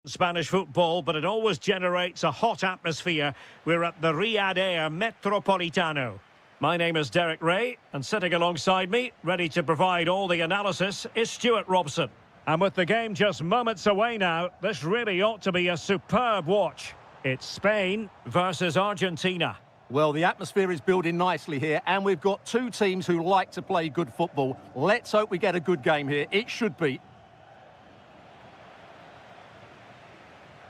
Spanish football, but it always generates a hot atmosphere. We're at the Riyadh Air Metropolitano. My name is Derek Ray, and sitting alongside me, ready to provide all the analysis, is Stuart Robson. And with the game just moments away now, this really ought to be a superb watch. It's Spain versus Argentina. Well, the atmosphere is building nicely here, and we've got two teams who like to play good football. Let's hope we get a good game here. It should be.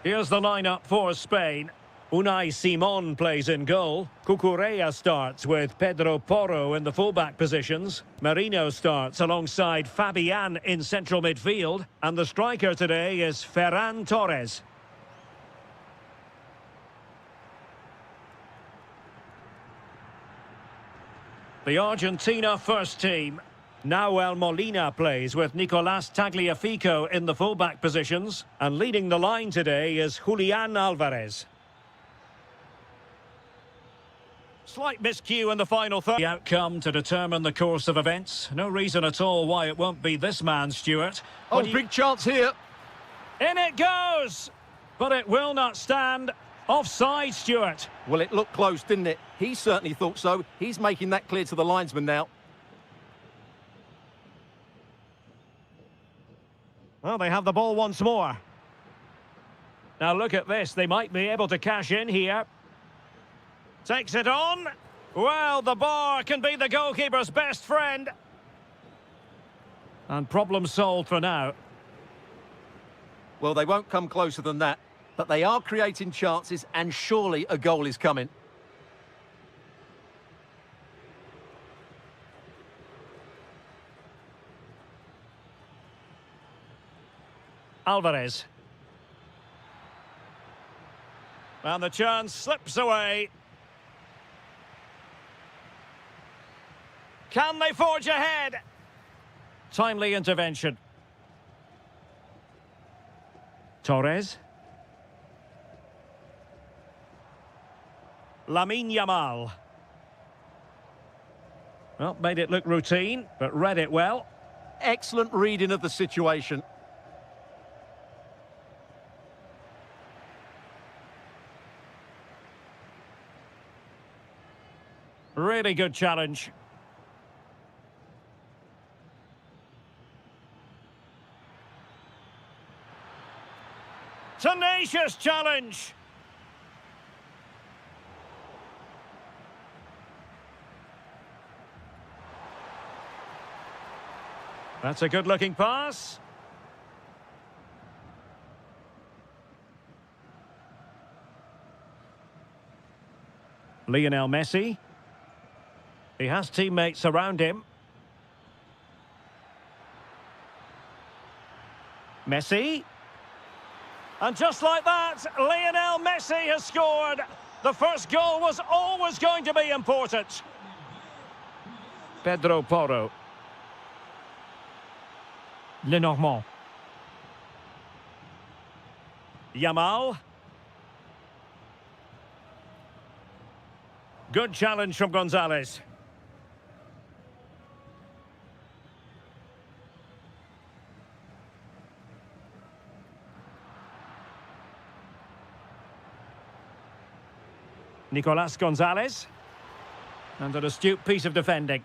Here's the lineup for Spain. Unai Simon plays in goal. Cucurella starts with Pedro Porro in the fullback positions. Marino starts alongside Fabian in central midfield. And the striker today is Ferran Torres. The Argentina first team. Nahuel Molina plays with Nicolás Tagliafico in the fullback positions. And leading the line today is Julián Álvarez. Slight miscue in the final third. The outcome to determine the course of events. No reason at all why it won't be this man, Stuart. Oh, big chance here. In it goes! But it will not stand. Offside, Stuart. Well, it looked close, didn't it? He certainly thought so. He's making that clear to the linesman now. Well, they have the ball once more. Now look at this. They might be able to cash in here. Takes it on. Well, the bar can be the goalkeeper's best friend. And problem solved for now. Well, they won't come closer than that, but they are creating chances, and surely a goal is coming. Álvarez. And the chance slips away. Can they forge ahead? Timely intervention. Torres. Lamine Yamal. Well, made it look routine, but read it well. Excellent reading of the situation. Really good challenge. Tenacious challenge. That's a good-looking pass. Lionel Messi. He has teammates around him. Messi. And just like that, Lionel Messi has scored. The first goal was always going to be important. Pedro Porro. Lenormand. Yamal. Good challenge from Gonzalez. Nicolás Gonzalez. And an astute piece of defending.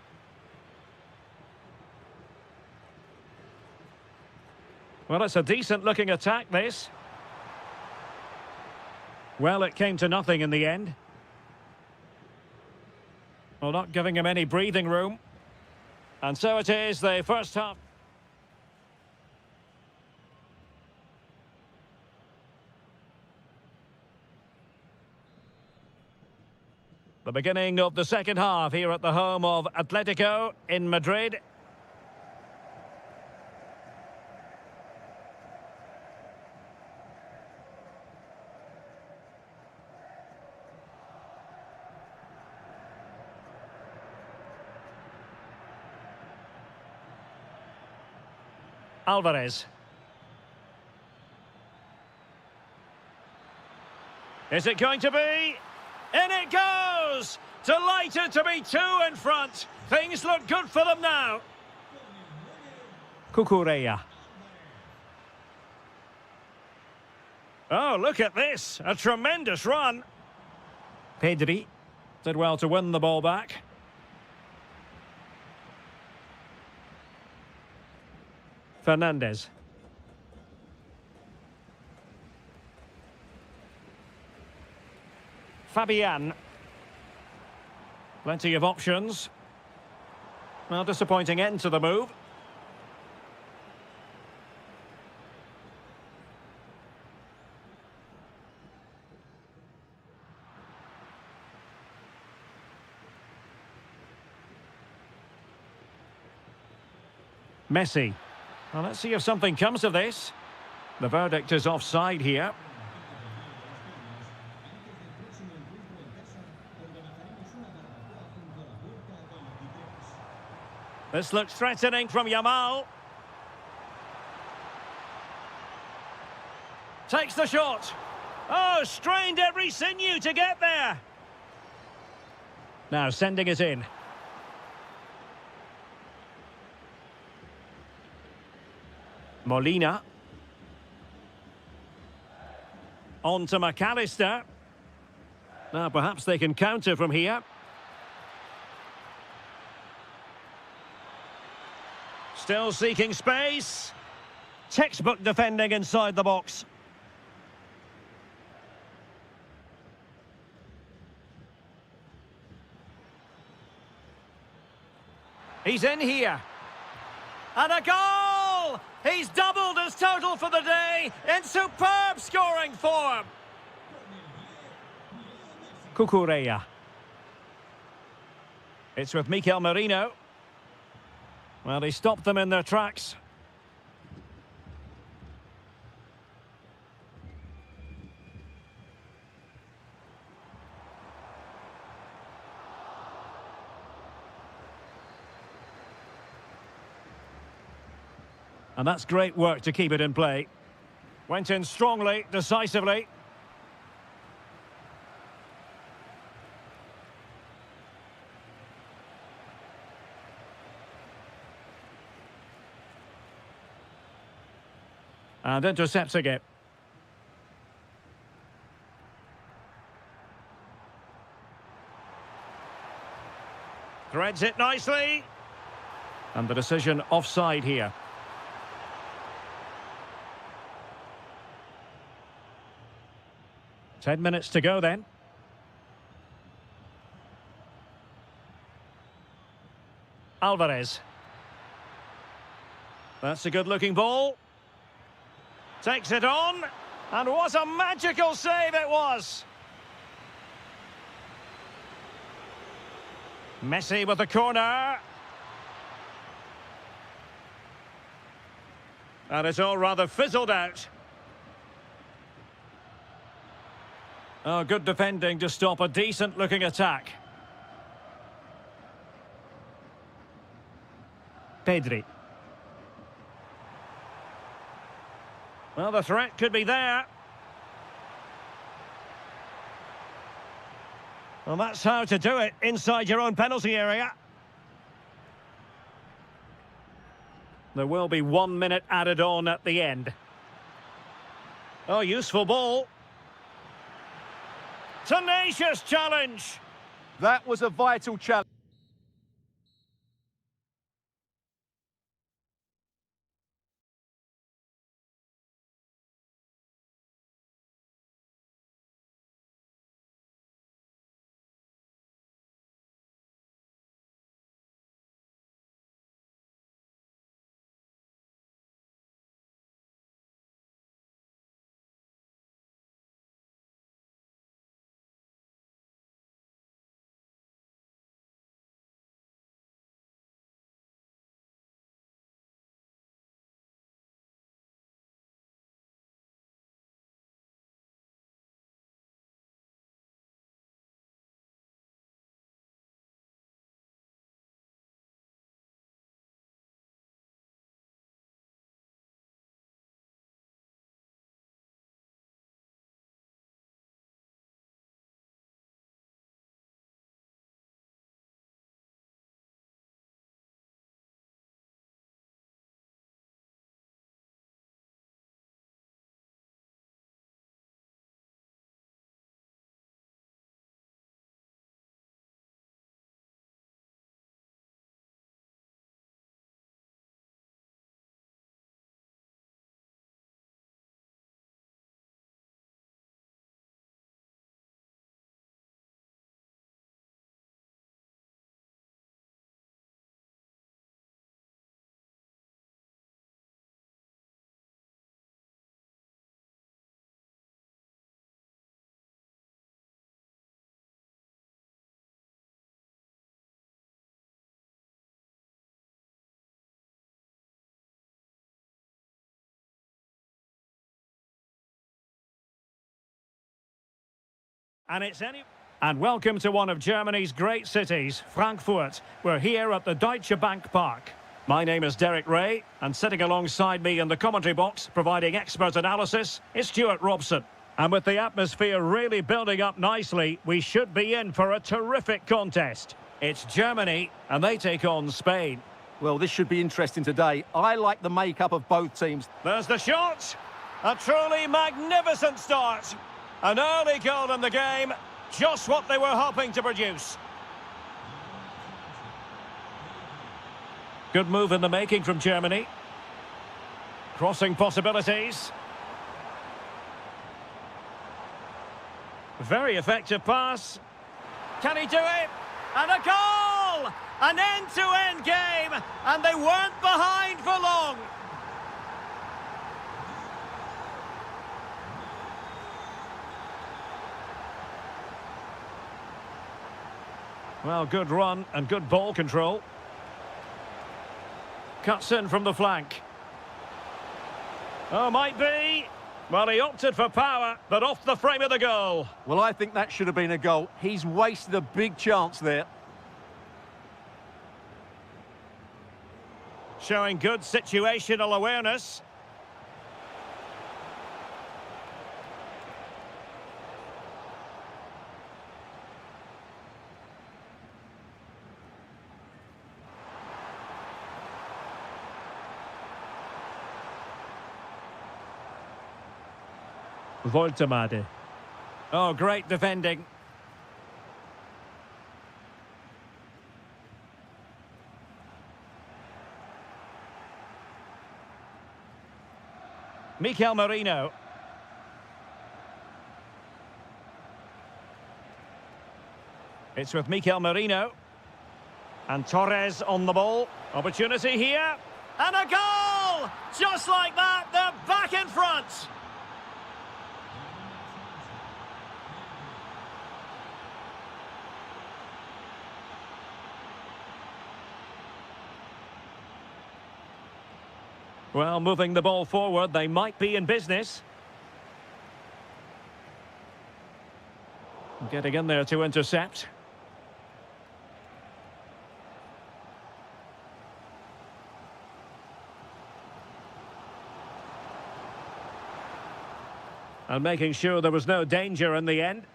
Well, it's a decent-looking attack, this. Well, it came to nothing in the end. Well, not giving him any breathing room. And so it is, the first half. The beginning of the second half here at the home of Atletico in Madrid. Álvarez. Is it going to be? In it goes! Delighted to be two in front. Things look good for them now. Cucurella. Oh, look at this. A tremendous run. Pedri did well to win the ball back. Fernandez. Fabian. Plenty of options. Well, disappointing end to the move. Messi. Well, let's see if something comes of this. The verdict is offside here. This looks threatening from Yamal. Takes the shot. Oh, strained every sinew to get there. Now sending it in. Molina. On to McAllister. Now perhaps they can counter from here. Still seeking space. Textbook defending inside the box. He's in here. And a goal! He's doubled his total for the day in superb scoring form. Cucurella. It's with Mikel Merino. Well, he stopped them in their tracks. And that's great work to keep it in play. Went in strongly, decisively. And intercepting it. Threads it nicely. And the decision offside here. Ten minutes to go then. Alvarez. That's a good-looking ball. Takes it on. And what a magical save it was. Messi with the corner. And it's all rather fizzled out. Oh, good defending to stop a decent-looking attack. Pedri. Well, the threat could be there. Well, that's how to do it inside your own penalty area. There will be 1 minute added on at the end. Oh, useful ball. Tenacious challenge. That was a vital challenge. And it's any... And welcome to one of Germany's great cities, Frankfurt. We're here at the Deutsche Bank Park. My name is Derek Ray, and sitting alongside me in the commentary box, providing expert analysis, is Stuart Robson. And with the atmosphere really building up nicely, we should be in for a terrific contest. It's Germany, and they take on Spain. Well, this should be interesting today. I like the makeup of both teams. There's the shot. A truly magnificent start. An early goal in the game. Just what they were hoping to produce. Good move in the making from Germany. Crossing possibilities. Very effective pass. Can he do it? And a goal! An end-to-end game, and they weren't behind for long. Well, good run and good ball control. Cuts in from the flank. Oh, might be. Well, he opted for power, but off the frame of the goal. Well, I think that should have been a goal. He's wasted a big chance there. Showing good situational awareness. Voltemade. Oh, great defending. Mikel Merino. It's with Mikel Merino. And Torres on the ball. Opportunity here. And a goal! Just like that, they're back in front. Well, moving the ball forward, they might be in business. Getting in there to intercept. And making sure there was no danger in the end.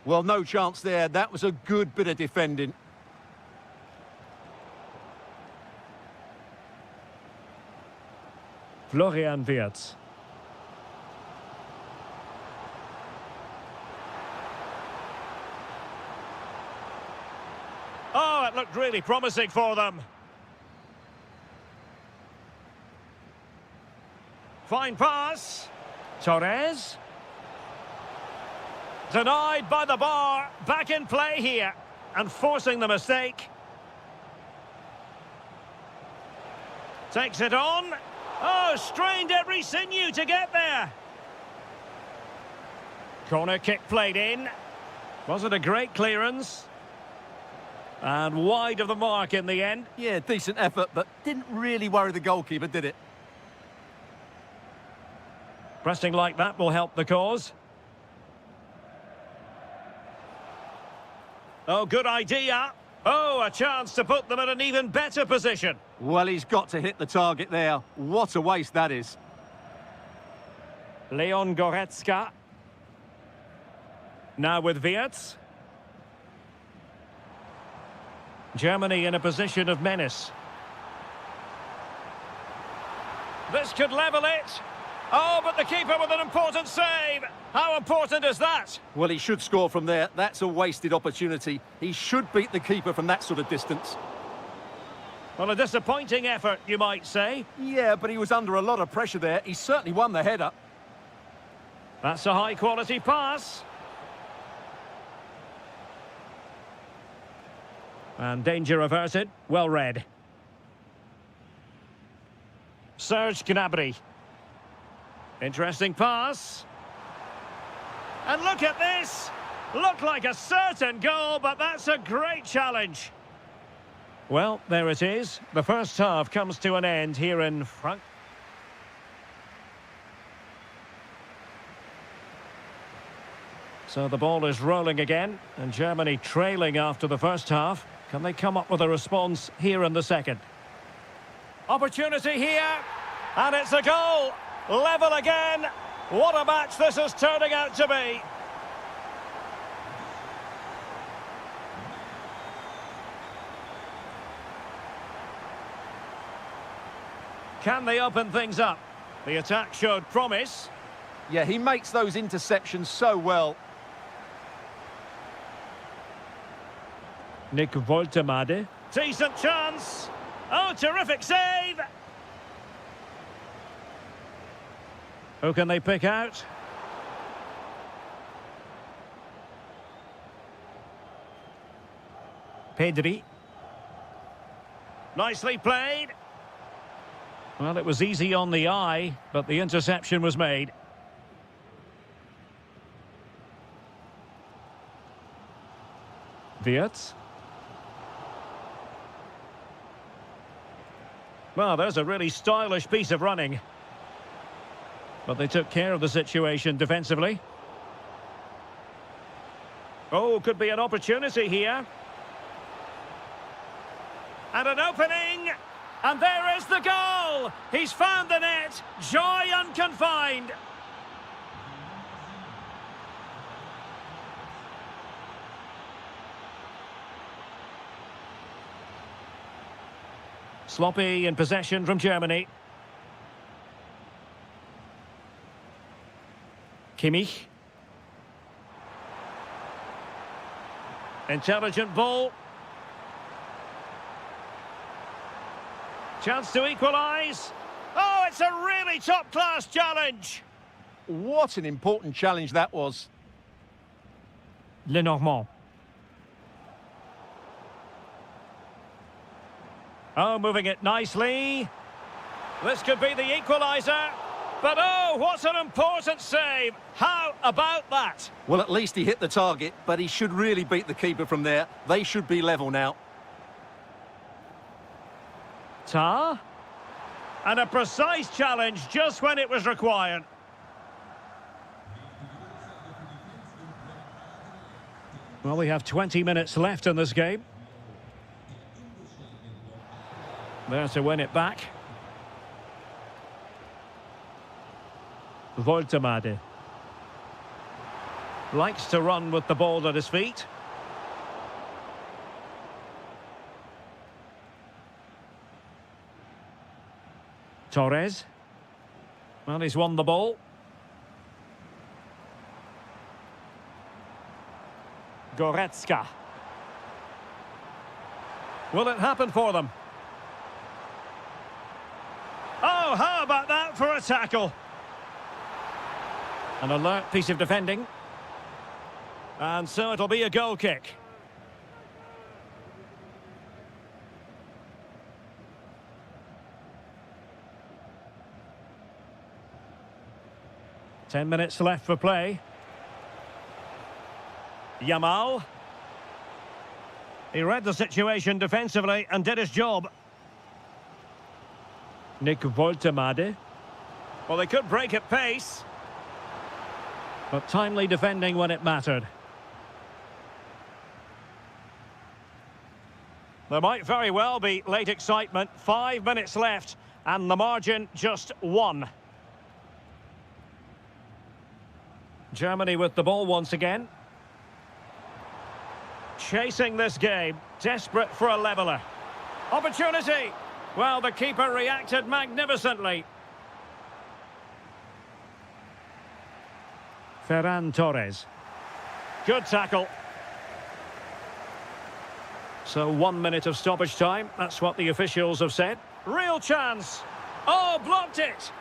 Well, no chance there. That was a good bit of defending. Florian Wirtz. Oh, it looked really promising for them. Fine pass. Torres. Denied by the bar. Back in play here. And forcing the mistake. Takes it on. Oh, strained every sinew to get there. Corner kick played in. Was it a great clearance? And wide of the mark in the end. Yeah, decent effort, but didn't really worry the goalkeeper, did it? Pressing like that will help the cause. Oh, good idea. Oh, a chance to put them in an even better position. Well, he's got to hit the target there. What a waste that is. Leon Goretzka. Now with Wirtz. Germany in a position of menace. This could level it. Oh, but the keeper with an important save. How important is that? Well, he should score from there. That's a wasted opportunity. He should beat the keeper from that sort of distance. Well, a disappointing effort, you might say. Yeah, but he was under a lot of pressure there. He certainly won the header. That's a high-quality pass. And danger averted. Well read. Serge Gnabry. Interesting pass. And look at this. Looked like a certain goal, but that's a great challenge. Well, there it is. The first half comes to an end here in Frankfurt. So the ball is rolling again, and Germany trailing after the first half. Can they come up with a response here in the second? Opportunity here, and it's a goal! Level again! What a match this is turning out to be! Can they open things up? The attack showed promise. Yeah, he makes those interceptions so well. Nick Woltemade. Decent chance. Oh, terrific save. Who can they pick out? Pedri. Nicely played. Well, it was easy on the eye, but the interception was made. Wirtz. Well, there's a really stylish piece of running. But they took care of the situation defensively. Oh, could be an opportunity here. And an opening! And there is the goal! He's found the net! Joy unconfined! Sloppy in possession from Germany. Kimmich. Intelligent ball. Chance to equalise. Oh, it's a really top-class challenge. What an important challenge that was. Lenormand. Oh, moving it nicely. This could be the equaliser. But oh, what an important save. How about that? Well, at least he hit the target, but he should really beat the keeper from there. They should be level now. Tar. And a precise challenge just when it was required. Well, we have 20 minutes left in this game. There to win it back. Woltemade. Likes to run with the ball at his feet. Torres. Well, he's won the ball. Goretzka. Will it happen for them? Oh, how about that for a tackle? An alert piece of defending. And so it'll be a goal kick. Ten minutes left for play. Yamal. He read the situation defensively and did his job. Nick Woltemade. Well, they could break at pace. But timely defending when it mattered. There might very well be late excitement. 5 minutes left and the margin just 1. Germany with the ball once again. Chasing this game, desperate for a leveller. Opportunity! Well, the keeper reacted magnificently. Ferran Torres. Good tackle. So 1 minute of stoppage time, that's what the officials have said. Real chance! Oh, blocked it!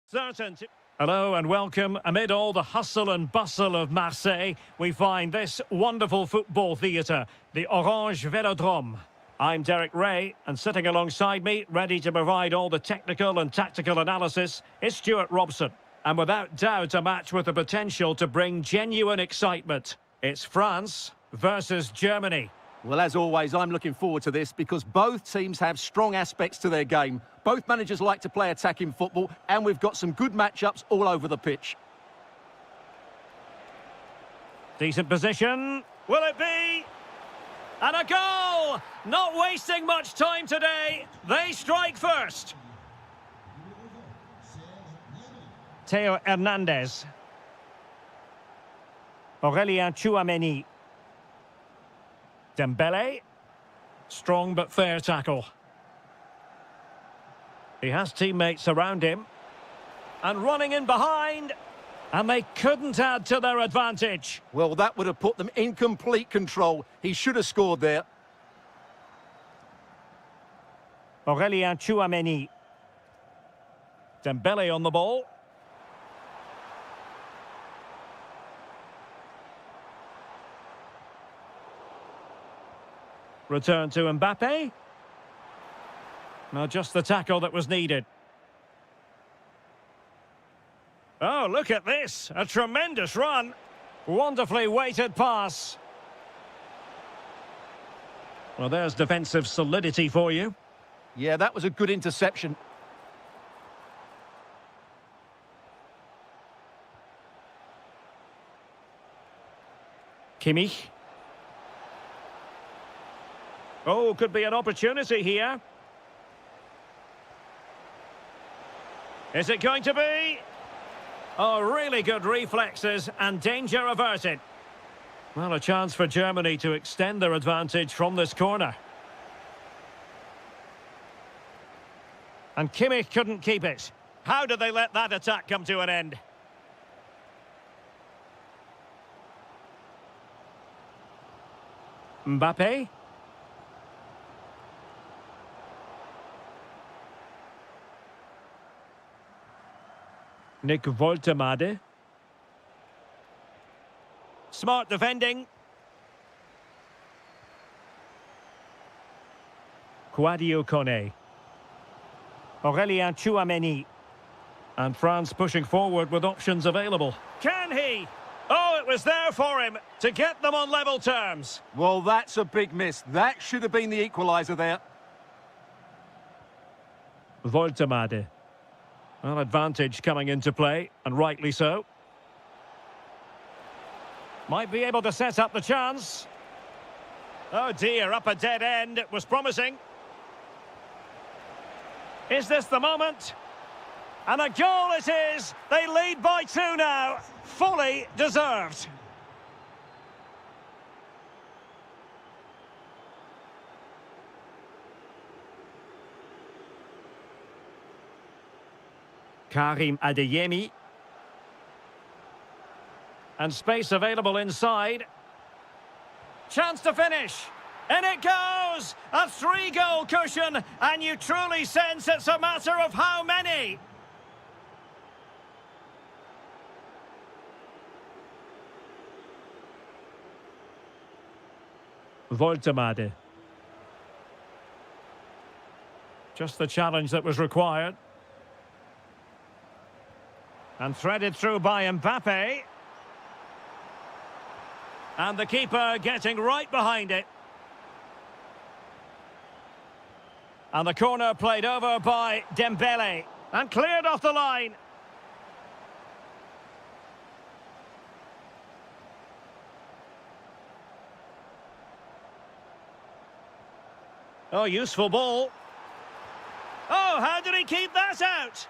Certain. Hello and welcome. Amid all the hustle and bustle of Marseille, we find this wonderful football theatre, the Orange Velodrome. I'm Derek Ray, and sitting alongside me, ready to provide all the technical and tactical analysis, is Stuart Robson. And without doubt, a match with the potential to bring genuine excitement. It's France versus Germany. Well, as always, I'm looking forward to this because both teams have strong aspects to their game. Both managers like to play attacking football, and we've got some good matchups all over the pitch. Decent position. Will it be? And a goal! Not wasting much time today. They strike first. Theo Hernandez. Aurélien Tchouameni. Dembele. Strong but fair tackle. He has teammates around him. And running in behind. And they couldn't add to their advantage. Well, that would have put them in complete control. He should have scored there. Aurélien Tchouameni. Dembele on the ball. Return to Mbappe. Now just the tackle that was needed. Oh, look at this. A tremendous run. Wonderfully weighted pass. Well, there's defensive solidity for you. Yeah, that was a good interception. Kimmich. Oh, could be an opportunity here. Is it going to be? Oh, really good reflexes and danger averted. Well, a chance for Germany to extend their advantage from this corner. And Kimmich couldn't keep it. How did they let that attack come to an end? Mbappe. Nick Woltemade. Smart defending. Kouadio Kone. Aurélien Tchouameni. And France pushing forward with options available. Can he? Oh, it was there for him to get them on level terms. Well, that's a big miss. That should have been the equaliser there. Woltemade. Well, advantage coming into play, and rightly so. Might be able to set up the chance. Oh dear, up a dead end. It was promising. Is this the moment? And a goal it is! They lead by 2 now. Fully deserved. Karim Adeyemi. And space available inside. Chance to finish. And it goes! A 3-goal cushion, and you truly sense it's a matter of how many. Woltemade. Just the challenge that was required. And threaded through by Mbappe. And the keeper getting right behind it. And the corner played over by Dembele. And cleared off the line. Oh, useful ball. Oh, how did he keep that out?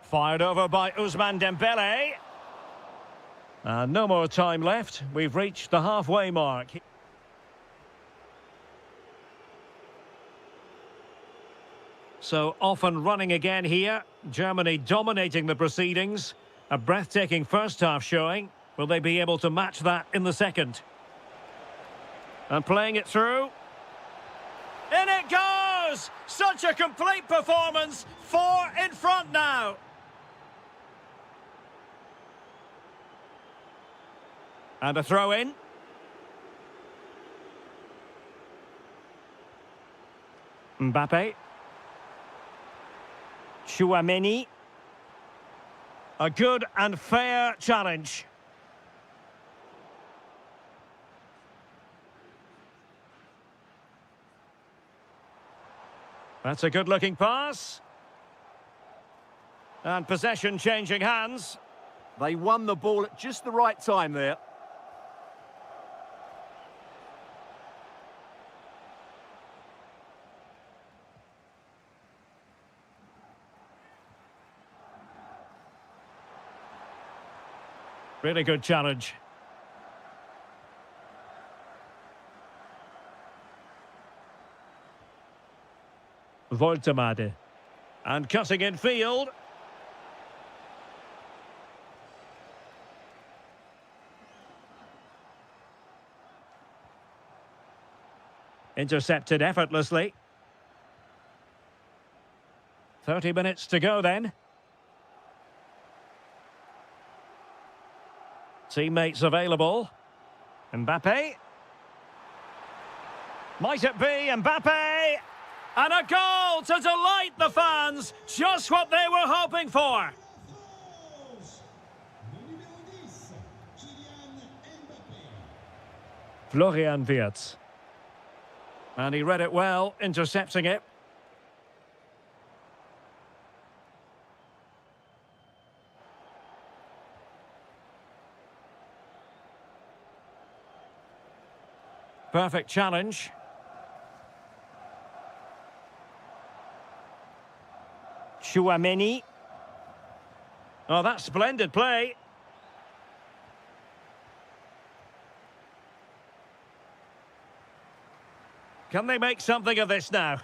Fired over by Ousmane Dembele. And no more time left. We've reached the halfway mark. So off and running again here. Germany dominating the proceedings. A breathtaking first half showing. Will they be able to match that in the second? And playing it through. In it goes! Such a complete performance. 4 in front now. And a throw in. Mbappe. Chouameni. A good and fair challenge. That's a good-looking pass. And possession changing hands. They won the ball at just the right time there. Really good challenge. Voltemade. And cutting in field. Intercepted effortlessly. 30 minutes to go then. Teammates available. Mbappe. Might it be Mbappe? And a goal to delight the fans. Just what they were hoping for. Florian Wirtz. And he read it well, intercepting it. Perfect challenge. Chouameni. Oh, that's splendid play. Can they make something of this now?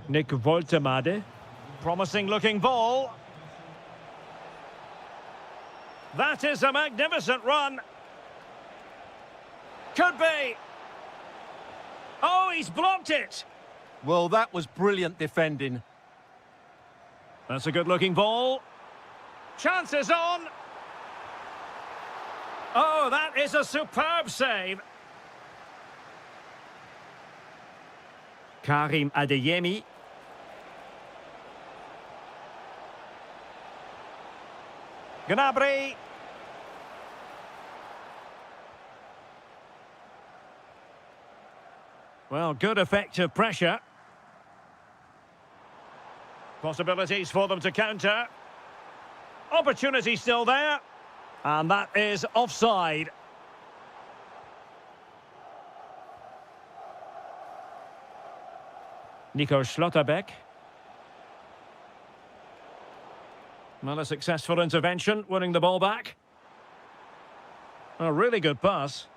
Nick Voltemade. Promising looking ball. That is a magnificent run. Could be. Oh, he's blocked it. Well, that was brilliant defending. That's a good-looking ball. Chances on. Oh, that is a superb save. Karim Adeyemi. Gnabry. Well, good effective pressure. Possibilities for them to counter. Opportunity still there. And that is offside. Nico Schlotterbeck. Well, a successful intervention, winning the ball back. A really good pass.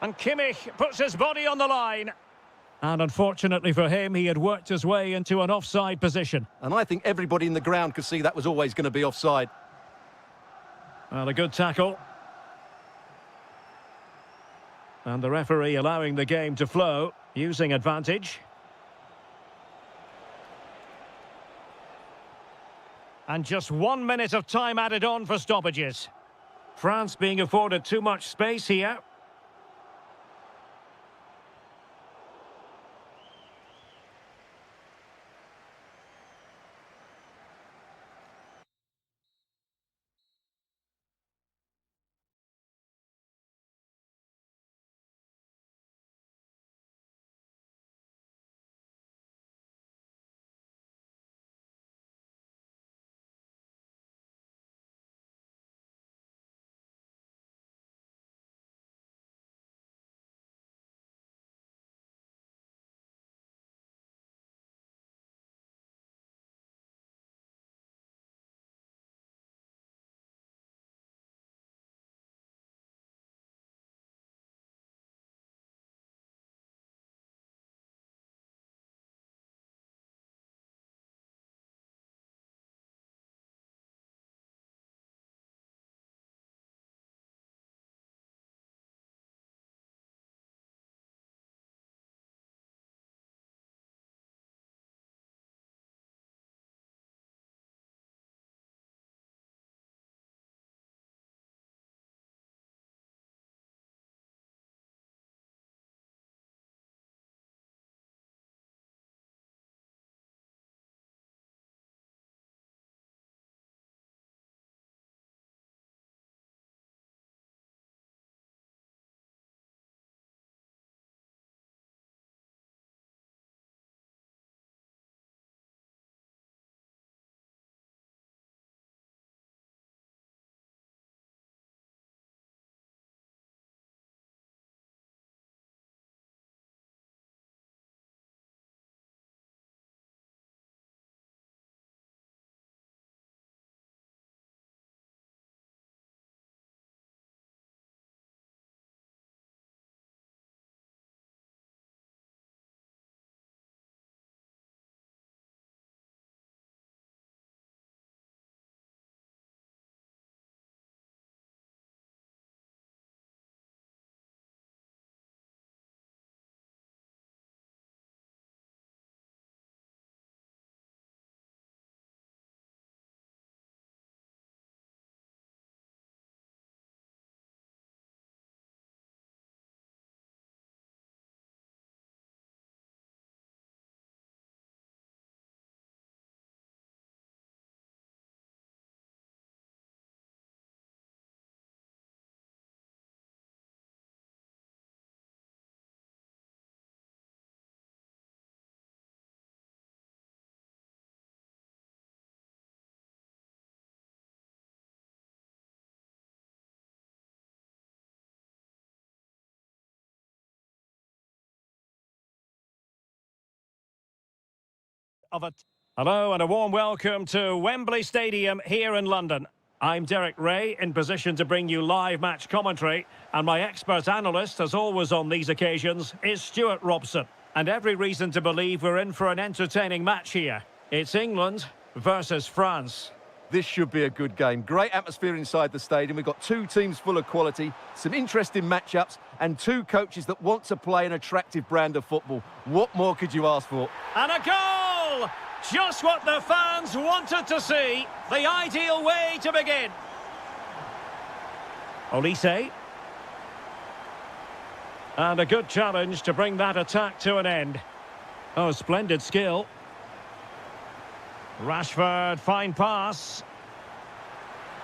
And Kimmich puts his body on the line. And unfortunately for him, he had worked his way into an offside position. And I think everybody in the ground could see that was always going to be offside. Well, a good tackle. And the referee allowing the game to flow, using advantage. And just 1 minute of time added on for stoppages. France being afforded too much space here. of a... Hello and a warm welcome to Wembley Stadium here in London. I'm Derek Ray, in position to bring you live match commentary, and my expert analyst, as always on these occasions, is Stuart Robson. And every reason to believe we're in for an entertaining match here. It's England versus France. This should be a good game. Great atmosphere inside the stadium. We've got two teams full of quality, some interesting matchups, and two coaches that want to play an attractive brand of football. What more could you ask for? And a goal! Just what the fans wanted to see. The ideal way to begin. Olise. And a good challenge to bring that attack to an end. Oh, splendid skill. Rashford, fine pass.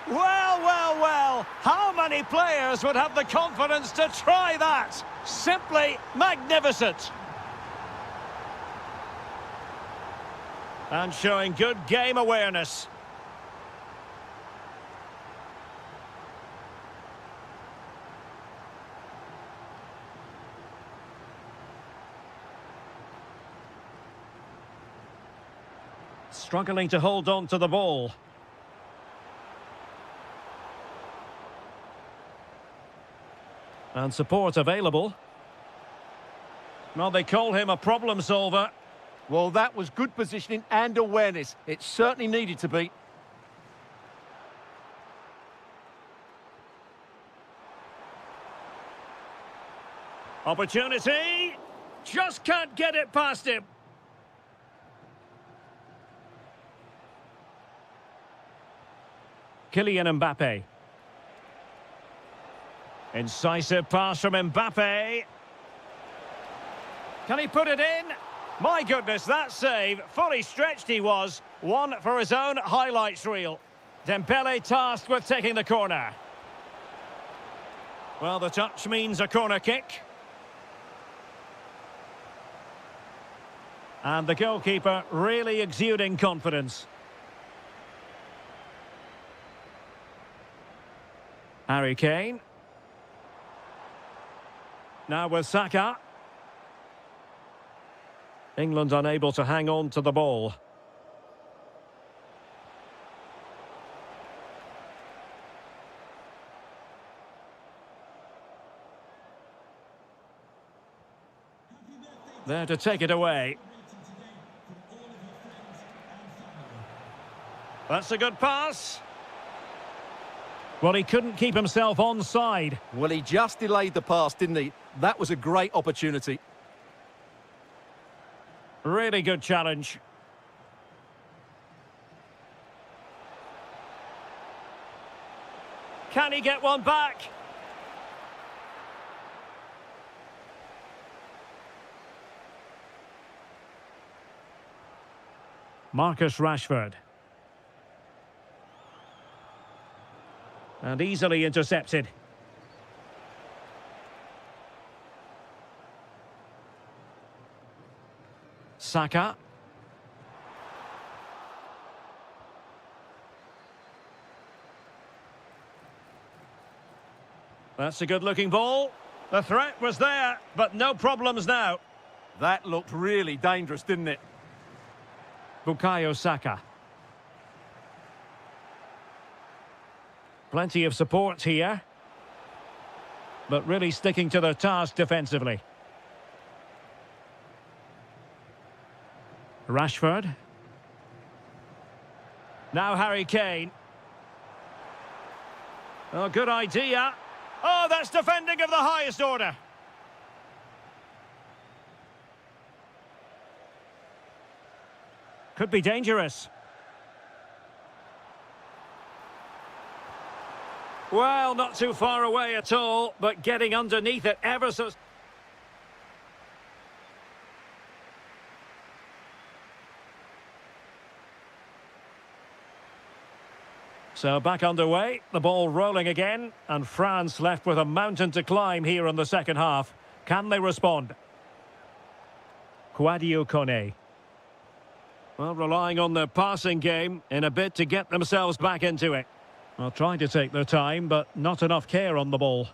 Well, well, well. How many players would have the confidence to try that? Simply magnificent. And showing good game awareness. Struggling to hold on to the ball. And support available. Well, they call him a problem solver. Well, that was good positioning and awareness. It certainly needed to be. Opportunity. Just can't get it past him. Kylian Mbappe. Incisive pass from Mbappe. Can he put it in? My goodness, that save. Fully stretched he was. One for his own highlights reel. Dembele tasked with taking the corner. Well, the touch means a corner kick. And the goalkeeper really exuding confidence. Harry Kane. Now with Saka. England unable to hang on to the ball. There to take it away. That's a good pass. Well, he couldn't keep himself onside. Well, he just delayed the pass, didn't he? That was a great opportunity. Really good challenge. Can he get one back? Marcus Rashford. And easily intercepted. Saka. That's a good-looking ball. The threat was there, but no problems now. That looked really dangerous, didn't it? Bukayo Saka. Plenty of support here. But really sticking to their task defensively. Rashford. Now Harry Kane. Oh, good idea. Oh, that's defending of the highest order. Could be dangerous. Well, not too far away at all, but getting underneath it ever so... So back underway, the ball rolling again, and France left with a mountain to climb here in the second half. Can they respond? Sadio Kone. Well, relying on their passing game in a bid to get themselves back into it. Well, trying to take their time, but not enough care on the ball.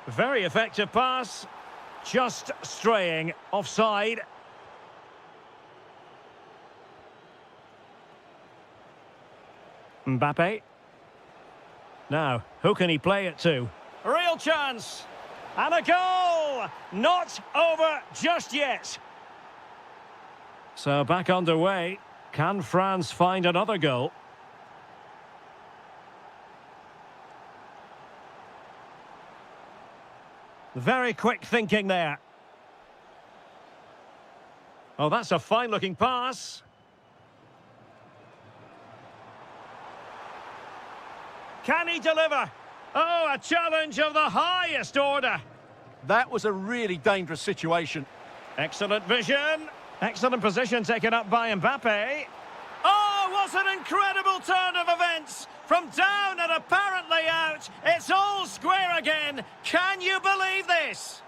Very effective pass. Just straying offside. Mbappe. Now, who can he play it to? Real chance! And a goal! Not over just yet. So back underway. Can France find another goal? Very quick thinking there. Oh, that's a fine-looking pass. Can he deliver? Oh, a challenge of the highest order. That was a really dangerous situation. Excellent vision. Excellent position taken up by Mbappe. Oh, what an incredible turn of events. From down and apparently out, it's all square again. Can you believe this?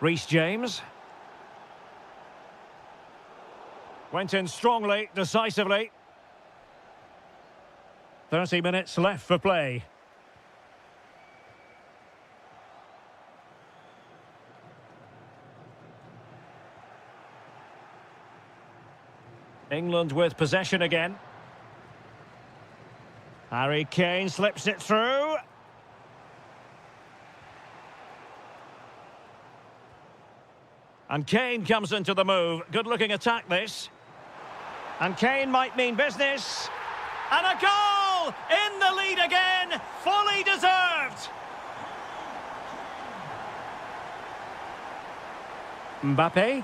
Reece James. Went in strongly, decisively. 30 minutes left for play. England with possession again. Harry Kane slips it through. And Kane comes into the move. Good-looking attack, this. And Kane might mean business. And a goal! In the lead again! Fully deserved! Mbappe.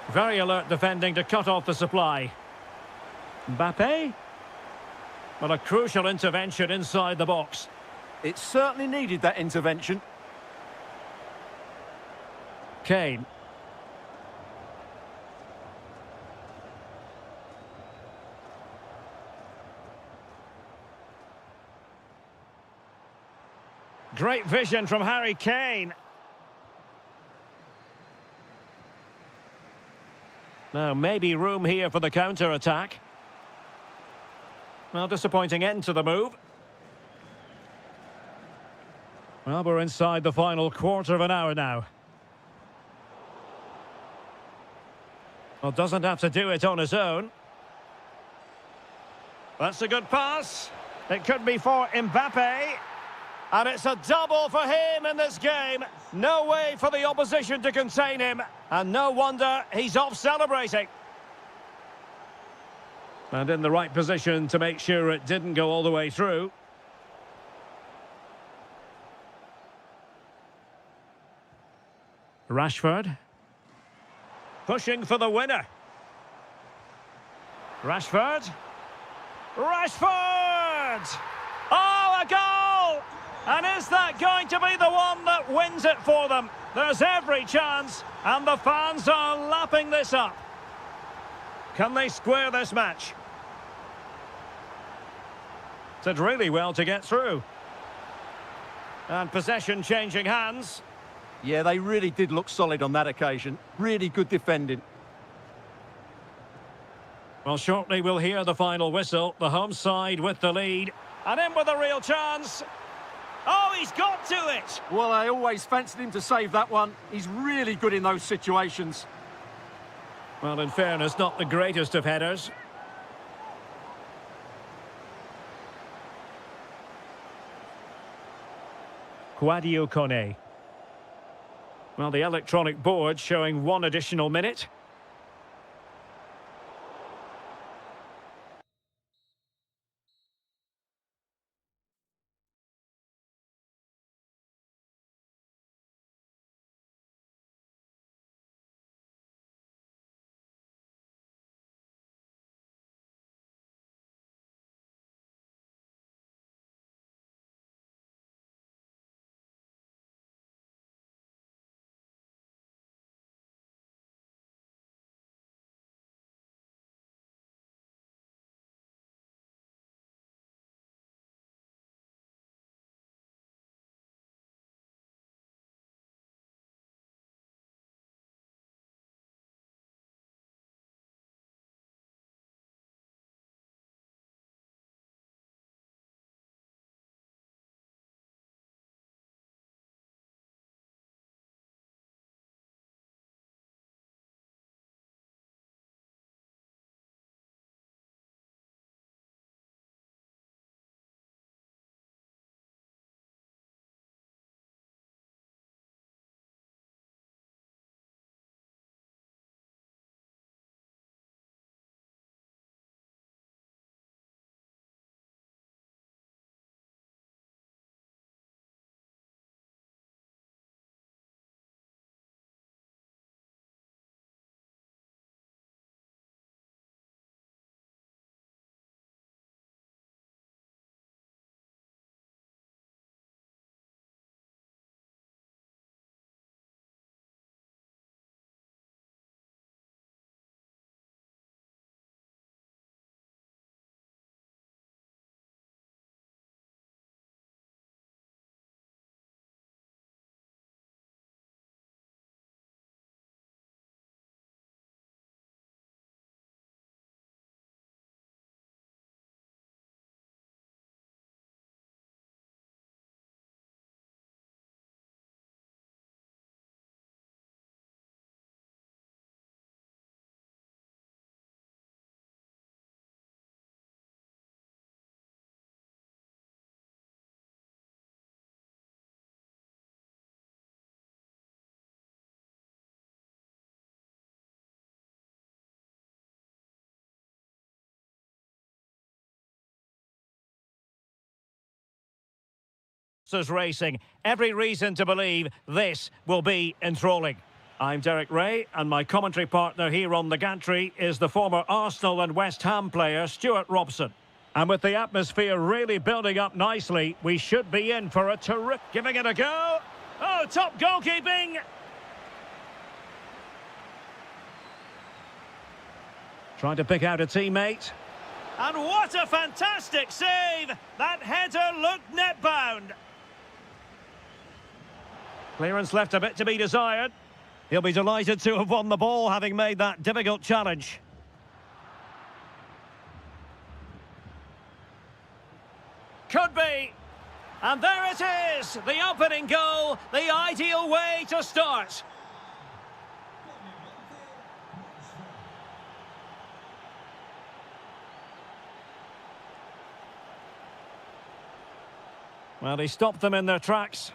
Very alert defending to cut off the supply. Mbappe. Well, a crucial intervention inside the box. It certainly needed that intervention. Kane. Great vision from Harry Kane. Now, maybe room here for the counter-attack. Well, disappointing end to the move. Well, we're inside the final quarter of an hour now. Well, doesn't have to do it on his own. That's a good pass. It could be for Mbappe. And it's a double for him in this game. No way for the opposition to contain him. And no wonder he's off celebrating. And in the right position to make sure it didn't go all the way through. Rashford. Pushing for the winner. Rashford. Rashford! Oh, a goal! And is that going to be the one that wins it for them? There's every chance, and the fans are lapping this up. Can they square this match? Did really well to get through. And possession changing hands. Yeah, they really did look solid on that occasion. Really good defending. Well, shortly we'll hear the final whistle. The home side with the lead. And in with a real chance. Oh, he's got to it! Well, I always fancied him to save that one. He's really good in those situations. Well, in fairness, not the greatest of headers. Quadio Kone. Well, the electronic board showing one additional minute. Is racing. Every reason to believe this will be enthralling. I'm Derek Ray, and my commentary partner here on the gantry is the former Arsenal and West Ham player Stuart Robson. And with the atmosphere really building up nicely, we should be in for a terrific... Giving it a go. Oh, top goalkeeping. Trying to pick out a teammate. And what a fantastic save! That header looked net-bound. Clearance left a bit to be desired. He'll be delighted to have won the ball, having made that difficult challenge. Could be. And there it is, the opening goal, the ideal way to start. Well, he stopped them in their tracks.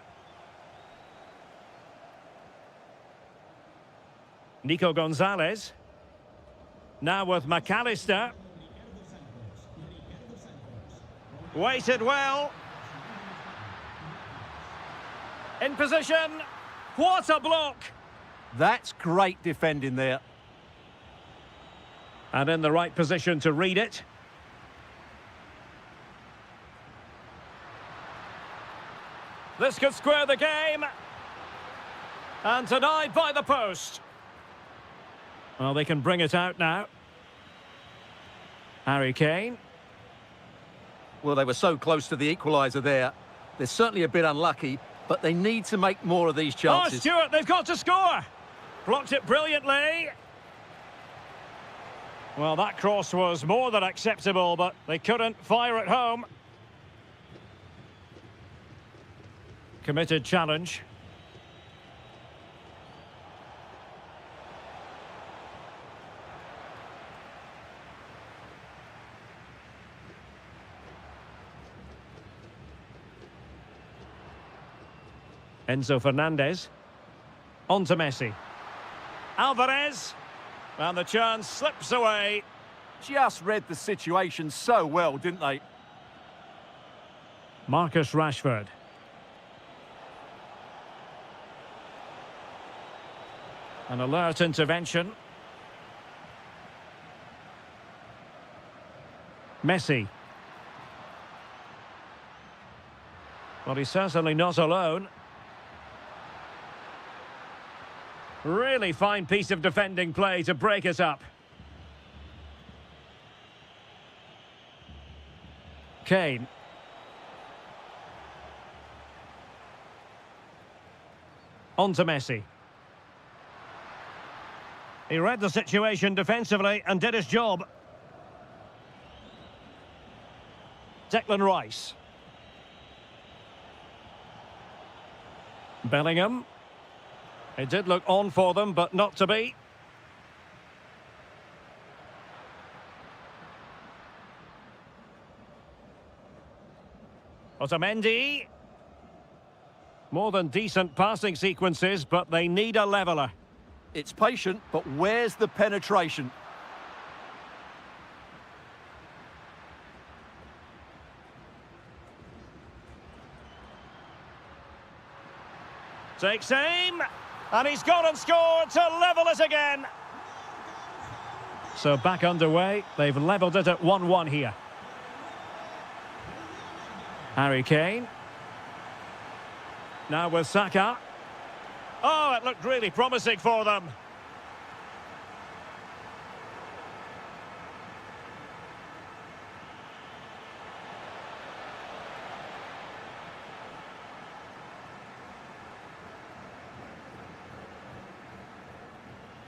Nico Gonzalez. Now with McAllister. Waited well. In position. What a block! That's great defending there. And in the right position to read it. This could square the game. And denied by the post. Well, they can bring it out now. Harry Kane. Well, they were so close to the equaliser there. They're certainly a bit unlucky, but they need to make more of these chances. Oh, Stuart, they've got to score. Blocked it brilliantly. Well, that cross was more than acceptable, but they couldn't fire it home. Committed challenge. Enzo Fernandez. On to Messi. Alvarez. And the chance slips away. Just read the situation so well, didn't they? Marcus Rashford. An alert intervention. Messi. Well, he's certainly not alone. Really fine piece of defending play to break it up. Kane. On to Messi. He read the situation defensively and did his job. Declan Rice. Bellingham. It did look on for them, but not to be. Otamendi. More than decent passing sequences, but they need a leveller. It's patient, but where's the penetration? Takes aim, and he's gone and scored to level it again. So back underway, they've levelled it at 1-1 here. Harry Kane. Now with Saka. Oh, it looked really promising for them.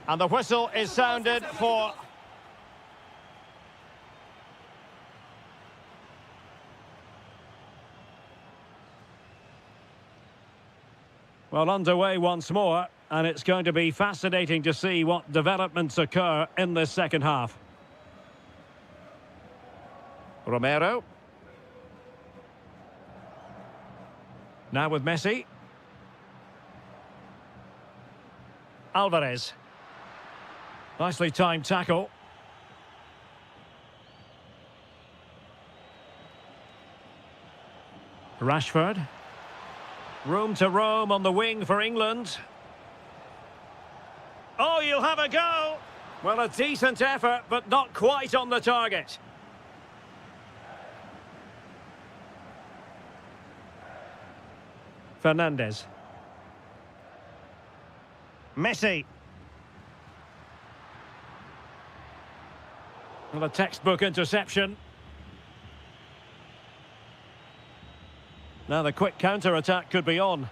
And the whistle is sounded for... Well, underway once more, and it's going to be fascinating to see what developments occur in this second half. Romero. Now with Messi. Alvarez. Nicely timed tackle. Rashford. Room to roam on the wing for England. Oh, you'll have a go. Well, a decent effort, but not quite on the target. Fernandez. Messi. Well, a textbook interception. Now the quick counter-attack could be on.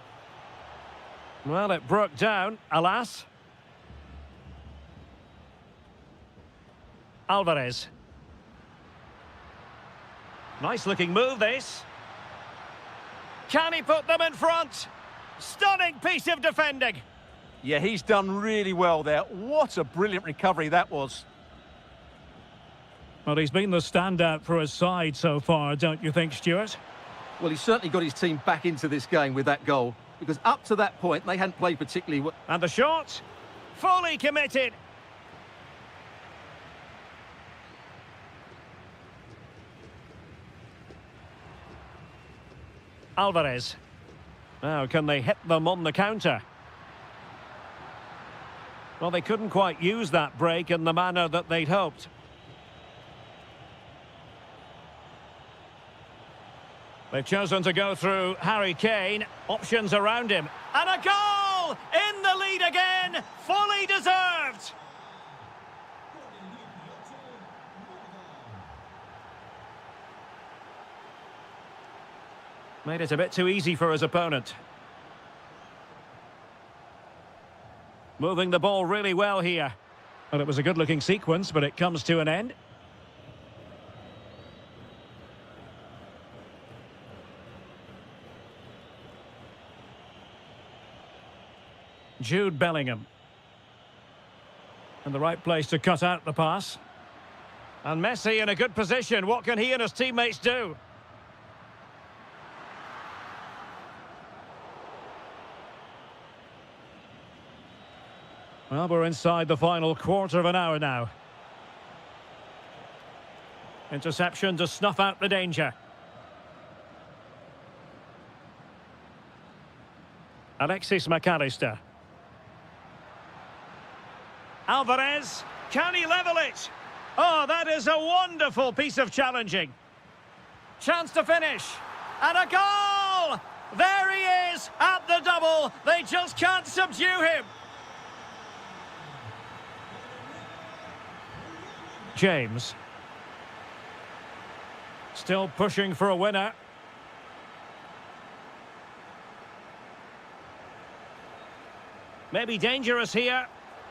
Well, it broke down, alas. Alvarez. Nice-looking move, this. Can he put them in front? Stunning piece of defending. Yeah, he's done really well there. What a brilliant recovery that was. Well, he's been the standout for his side so far, don't you think, Stuart? Well, he's certainly got his team back into this game with that goal, because up to that point, they hadn't played particularly well. And the shot, fully committed. Alvarez. Now, can they hit them on the counter? Well, they couldn't quite use that break in the manner that they'd hoped. They've chosen to go through Harry Kane. Options around him. And a goal! In the lead again! Fully deserved! Made it a bit too easy for his opponent. Moving the ball really well here. Well, it was a good-looking sequence, but it comes to an end. Jude Bellingham. And the right place to cut out the pass. And Messi in a good position. What can he and his teammates do? Well, we're inside the final quarter of an hour now. Interception to snuff out the danger. Alexis McAllister. Alvarez, can he level it? Oh, that is a wonderful piece of challenging. Chance to finish. And a goal! There he is at the double. They just can't subdue him. James. Still pushing for a winner. Maybe dangerous here.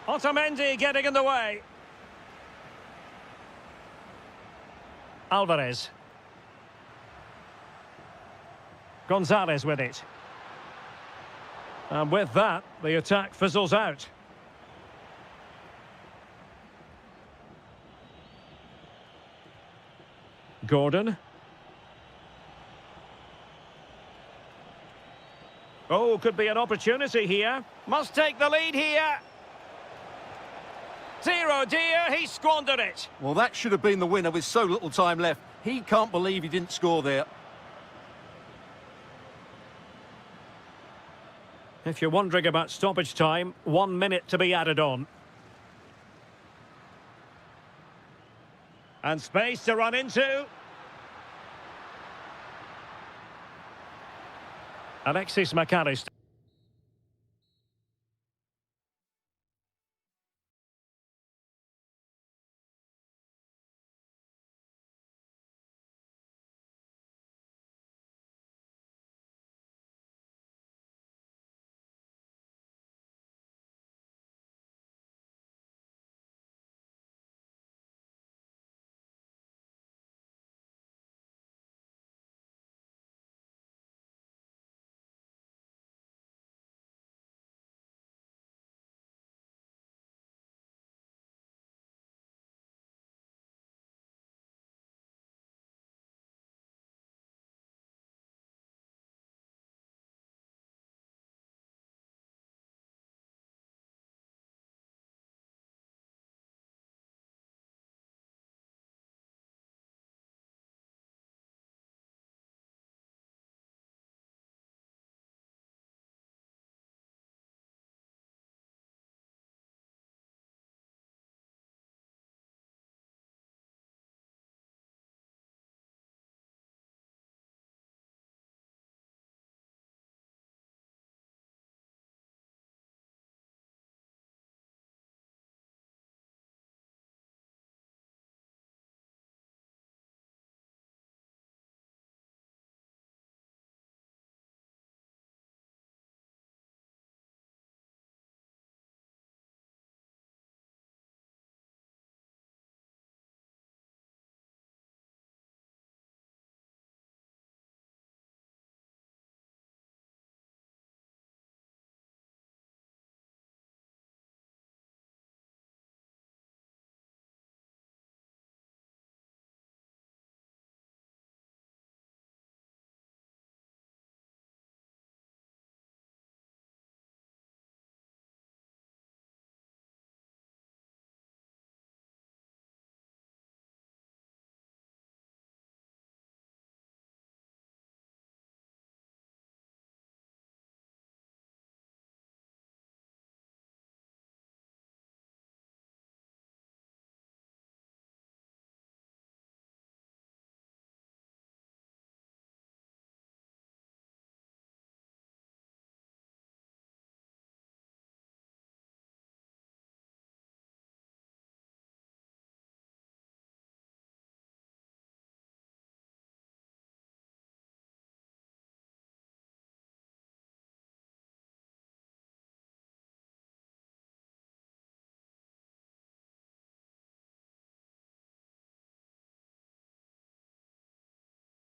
Otamendi getting in the way. Alvarez. Gonzalez with it. And with that, the attack fizzles out. Gordon. Oh, could be an opportunity here. Must take the lead here. Zero dear, he squandered it. Well, that should have been the winner with so little time left. He can't believe he didn't score there. If you're wondering about stoppage time, 1 minute to be added on. And space to run into. Alexis McAllister.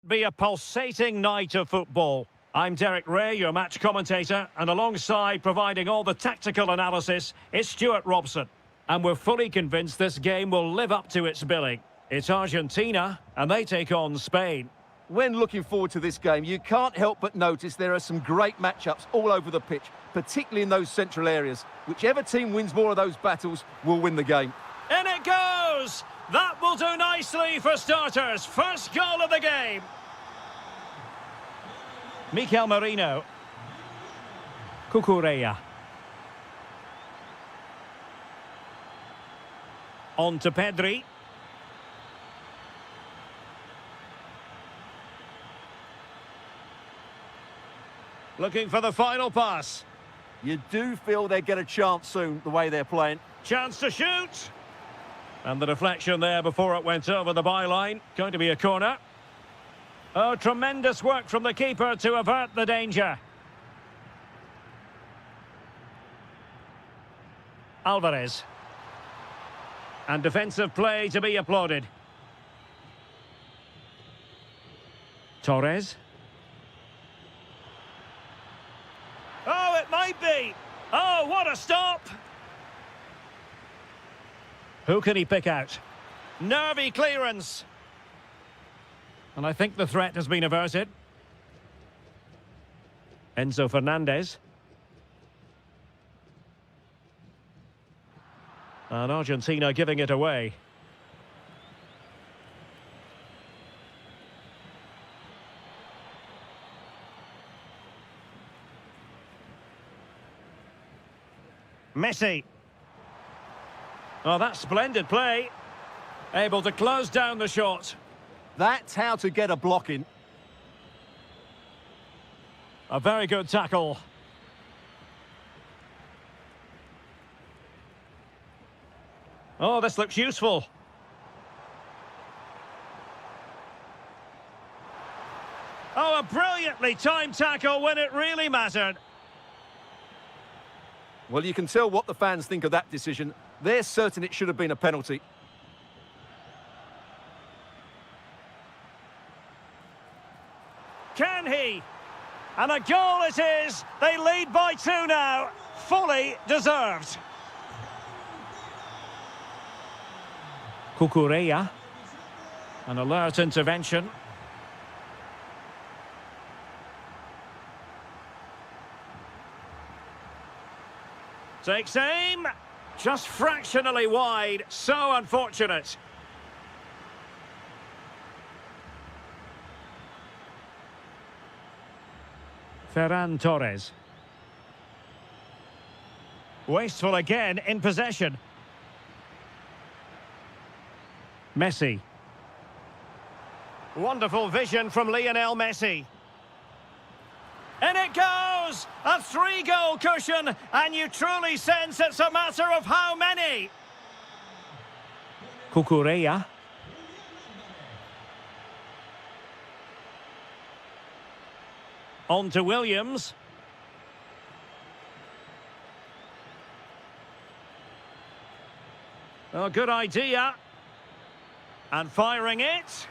be a pulsating night of football. I'm Derek Ray, your match commentator, and alongside providing all the tactical analysis is Stuart Robson. And we're fully convinced this game will live up to its billing. It's Argentina, and they take on Spain. When looking forward to this game, you can't help but notice there are some great matchups all over the pitch, particularly in those central areas. Whichever team wins more of those battles will win the game. In it goes! That will do nicely for starters. First goal of the game. Mikel Merino. Cucurella. On to Pedri. Looking for the final pass. You do feel they get a chance soon, the way they're playing. Chance to shoot. And the deflection there before it went over the byline. Going to be a corner. Oh, tremendous work from the keeper to avert the danger. Alvarez. And defensive play to be applauded. Torres. Oh, it might be. Oh, what a stop. Who can he pick out? Nervy clearance. And I think the threat has been averted. Enzo Fernandez. And Argentina giving it away. Messi. Oh, that's splendid play. Able to close down the shot. That's how to get a block in. A very good tackle. Oh, this looks useful. Oh, a brilliantly timed tackle when it really mattered. Well, you can tell what the fans think of that decision. They're certain it should have been a penalty. Can he? And a goal it is. They lead by 2 now. Fully deserved. Cucurella. An alert intervention. Takes aim. Just fractionally wide. So unfortunate. Ferran Torres. Wasteful again in possession. Messi. Wonderful vision from Lionel Messi. In it goes! A 3-goal cushion, and you truly sense it's a matter of how many. Cucurella. On to Williams. Oh, good idea. And firing it.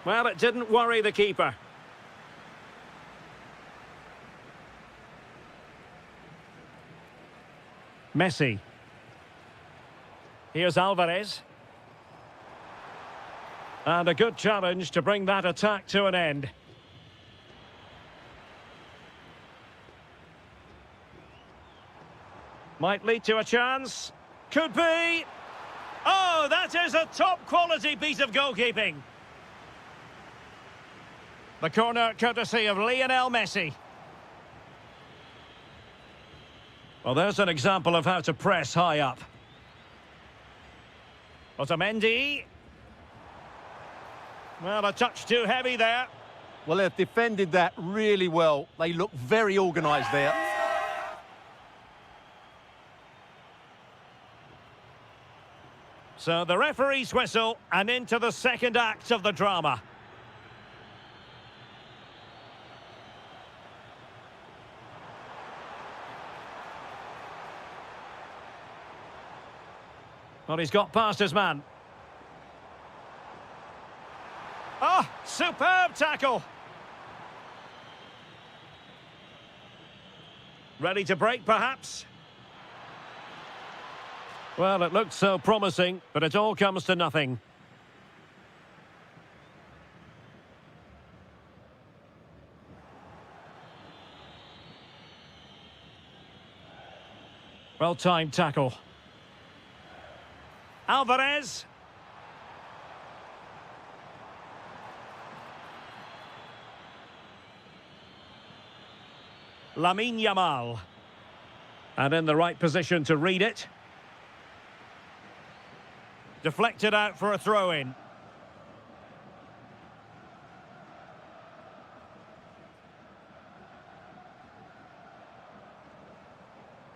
Well, it didn't worry the keeper. Messi. Here's Alvarez. And a good challenge to bring that attack to an end. Might lead to a chance. Could be. Oh, that is a top-quality piece of goalkeeping. The corner courtesy of Lionel Messi. Well, there's an example of how to press high up. Otamendi. Well, a touch too heavy there. Well, they've defended that really well. They look very organised there. So the referee's whistle, and into the second act of the drama. Well, he's got past his man. Oh, superb tackle. Ready to break, perhaps? Well, it looked so promising, but it all comes to nothing. Well-timed tackle. Alvarez. Lamine Yamal. And in the right position to read it. Deflected out for a throw-in.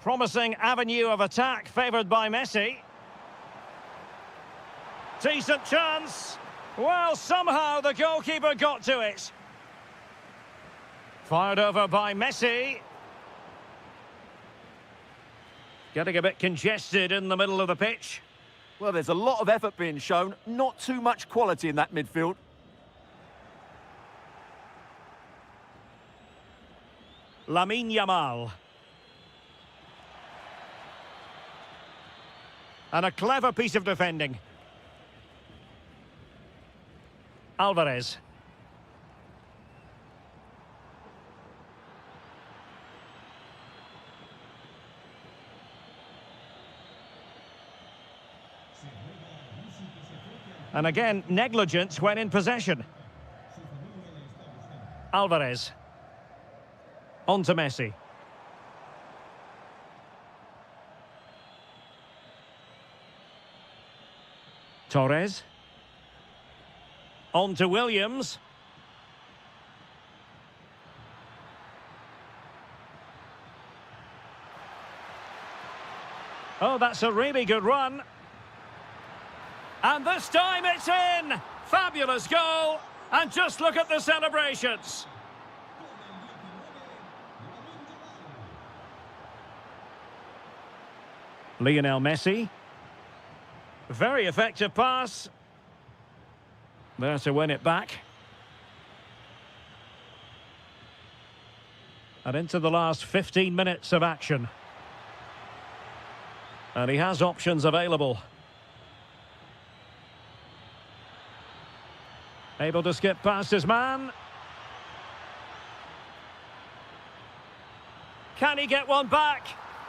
Promising avenue of attack favoured by Messi. Decent chance. Well, somehow the goalkeeper got to it. Fired over by Messi. Getting a bit congested in the middle of the pitch. Well, there's a lot of effort being shown, not too much quality in that midfield. Lamine Yamal. And a clever piece of defending. Alvarez. And again, negligence when in possession. Alvarez. On to Messi. Torres. On to Williams. Oh, that's a really good run. And this time it's in! Fabulous goal! And just look at the celebrations. Lionel Messi. Very effective pass. There to win it back. And into the last 15 minutes of action. And he has options available. Able to skip past his man. Can he get one back?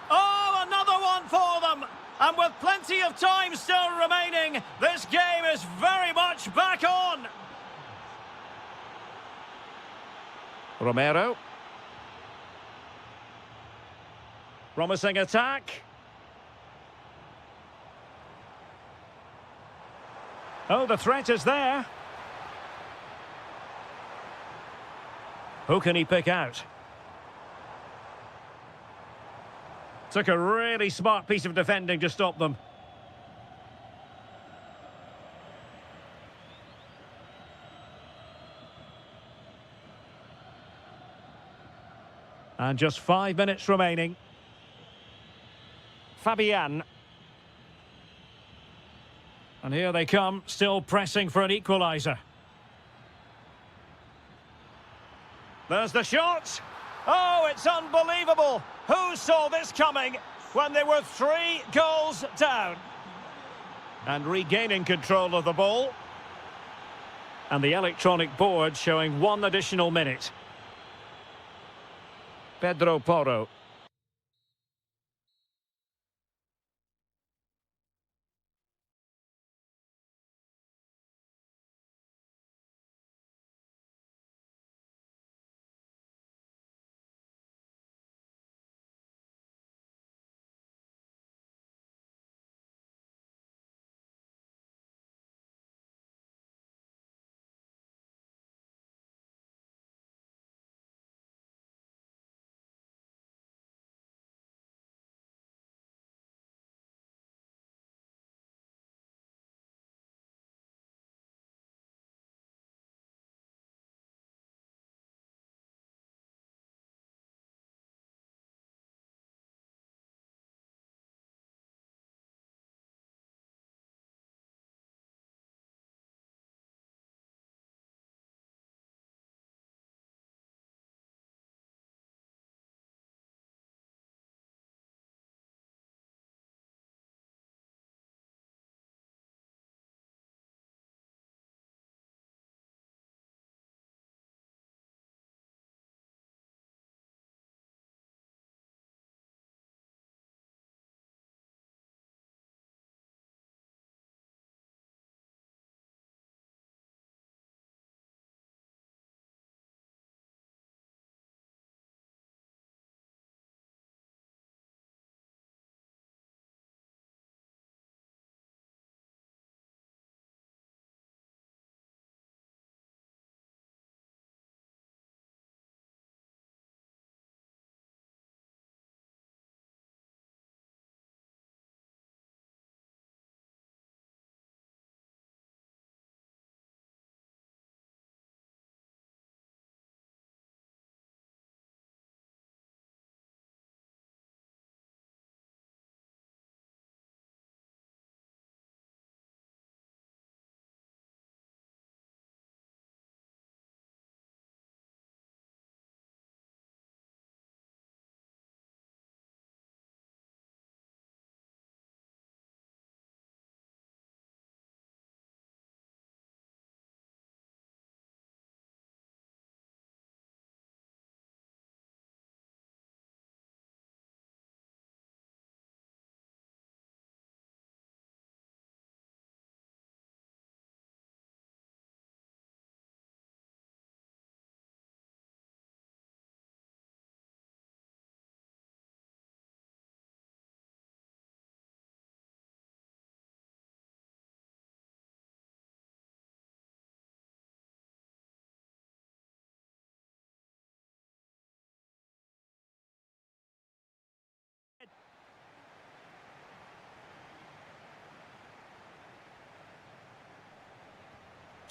Oh, another one for them! And with plenty of time still remaining, this game is very much back on. Romero. Promising attack. Oh, the threat is there. Who can he pick out? Took a really smart piece of defending to stop them. And just 5 minutes remaining. Fabian. And here they come, still pressing for an equaliser. There's the shot. Oh, it's unbelievable. Who saw this coming when they were 3 goals down? And regaining control of the ball. And the electronic board showing 1 additional minute. Pedro Porro.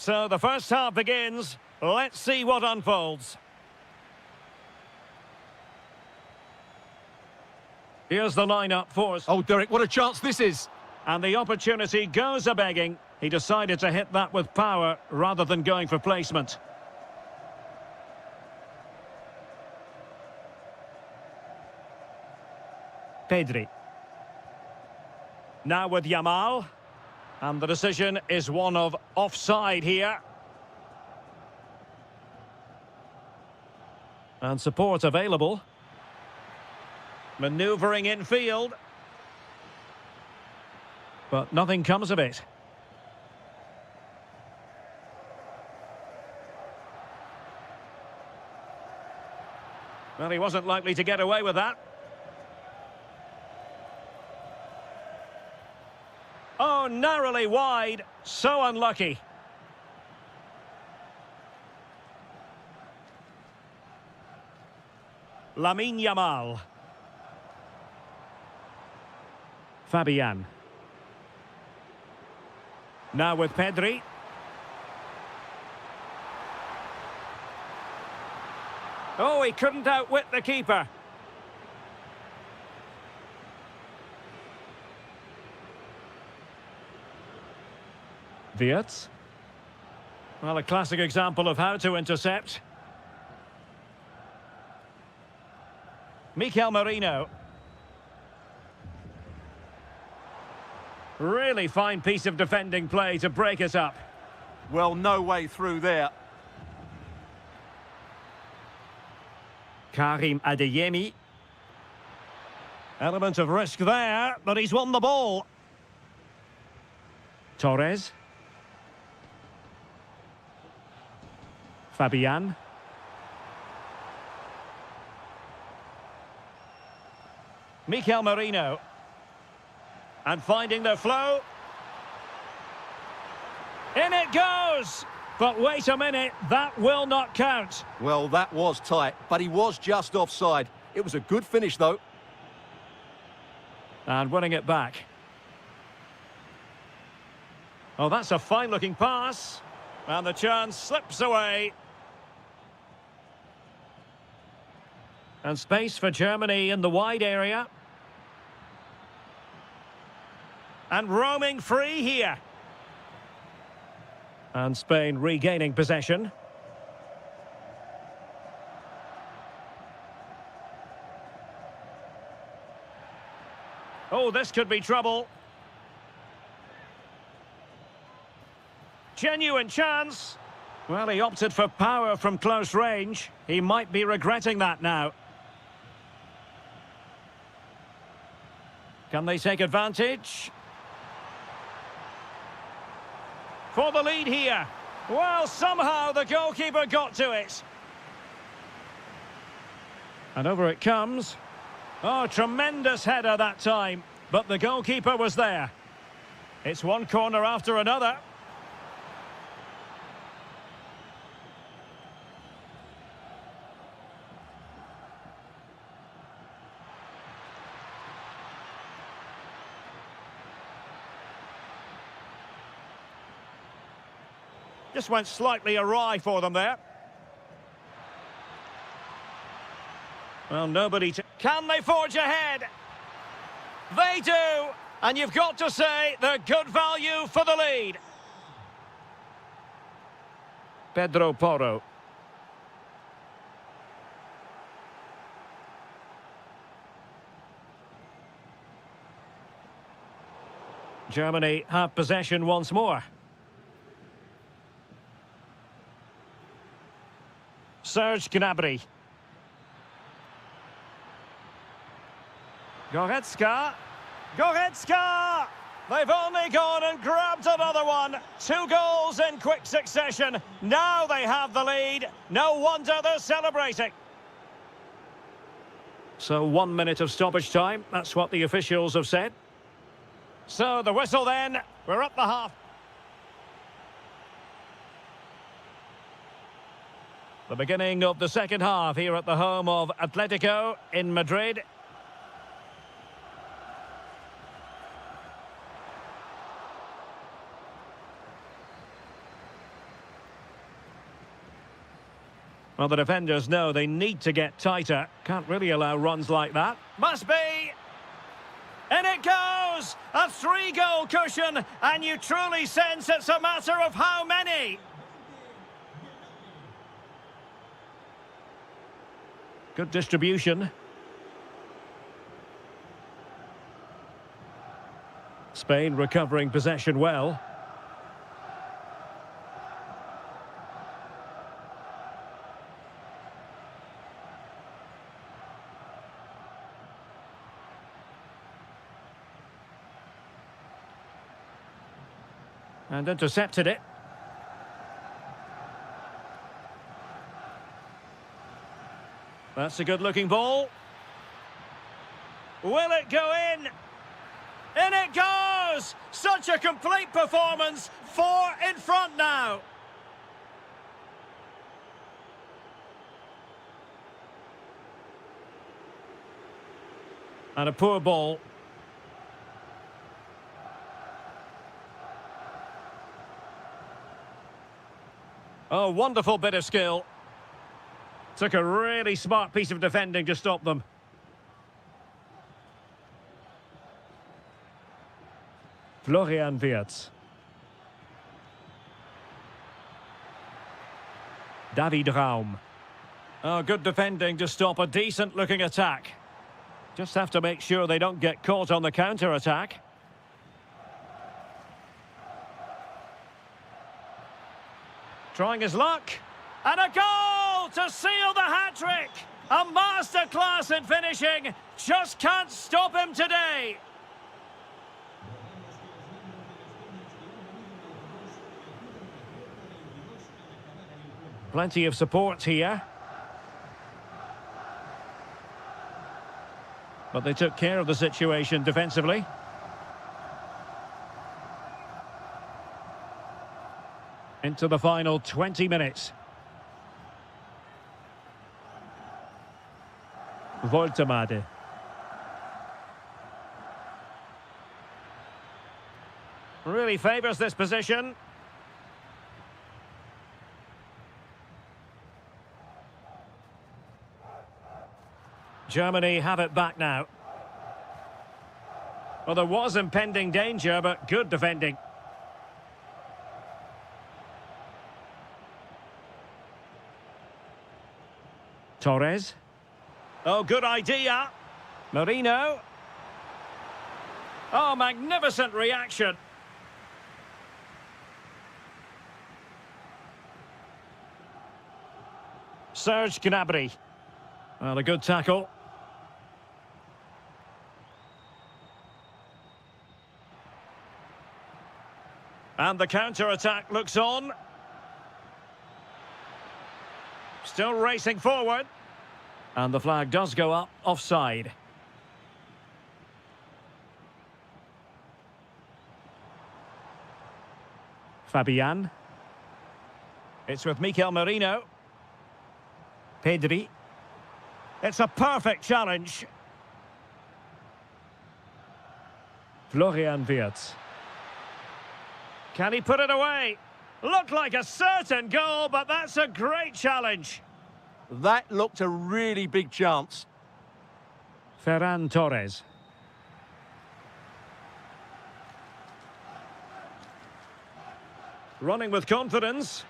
So the first half begins. Let's see what unfolds. Here's the lineup for us. Oh, Derek, what a chance this is. And the opportunity goes a-begging. He decided to hit that with power rather than going for placement. Pedri. Now with Yamal. And the decision is one of offside here. And support available. Manoeuvring in field. But nothing comes of it. Well, he wasn't likely to get away with that. Oh, narrowly wide. So unlucky. Lamine Yamal. Fabian. Now with Pedri. Oh, he couldn't outwit the keeper. Wirtz. Well, a classic example of how to intercept. Mikel Merino. Really fine piece of defending play to break it up. Well, no way through there. Karim Adeyemi. Element of risk there, but he's won the ball. Torres. Fabian. Mikel Merino. And finding the flow. In it goes! But wait a minute, that will not count. Well, that was tight, but he was just offside. It was a good finish, though. And winning it back. Oh, that's a fine-looking pass. And the chance slips away. And space for Germany in the wide area. And roaming free here. And Spain regaining possession. Oh, this could be trouble. Genuine chance. Well, he opted for power from close range. He might be regretting that now. Can they take advantage? For the lead here. Well, somehow the goalkeeper got to it. And over it comes. Oh, tremendous header that time. But the goalkeeper was there. It's one corner after another. Just went slightly awry for them there. Well, nobody to... Can they forge ahead? They do! And you've got to say they're good value for the lead. Pedro Porro. Germany have possession once more. Serge Gnabry. Goretzka. Goretzka! They've only gone and grabbed another one. 2 goals in quick succession. Now they have the lead. No wonder they're celebrating. So 1 minute of stoppage time. That's what the officials have said. So the whistle then. We're at the half. The beginning of the second half here at the home of Atletico in Madrid. Well, the defenders know they need to get tighter. Can't really allow runs like that. Must be! And it goes! A 3-goal cushion, and you truly sense it's a matter of how many. Good distribution. Spain recovering possession well. And intercepted it. That's a good-looking ball. Will it go in? In it goes! Such a complete performance. 4 in front now. And a poor ball. Oh, wonderful bit of skill. Took a really smart piece of defending to stop them. Florian Wirtz. David Raum. Oh, good defending to stop a decent-looking attack. Just have to make sure they don't get caught on the counter-attack. Trying his luck. And a goal to seal the hat-trick! A masterclass in finishing. Just can't stop him today. Plenty of support here. But they took care of the situation defensively. Into the final 20 minutes. Voltemade. Really favours this position. Germany have it back now. Well, there was impending danger, but good defending. Torres. Oh, good idea. Marino. Oh, magnificent reaction. Serge Gnabry. Well, a good tackle. And the counter-attack looks on. Still racing forward. And the flag does go up, offside. Fabian. It's with Mikel Merino. Pedri. It's a perfect challenge. Florian Wirtz. Can he put it away? Looked like a certain goal, but that's a great challenge. That looked a really big chance. Ferran Torres. Running with confidence.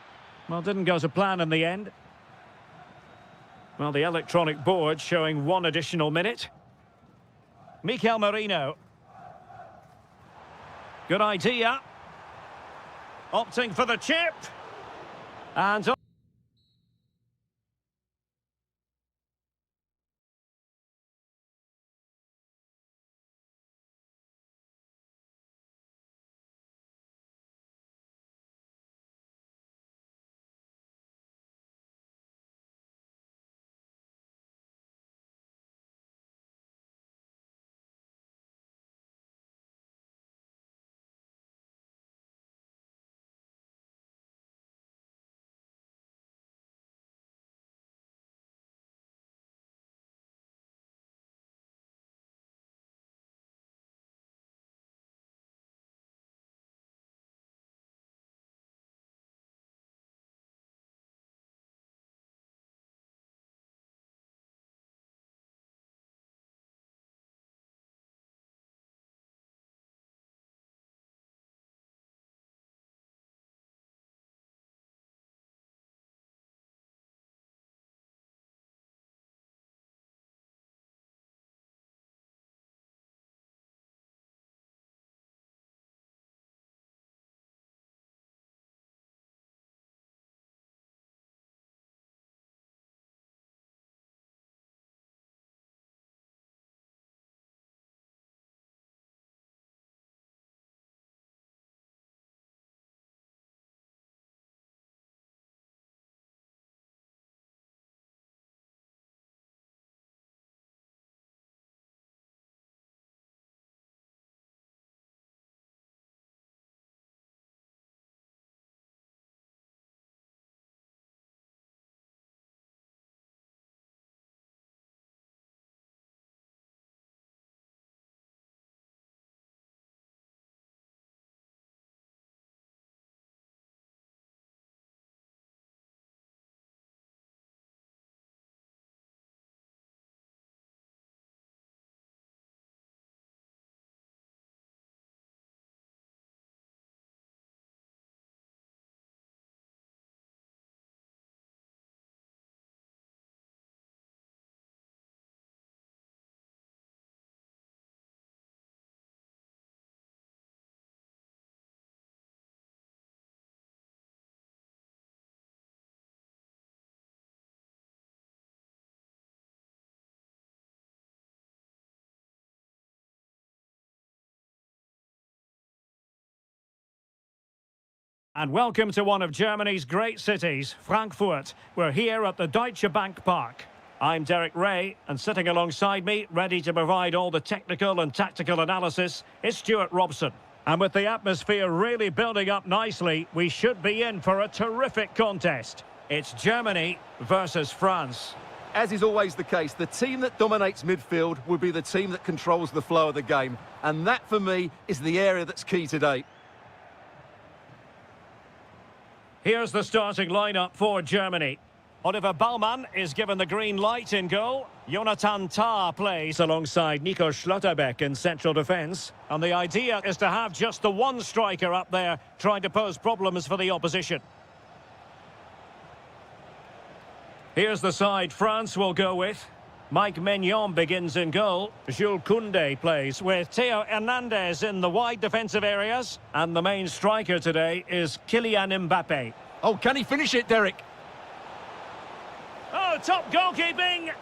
Well, didn't go to plan in the end. Well, the electronic board showing 1 additional minute. Mikel Merino. Good idea. Opting for the chip. And And welcome to one of Germany's great cities, Frankfurt. We're here at the Deutsche Bank Park. I'm Derek Ray, and sitting alongside me, ready to provide all the technical and tactical analysis, is Stuart Robson. And with the atmosphere really building up nicely, we should be in for a terrific contest. It's Germany versus France. As is always the case, the team that dominates midfield will be the team that controls the flow of the game. And that, for me, is the area that's key today. Here's the starting lineup for Germany. Oliver Baumann is given the green light in goal. Jonathan Tah plays alongside Nico Schlotterbeck in central defence. And the idea is to have just the one striker up there trying to pose problems for the opposition. Here's the side France will go with. Mike Maignan begins in goal. Jules Koundé plays with Theo Hernandez in the wide defensive areas. And the main striker today is Kylian Mbappe. Oh, can he finish it, Derek? Oh, top goalkeeping!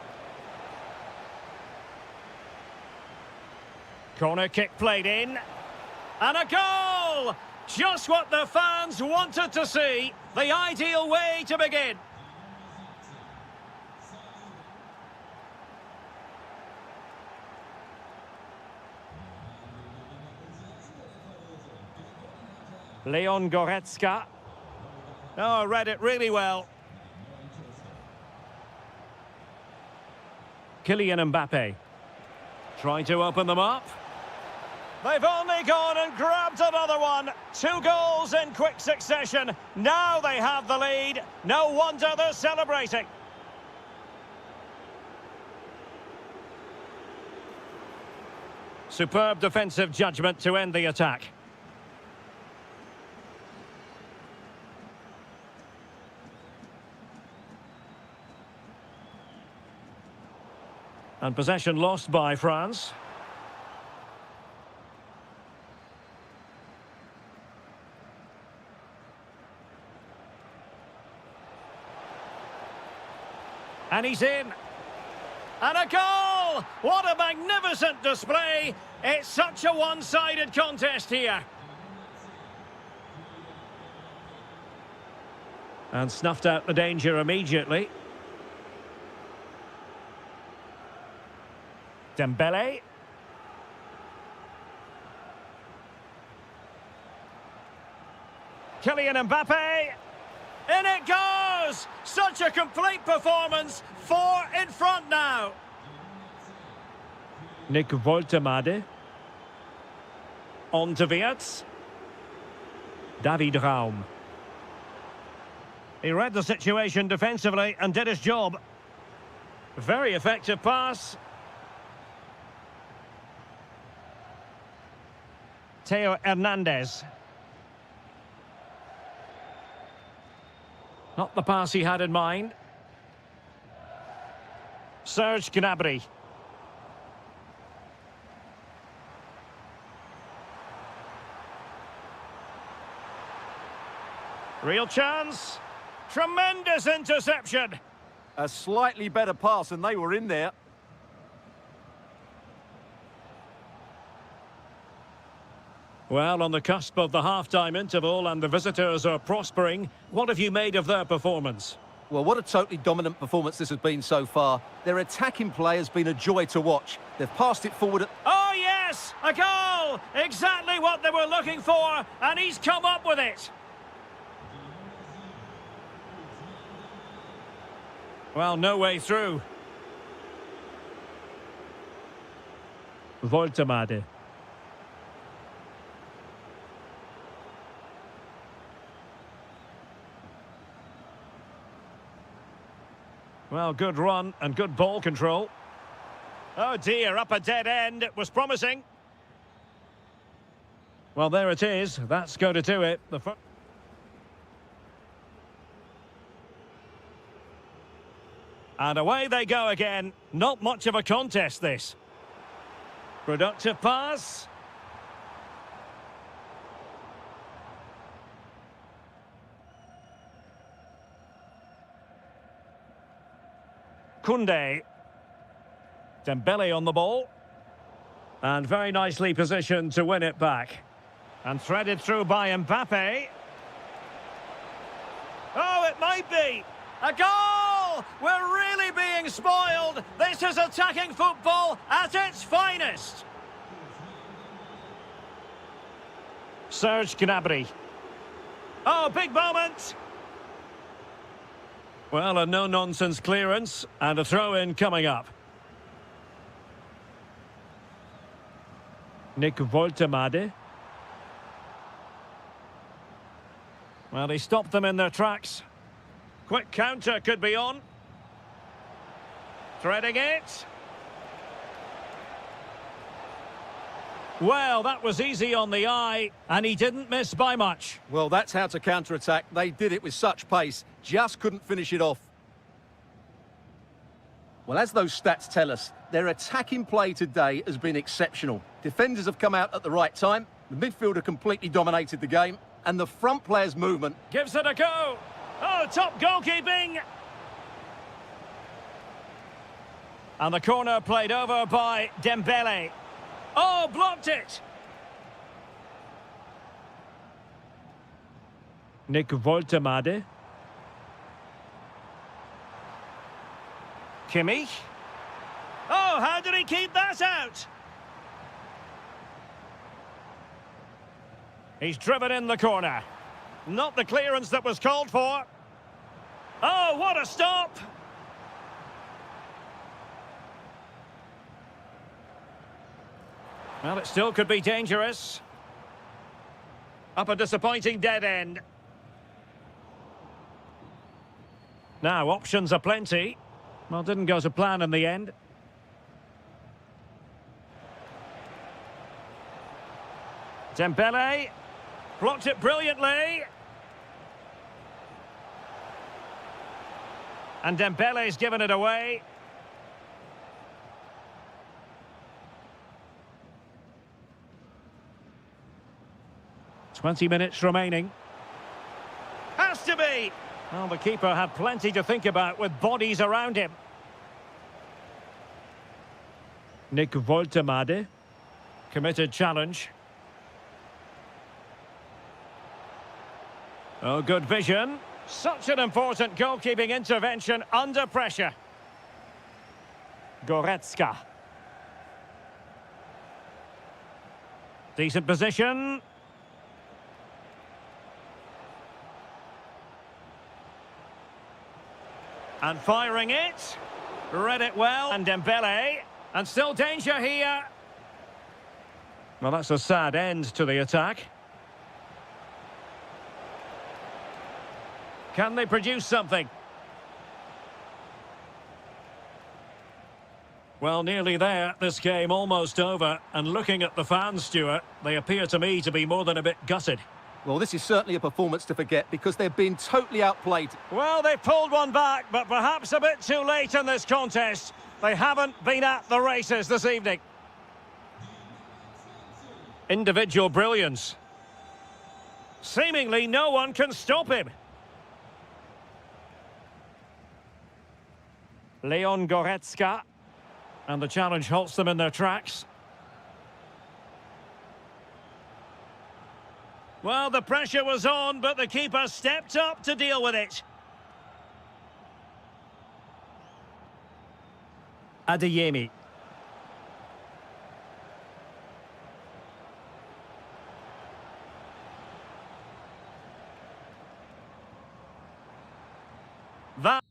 Corner kick played in. And a goal! Just what the fans wanted to see. The ideal way to begin. Leon Goretzka. Oh, read it really well. Kylian Mbappe. Trying to open them up. They've only gone and grabbed another one. 2 goals in quick succession. Now they have the lead. No wonder they're celebrating. Superb defensive judgment to end the attack. And possession lost by France. And he's in. And a goal! What a magnificent display! It's such a one-sided contest here. And snuffed out the danger immediately. Dembele. Kylian Mbappe. In it goes! Such a complete performance. 4 in front now. Nick Woltemade. On to Wirtz. David Raum. He read the situation defensively and did his job. Very effective pass. Theo Hernandez. Not the pass he had in mind. Serge Gnabry. Real chance. Tremendous interception. A slightly better pass and they were in there. Well, on the cusp of the half-time interval and the visitors are prospering, what have you made of their performance? Well, what a totally dominant performance this has been so far. Their attacking play has been a joy to watch. They've passed it forward. Oh, yes! A goal! Exactly what they were looking for, and he's come up with it. Well, no way through. Woltemade. Well, good run and good ball control. Oh dear, up a dead end. It was promising. Well, there it is. That's going to do it. And away they go again. Not much of a contest, this. Productive pass. Koundé. Dembele on the ball. And very nicely positioned to win it back. And threaded through by Mbappe. Oh, it might be. A goal! We're really being spoiled. This is attacking football at its finest. Serge Gnabry. Oh, big moment. Well, a no-nonsense clearance and a throw-in coming up. Nick Woltemade. Well, he stopped them in their tracks. Quick counter could be on. Threading it. Well, that was easy on the eye, and he didn't miss by much. Well, that's how to counter-attack. They did it with such pace, just couldn't finish it off. Well, as those stats tell us, their attacking play today has been exceptional. Defenders have come out at the right time, the midfielder completely dominated the game, and the front player's movement Gives it a go. Oh, top goalkeeping. And the corner played over by Dembele. Oh, blocked it. Nick Woltemade. Kimmich. Oh, how did he keep that out? He's driven in the corner. Not the clearance that was called for. Oh, what a stop! Well, it still could be dangerous. Up a disappointing dead end. Now, options are plenty. Well, didn't go to plan in the end. Dembele. Blocked it brilliantly. And Dembele's given it away. "20 minutes remaining. Has to be! Well, the keeper had plenty to think about with bodies around him. Nick Woltemade. Committed challenge. Oh, good vision. Such an important goalkeeping intervention under pressure. Goretzka. Decent position. And firing it. Read it well. And Dembele. And still danger here. Well, that's a sad end to the attack. Can they produce something? Well, nearly there. This game almost over. And looking at the fans, Stuart, they appear to me to be more than a bit gutted. Well, this is certainly a performance to forget because they've been totally outplayed. Well, they pulled one back, but perhaps a bit too late in this contest. They haven't been at the races this evening. Individual brilliance. Seemingly no one can stop him. Leon Goretzka. And the challenge halts them in their tracks. Well, the pressure was on, but the keeper stepped up to deal with it. Adeyemi. That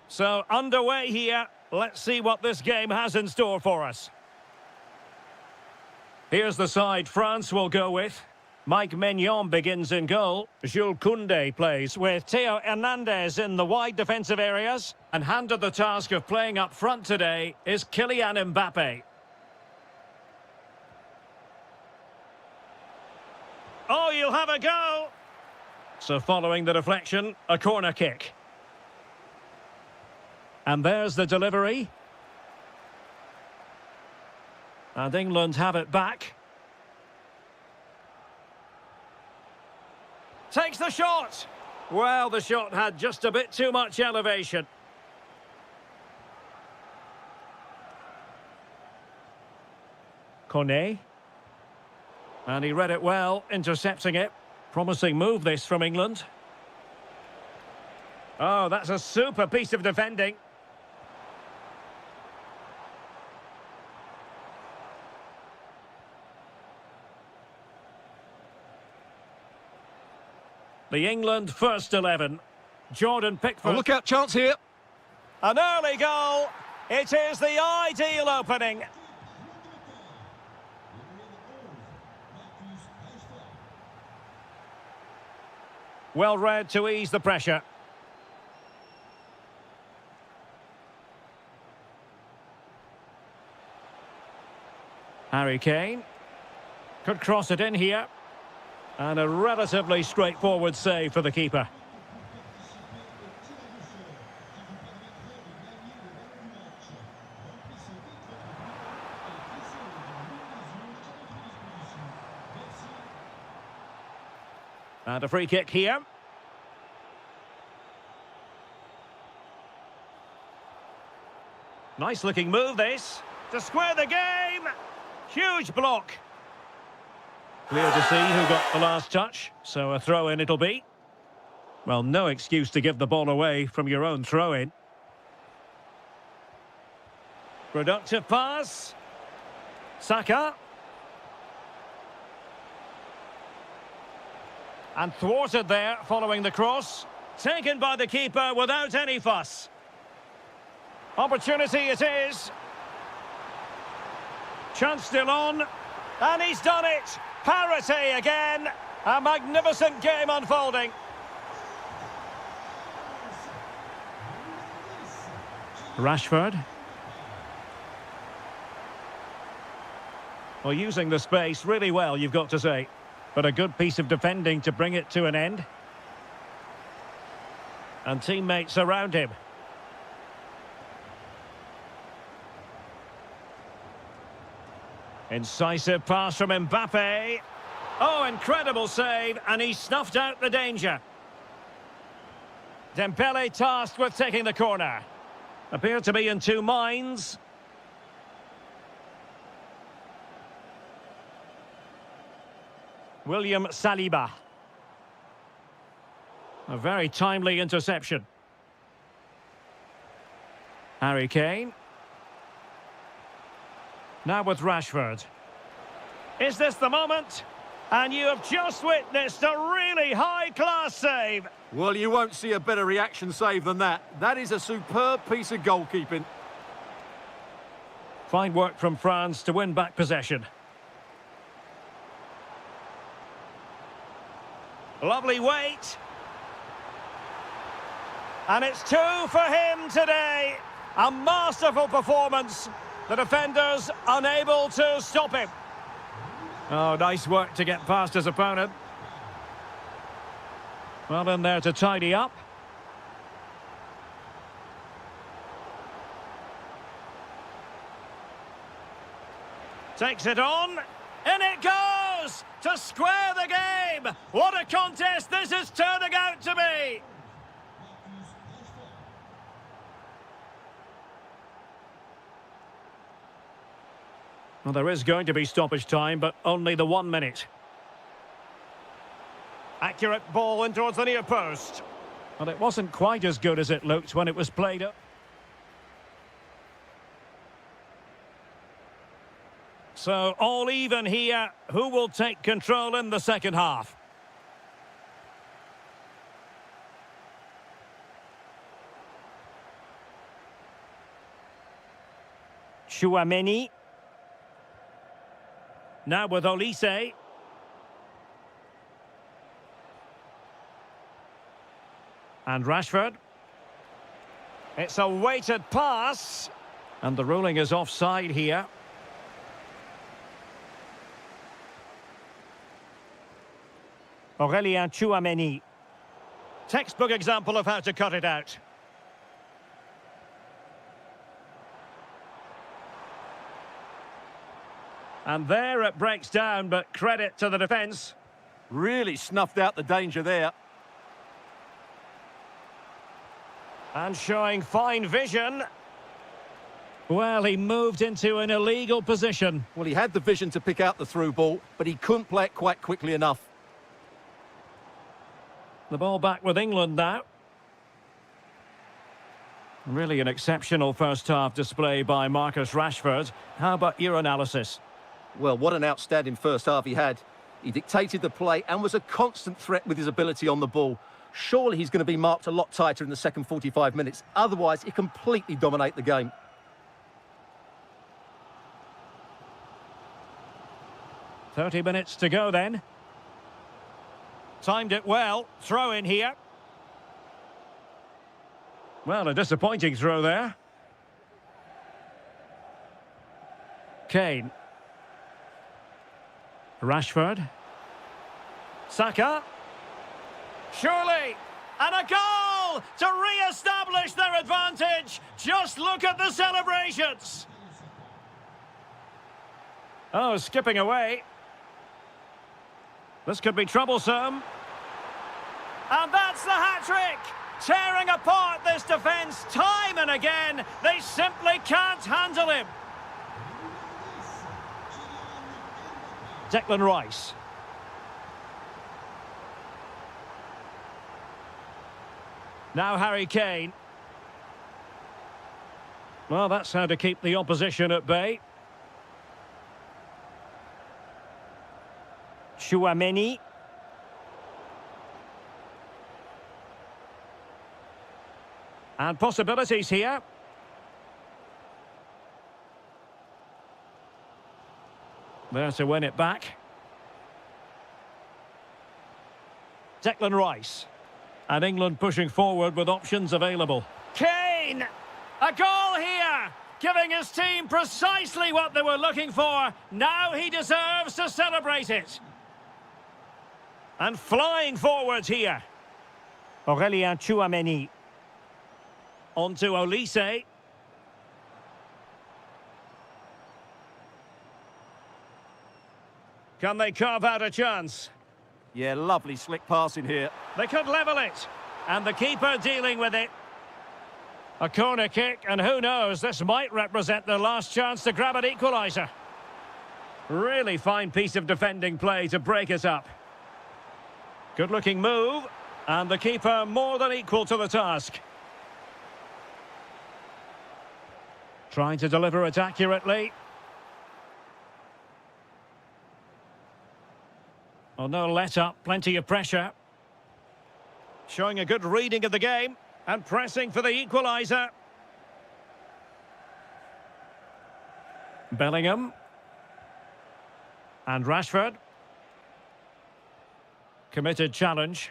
So, underway here. Let's see what this game has in store for us. Here's the side France will go with. Mike Maignan begins in goal. Jules Koundé plays with Theo Hernandez in the wide defensive areas. And handed the task of playing up front today is Kylian Mbappe. Oh, you'll have a go! So following the deflection, a corner kick. And there's the delivery. And England have it back. Takes the shot. Well, the shot had just a bit too much elevation. Kone. And he read it well, intercepting it. Promising move this from England. Oh, that's a super piece of defending. The England first 11. Jordan Pickford. Oh, look out, chance here. An early goal. It is the ideal opening. Well read to ease the pressure. Harry Kane. Could cross it in here. And a relatively straightforward save for the keeper. And a free kick here. Nice looking move this. To square the game. Huge block. Clear to see who got the last touch, so a throw-in it'll be. Well, no excuse to give the ball away from your own throw-in. Productive pass. Saka. And thwarted there following the cross. Taken by the keeper without any fuss. Opportunity it is. Chance still on. And he's done it. Parity again. A magnificent game unfolding. Rashford. Well, using the space really well, you've got to say. But a good piece of defending to bring it to an end. And teammates around him. Incisive pass from Mbappe. Oh, incredible save, and he snuffed out the danger. Dembele tasked with taking the corner. Appeared to be in two minds. William Saliba. A very timely interception. Harry Kane. Now with Rashford. Is this the moment? And you have just witnessed a really high-class save. Well, you won't see a better reaction save than that. That is a superb piece of goalkeeping. Fine work from France to win back possession. Lovely weight. And it's two for him today. A masterful performance. The defenders unable to stop him. Oh, nice work to get past his opponent. Well in there to tidy up. Takes it on. In it goes! To square the game! What a contest this is turning out to be! Well, there is going to be stoppage time, but only the 1 minute. Accurate ball in towards the near post. Well, it wasn't quite as good as it looked when it was played up. So, all even here. Who will take control in the second half? Chouameni. Now with Olise. And Rashford. It's a weighted pass. And the ruling is offside here. Aurélien Chouameni. Textbook example of how to cut it out. And there it breaks down, but credit to the defence. Really snuffed out the danger there. And showing fine vision. Well, he moved into an illegal position. Well, he had the vision to pick out the through ball, but he couldn't play it quite quickly enough. The ball back with England now. Really an exceptional first-half display by Marcus Rashford. How about your analysis? Well, what an outstanding first half he had. He dictated the play and was a constant threat with his ability on the ball. Surely he's going to be marked a lot tighter in the second 45 minutes. Otherwise, he completely dominate the game. "30 minutes to go then. Timed it well. Throw in here. Well, a disappointing throw there. Kane. Rashford. Saka. Surely. And a goal to re-establish their advantage. Just look at the celebrations. Oh, skipping away. This could be troublesome. And that's the hat-trick! Tearing apart this defence time and again. They simply can't handle him. Declan Rice. Now Harry Kane. Well, that's how to keep the opposition at bay. Chouameni. And possibilities here. There to win it back. Declan Rice. And England pushing forward with options available. Kane! A goal here! Giving his team precisely what they were looking for. Now he deserves to celebrate it. And flying forwards here. Aurélien Chouameni. On to Olise. Can they carve out a chance? Yeah, lovely slick passing here. They could level it. And the keeper dealing with it. A corner kick, and who knows, this might represent their last chance to grab an equaliser. Really fine piece of defending play to break it up. Good-looking move, and the keeper more than equal to the task. Trying to deliver it accurately. Well, no let-up, plenty of pressure. Showing a good reading of the game, and pressing for the equaliser. Bellingham. And Rashford. Committed challenge.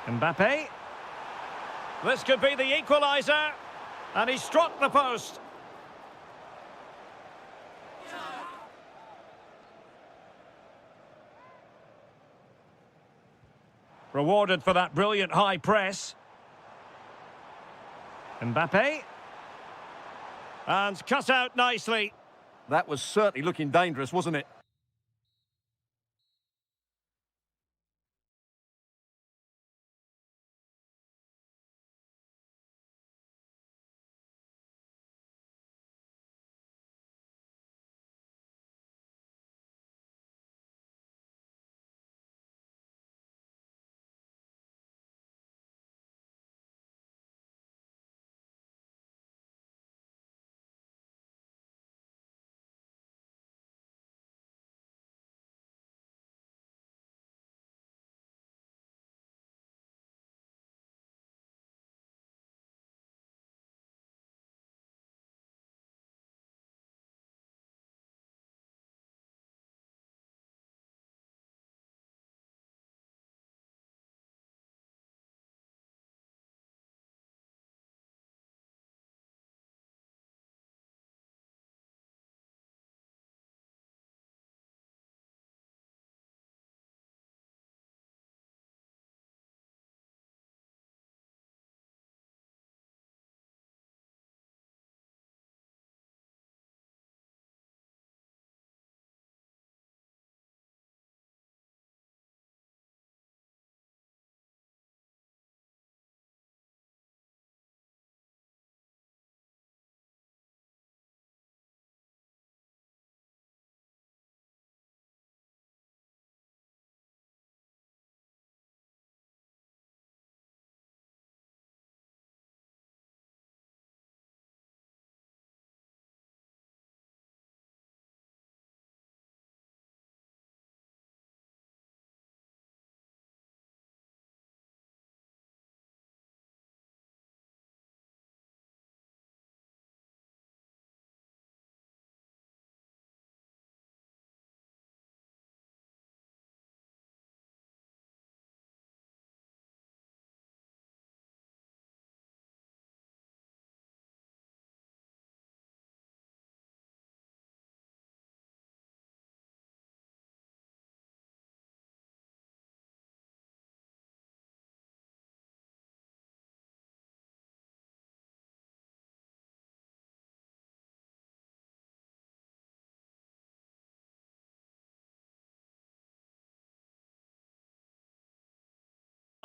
Mbappe. This could be the equaliser. And he struck the post. Rewarded for that brilliant high press. Mbappe. And cut out nicely. That was certainly looking dangerous, wasn't it?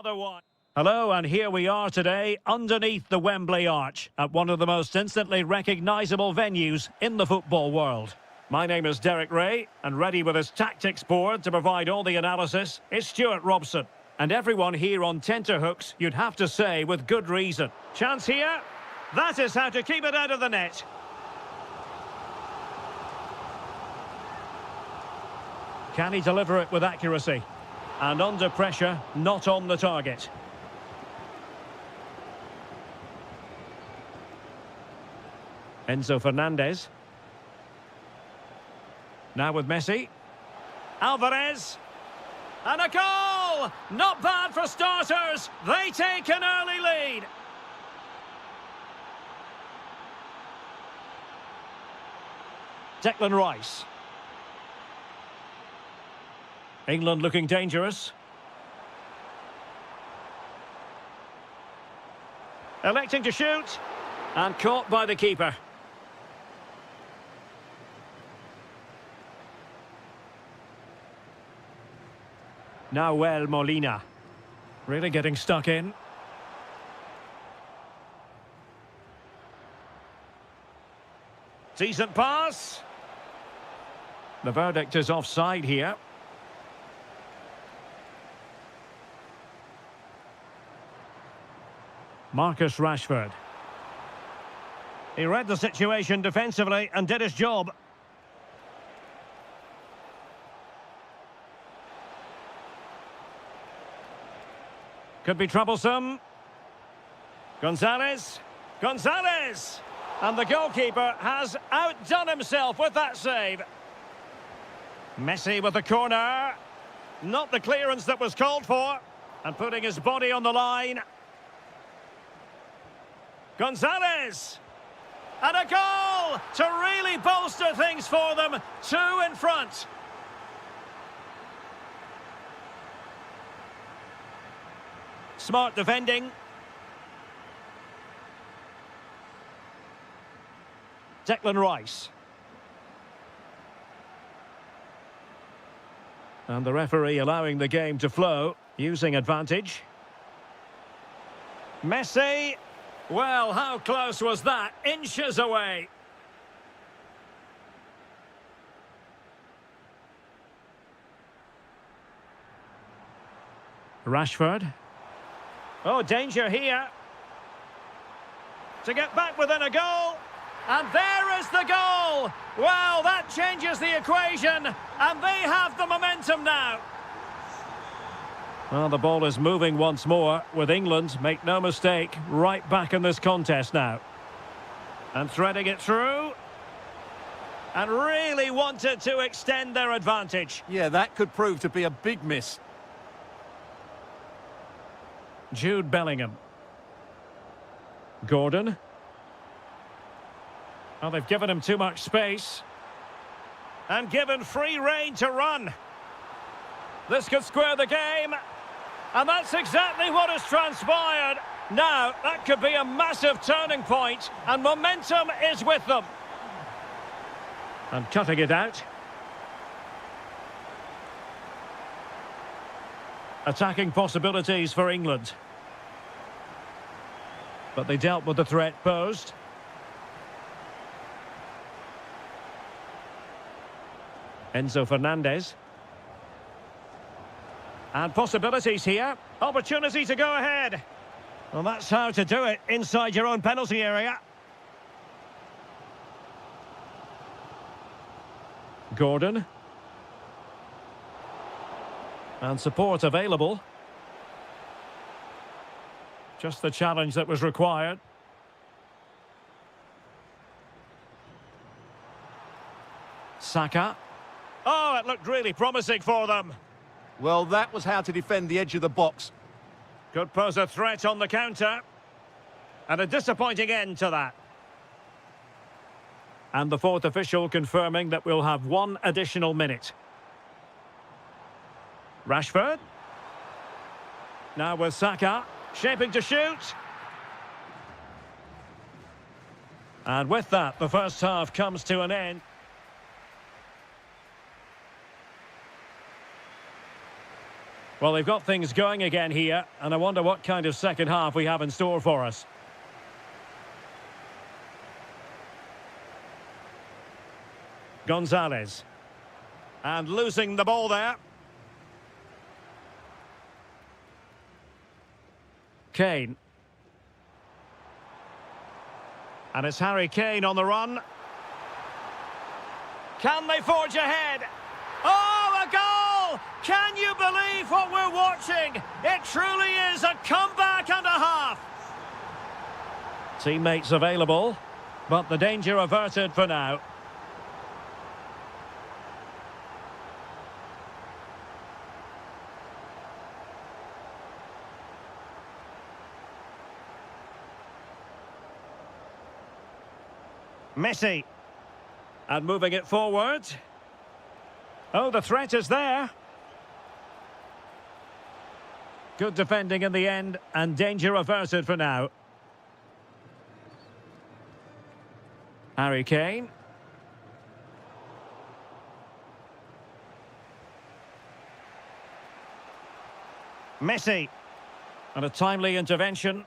Another one. Hello, and here we are today underneath the Wembley Arch at one of the most instantly recognisable venues in the football world. My name is Derek Ray, and ready with his tactics board to provide all the analysis is Stuart Robson. And everyone here on tenterhooks, you'd have to say, with good reason. Chance here. That is how to keep it out of the net. Can he deliver it with accuracy? And under pressure, not on the target. Enzo Fernandez. Now with Messi. Alvarez. And a goal! Not bad for starters. They take an early lead. Declan Rice. England looking dangerous. Electing to shoot. And caught by the keeper. Nahuel Molina. Really getting stuck in. Decent pass. The verdict is offside here. Marcus Rashford. He read the situation defensively and did his job. Could be troublesome. Gonzalez. Gonzalez! And the goalkeeper has outdone himself with that save. Messi with the corner. Not the clearance that was called for. And putting his body on the line. Gonzalez! And a goal to really bolster things for them. 2 in front. Smart defending. Declan Rice. And the referee allowing the game to flow, using advantage. Messi. Well, how close was that? Inches away. Rashford. Oh, danger here. To get back within a goal. And there is the goal. Well, that changes the equation. And they have the momentum now. Well, the ball is moving once more with England, make no mistake, right back in this contest now. And threading it through. And really wanted to extend their advantage. Yeah, that could prove to be a big miss. Jude Bellingham. Gordon. Well, they've given him too much space. And given free rein to run. This could square the game. And that's exactly what has transpired. Now, that could be a massive turning point. And momentum is with them. And cutting it out. Attacking possibilities for England. But they dealt with the threat posed. Enzo Fernandez. And possibilities here. Opportunity to go ahead. Well, that's how to do it inside your own penalty area. Gordon. And support available. Just the challenge that was required. Saka. Oh, it looked really promising for them. Well, that was how to defend the edge of the box. Could pose a threat on the counter. And a disappointing end to that. And the fourth official confirming that we'll have 1 additional minute. Rashford. Now with Saka. Shaping to shoot. And with that, the first half comes to an end. Well, they've got things going again here, and I wonder what kind of second half we have in store for us. Gonzalez. And losing the ball there. Kane. And it's Harry Kane on the run. Can they forge ahead? Oh, a goal! Can you believe what we're watching? It truly is a comeback and a half. Teammates available, but the danger averted for now. Messi. And moving it forward. Oh, the threat is there. Good defending in the end, and danger averted for now. Harry Kane. Messi. And a timely intervention.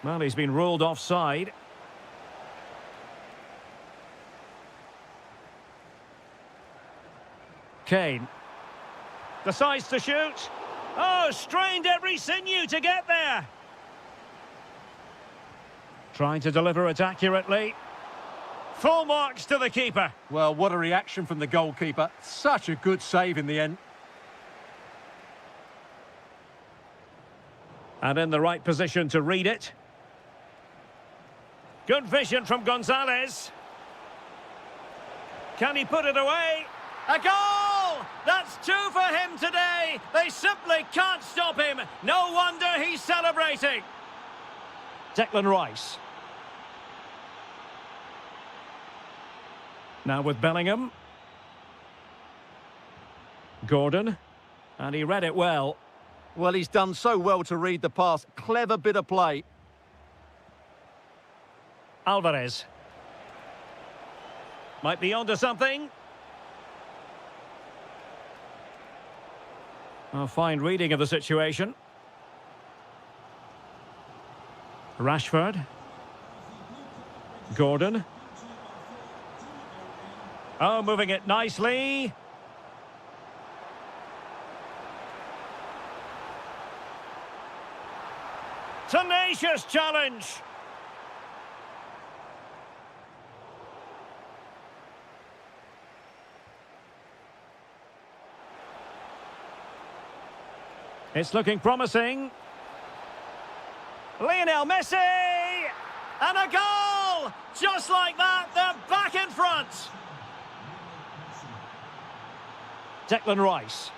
Well, he's been ruled offside. Kane. Decides to shoot. Oh, strained every sinew to get there. Trying to deliver it accurately. Full marks to the keeper. Well, what a reaction from the goalkeeper. Such a good save in the end. And in the right position to read it. Good vision from Gonzalez. Can he put it away? A goal! That's two for him today. They simply can't stop him. No wonder he's celebrating. Declan Rice. Now with Bellingham. Gordon. And he read it well. Well, he's done so well to read the pass. Clever bit of play. Alvarez. Might be onto something. A fine reading of the situation. Rashford. Gordon. Oh, moving it nicely. Tenacious challenge. It's looking promising. Lionel Messi! And a goal! Just like that, they're back in front. Declan Rice.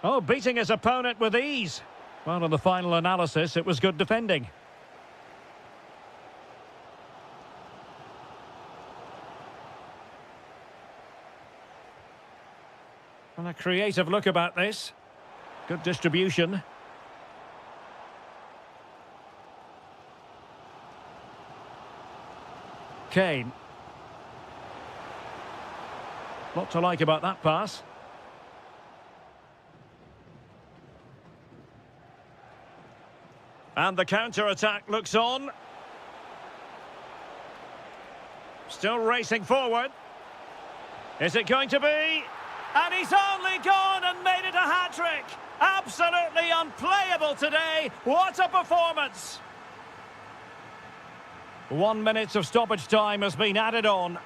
Oh, beating his opponent with ease. Well, in the final analysis, it was good defending. And a creative look about this. Good distribution. Kane. Lot to like about that pass. And the counter-attack looks on. Still racing forward. Is it going to be? And he's only gone and made it a hat-trick. Absolutely unplayable today. What a performance. 1 minute of stoppage time has been added on.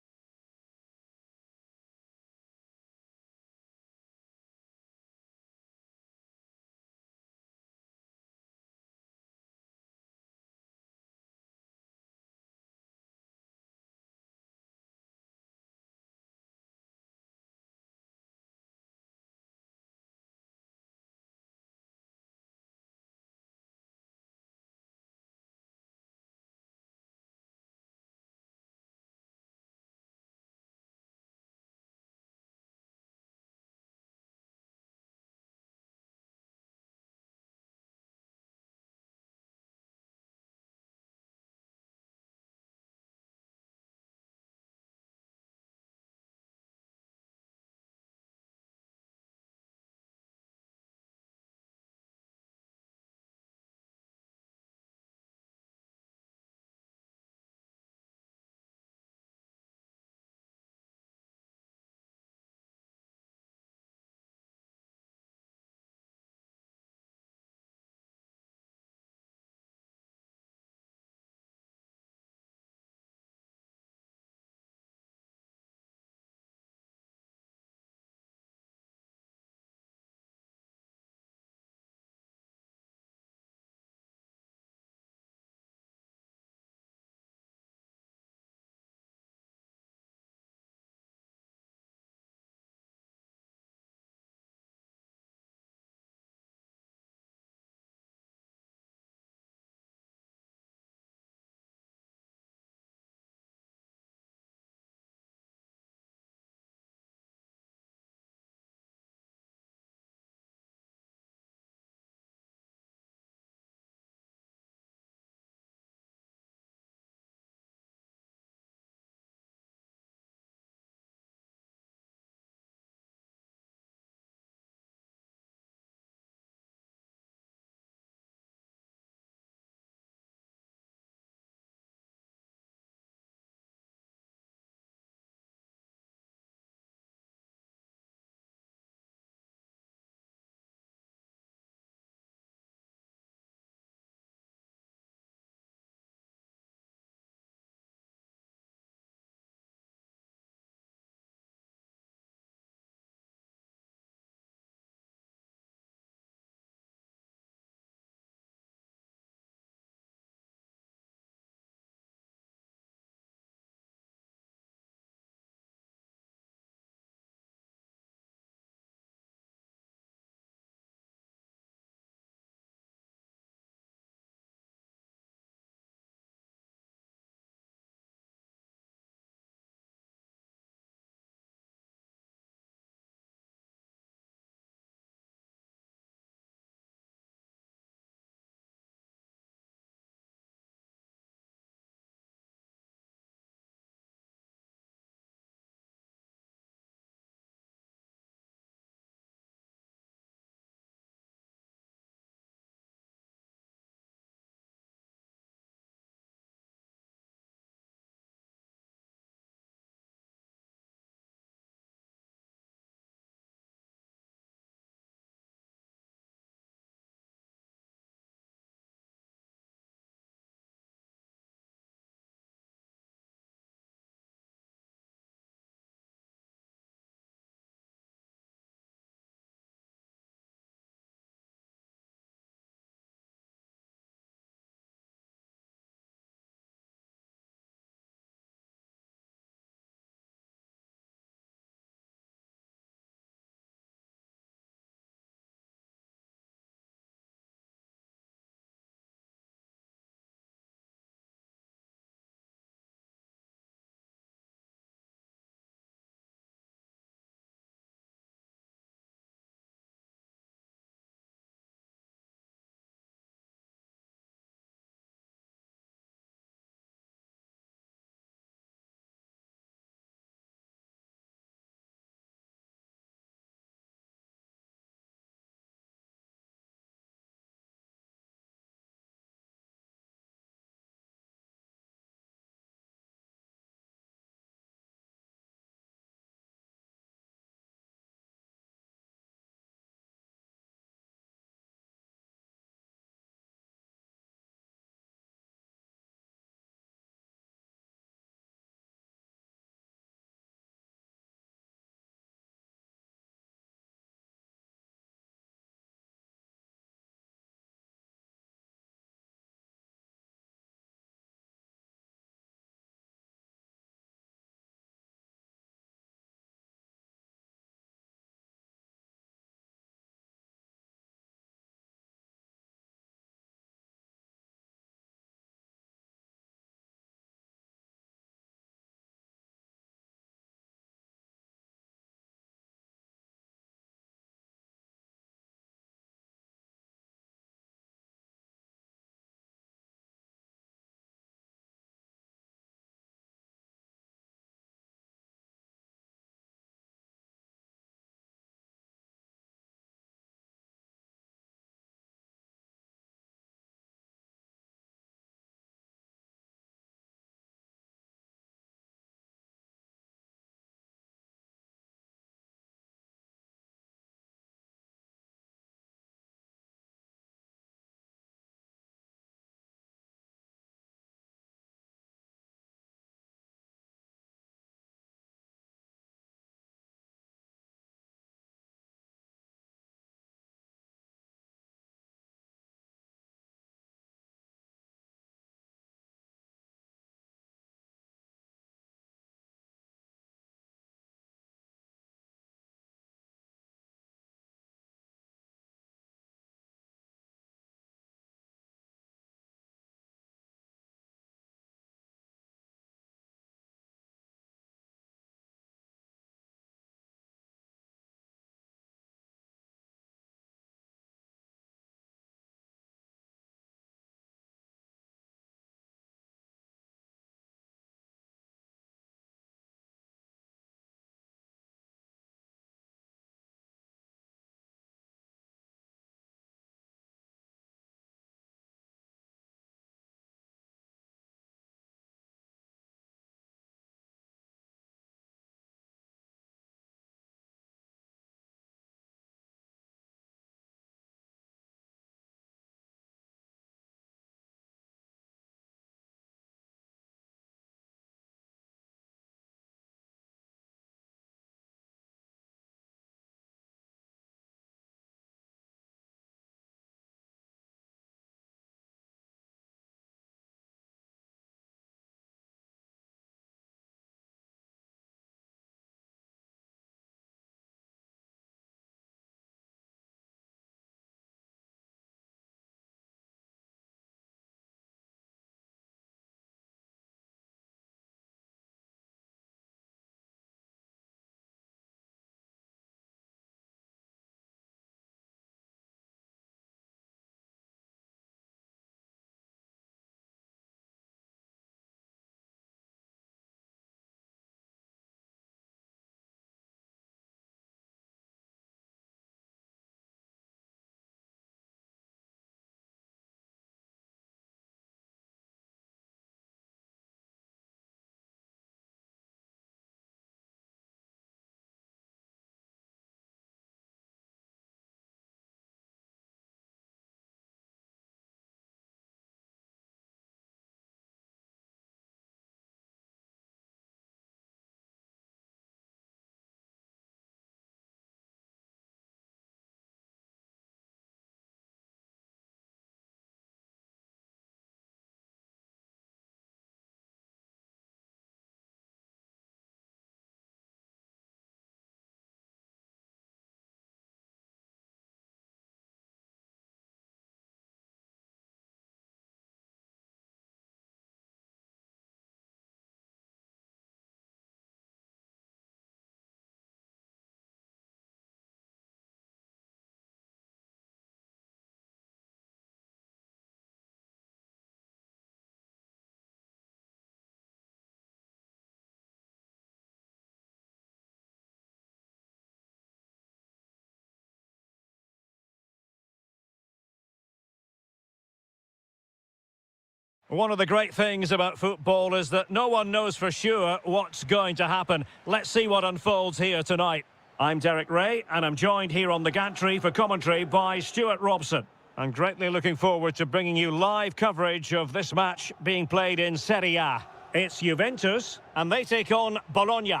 One of the great things about football is that no one knows for sure what's going to happen. Let's see what unfolds here tonight. I'm Derek Ray, and I'm joined here on the gantry for commentary by Stuart Robson. I'm greatly looking forward to bringing you live coverage of this match being played in Serie A. It's Juventus, and they take on Bologna.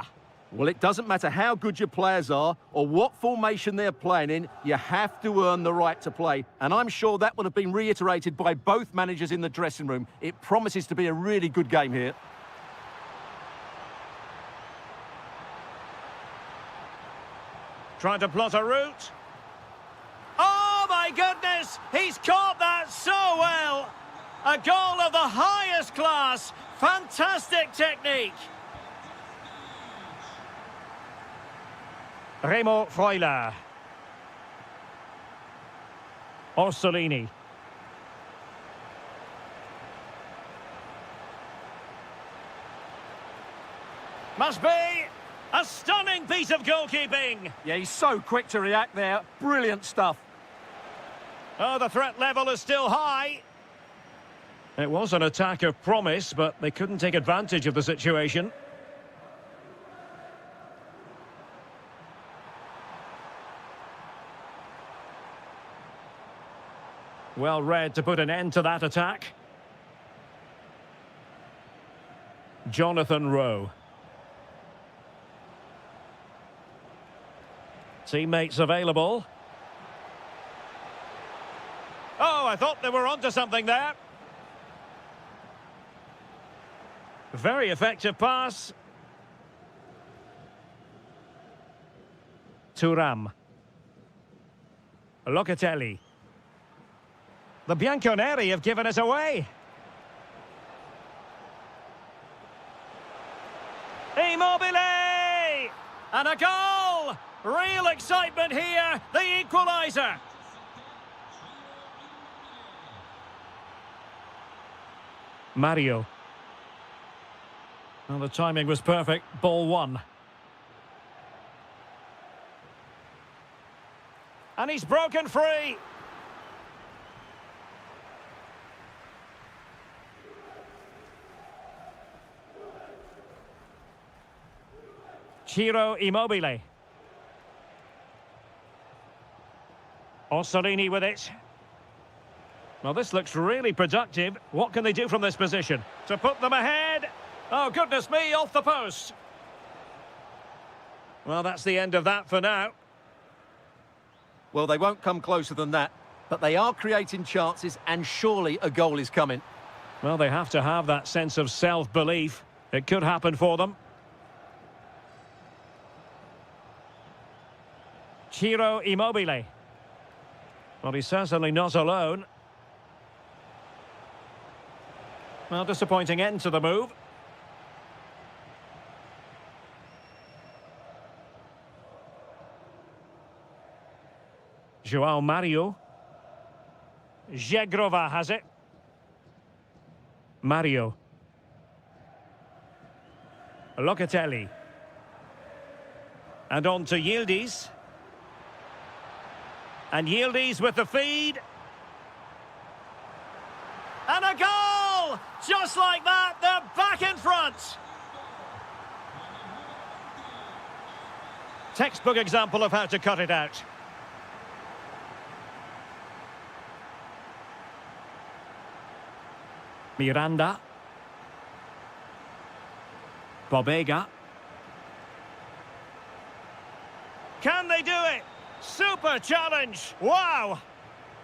Well, it doesn't matter how good your players are or what formation they're playing in, you have to earn the right to play. And I'm sure that will have been reiterated by both managers in the dressing room. It promises to be a really good game here. Trying to plot a route. Oh, my goodness! He's caught that so well! A goal of the highest class. Fantastic technique. Remo Freuler. Orsolini. Must be a stunning piece of goalkeeping. Yeah, he's so quick to react there. Brilliant stuff. Oh, the threat level is still high. It was an attack of promise, but they couldn't take advantage of the situation. Well read to put an end to that attack. Jonathan Rowe. Teammates available. Oh, I thought they were onto something there. Very effective pass. Thuram. Locatelli. The Bianconeri have given us away. Immobile! And a goal! Real excitement here, the equaliser. Mario. Well, the timing was perfect. Ball one. And he's broken free. Ciro Immobile. Orsolini with it. Well, this looks really productive. What can they do from this position? To put them ahead. Oh, goodness me, off the post. Well, that's the end of that for now. Well, they won't come closer than that, but they are creating chances, and surely a goal is coming. Well, they have to have that sense of self-belief. It could happen for them. Ciro Immobile. Well, he's certainly not alone. Well, disappointing end to the move. João Mario. Zegrova has it. Mario. Locatelli. And on to Yildiz. And Yildiz with the feed. And a goal! Just like that, they're back in front. Textbook example of how to cut it out. Miranda. Bobega. Can they do it? Super challenge! Wow!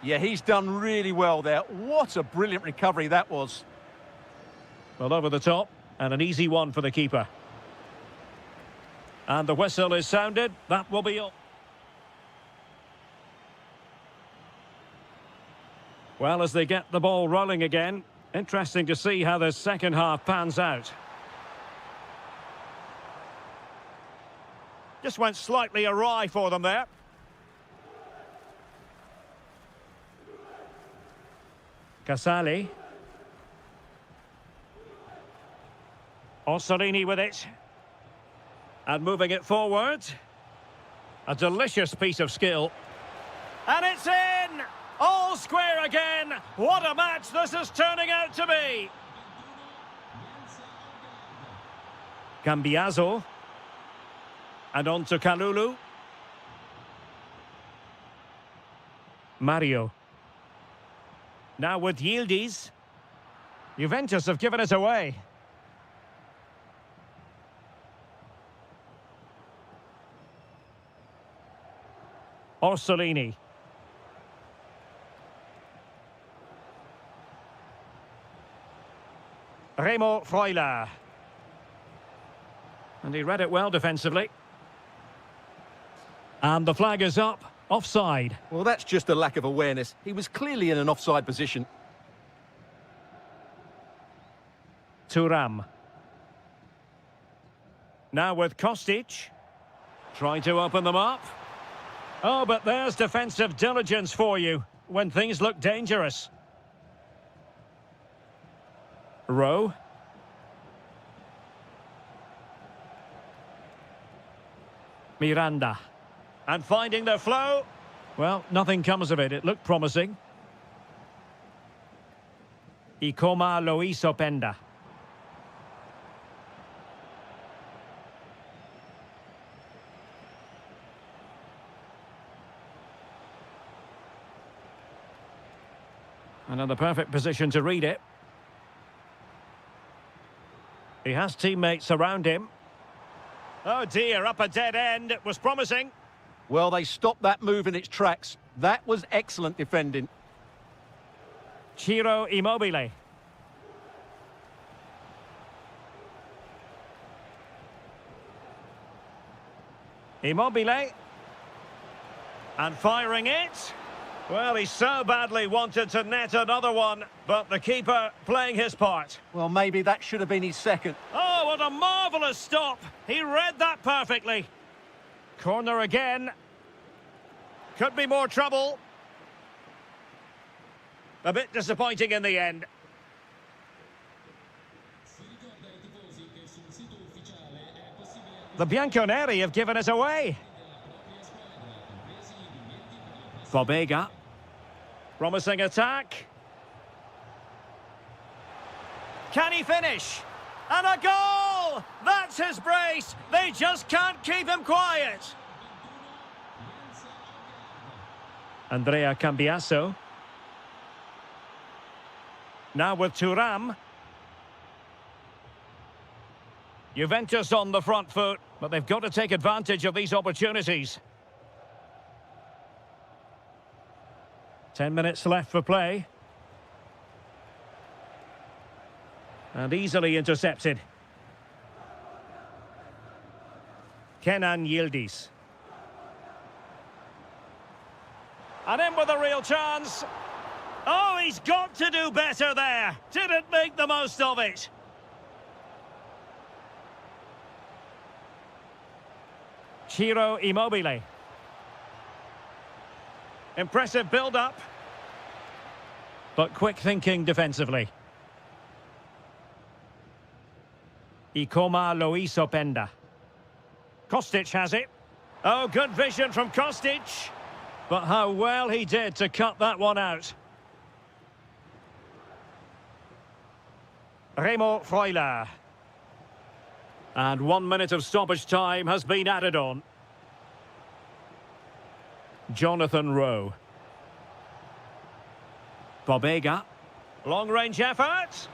Yeah, he's done really well there. What a brilliant recovery that was. Well, over the top, and an easy one for the keeper. And the whistle is sounded. That will be all. Well, as they get the ball rolling again, interesting to see how the second half pans out. Just went slightly awry for them there. Casale. Orsolini with it. And moving it forward. A delicious piece of skill. And it's in! All square again. What a match this is turning out to be. Cambiazo. And on to Kalulu. Mario. Now with Yildiz. Juventus have given it away. Orsolini. Remo Freuler. And he read it well defensively. And the flag is up. Offside. Well, that's just a lack of awareness. He was clearly in an offside position. Thuram. Now with Kostic. Trying to open them up. Oh, but there's defensive diligence for you when things look dangerous. Rowe. Miranda. And finding the flow. Well, nothing comes of it. It looked promising. Ikoma Lois Openda. Another perfect position to read it. He has teammates around him. Oh dear, up a dead end. It was promising. Well, they stopped that move in its tracks. That was excellent defending. Ciro Immobile. Immobile. And firing it. Well, he so badly wanted to net another one, but the keeper playing his part. Well, maybe that should have been his second. Oh, what a marvellous stop. He read that perfectly. Corner again. Could be more trouble. A bit disappointing in the end. The Bianconeri have given it away. Bobega. Promising attack. Can he finish? And a goal! That's his brace. They just can't keep him quiet. Andrea Cambiaso. Now with Thuram. Juventus on the front foot, but they've got to take advantage of these opportunities. 10 minutes left for play. And easily intercepted. Kenan Yildiz. And in with a real chance. Oh, he's got to do better there. Didn't make the most of it. Ciro Immobile. Impressive build-up. But quick thinking defensively. Ikoma Lois Openda. Kostic has it. Oh, good vision from Kostic. But how well he did to cut that one out. Remo Freuler. And 1 minute of stoppage time has been added on. Jonathan Rowe. Bobega. Long-range effort.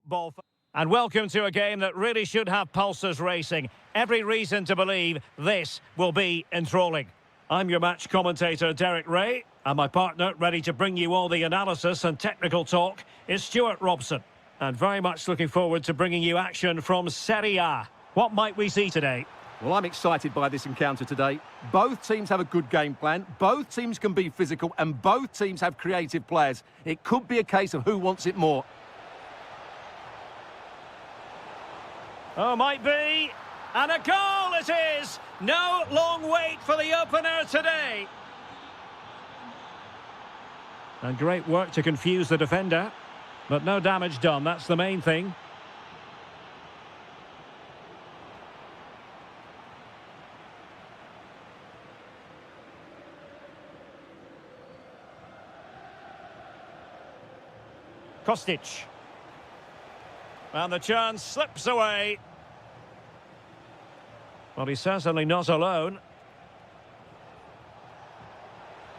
football. And welcome to a game that really should have pulses racing. Every reason to believe this will be enthralling. I'm your match commentator, Derek Ray, and my partner, ready to bring you all the analysis and technical talk, is Stuart Robson. And very much looking forward to bringing you action from Serie A. What might we see today? Well, I'm excited by this encounter today. Both teams have a good game plan, both teams can be physical, and both teams have creative players. It could be a case of who wants it more. Oh, might be. And a goal it is! No long wait for the opener today. And great work to confuse the defender. But no damage done, that's the main thing. Kostic. And the chance slips away. Well, he's certainly not alone.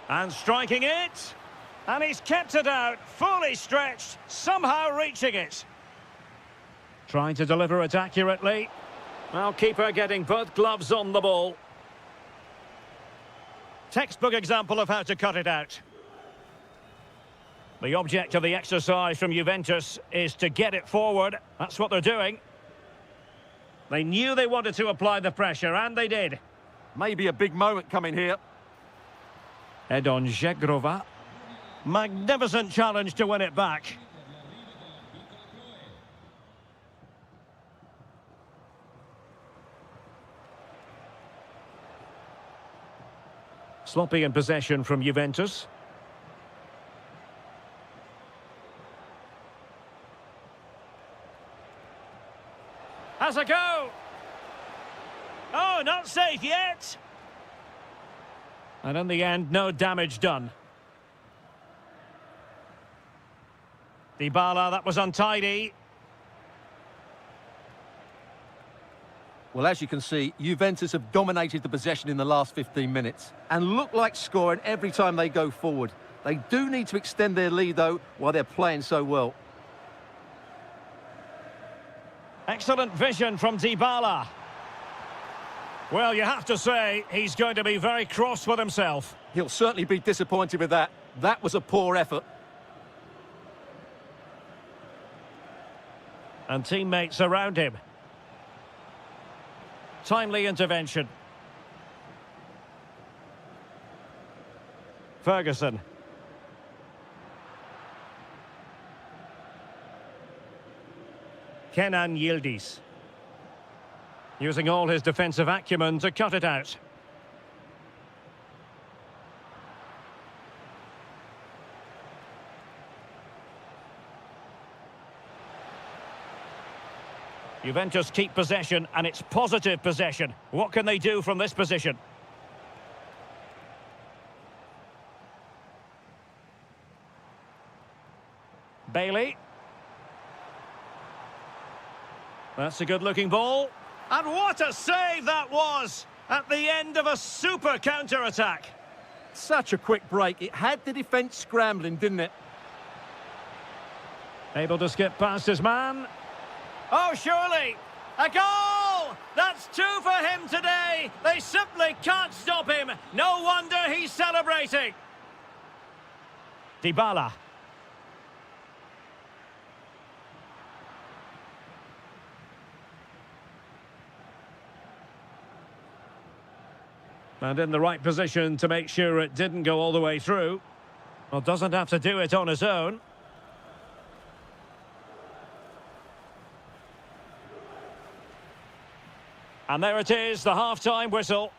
And striking it. And he's kept it out, fully stretched, somehow reaching it. Trying to deliver it accurately. Well, keeper getting both gloves on the ball. Textbook example of how to cut it out. The object of the exercise from Juventus is to get it forward. That's what they're doing. They knew they wanted to apply the pressure, and they did. Maybe a big moment coming here. Edon Žegrova. Magnificent challenge to win it back. Sloppy in possession from Juventus. Has a go. Oh, not safe yet. And in the end, no damage done. Dybala, that was untidy. Well, as you can see, Juventus have dominated the possession in the last 15 minutes and look like scoring every time they go forward. They do need to extend their lead, though, while they're playing so well. Excellent vision from Dybala. Well, you have to say, he's going to be very cross with himself. He'll certainly be disappointed with that. That was a poor effort. And teammates around him. Timely intervention. Ferguson. Kenan Yildiz. Using all his defensive acumen to cut it out. Juventus keep possession, and it's positive possession. What can they do from this position? Bailey. That's a good-looking ball. And what a save that was at the end of a super counter-attack. Such a quick break. It had the defence scrambling, didn't it? Able to skip past his man. Oh, surely! A goal! That's two for him today! They simply can't stop him! No wonder he's celebrating! Dybala. And in the right position to make sure it didn't go all the way through. Well, doesn't have to do it on his own. And there it is, the half-time whistle.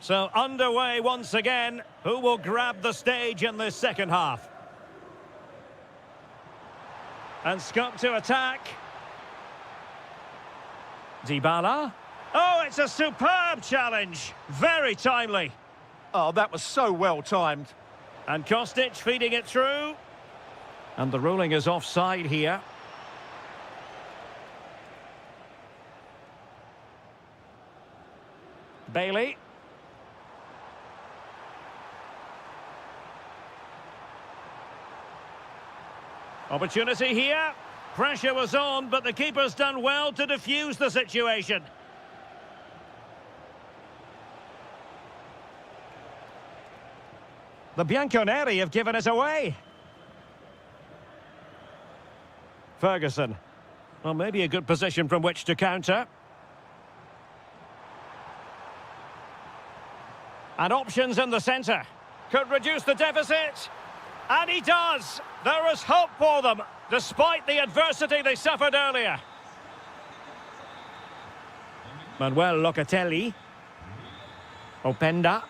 So underway once again. Who will grab the stage in this second half? And Scott to attack. Dybala. Oh, it's a superb challenge. Very timely. Oh, that was so well timed. And Kostic feeding it through. And the ruling is offside here. Bailey. Opportunity here. Pressure was on, but the keeper's done well to defuse the situation. The Bianconeri have given it away. Ferguson. Well, maybe a good position from which to counter. And options in the centre. Could reduce the deficit. And he does. There is hope for them, despite the adversity they suffered earlier. Manuel Locatelli. Openda.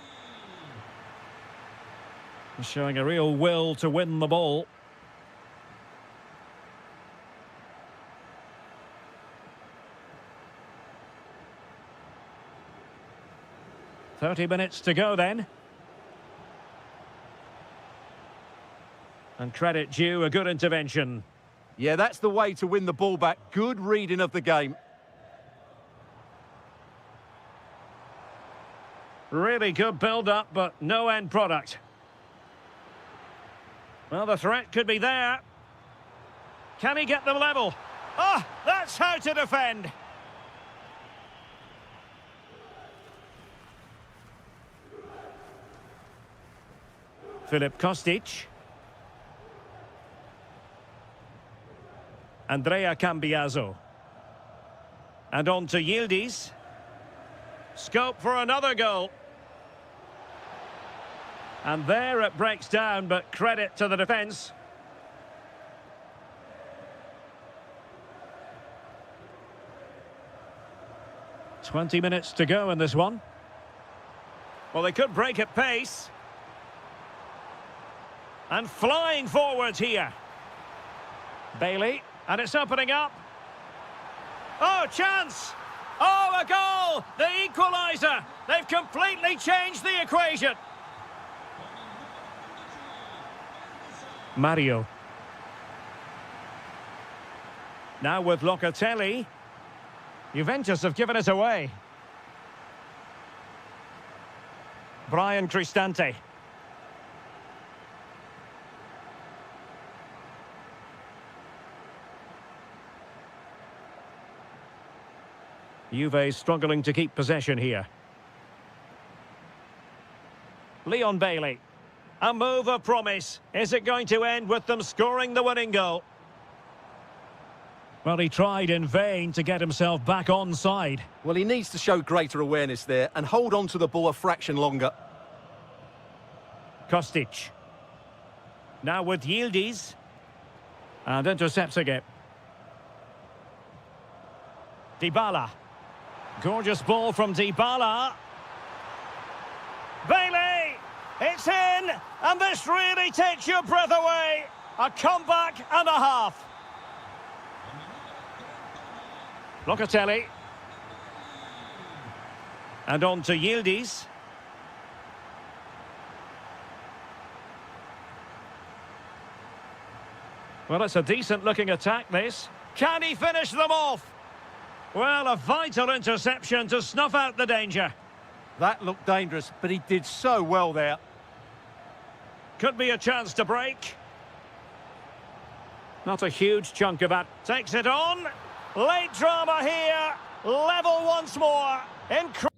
Showing a real will to win the ball. "30 minutes to go then. And credit due, a good intervention. Yeah, that's the way to win the ball back. Good reading of the game. Really good build-up, but no end product. Well, the threat could be there. Can he get them level? Oh, that's how to defend. Filip Kostic. Andrea Cambiaso. And on to Yildiz. Scope for another goal. And there it breaks down, but credit to the defence. "20 minutes to go in this one. Well, they could break at pace. And flying forwards here. Bailey, and it's opening up. Oh, chance! Oh, a goal! The equaliser! They've completely changed the equation. Mario. Now with Locatelli. Juventus have given it away. Brian Cristante. Juve struggling to keep possession here. Leon Bailey. A move of promise. Is it going to end with them scoring the winning goal? Well, he tried in vain to get himself back onside. Well, he needs to show greater awareness there and hold on to the ball a fraction longer. Kostic. Now with Yildiz. And intercepting it. Dybala. Gorgeous ball from Dybala. Bailey! It's in! And this really takes your breath away. A comeback and a half. Locatelli. And on to Yildiz. Well, it's a decent-looking attack, this. Can he finish them off? Well, a vital interception to snuff out the danger. That looked dangerous, but he did so well there. Could be a chance to break. Not a huge chunk of that. Takes it on. Late drama here. Level once more. Incredible.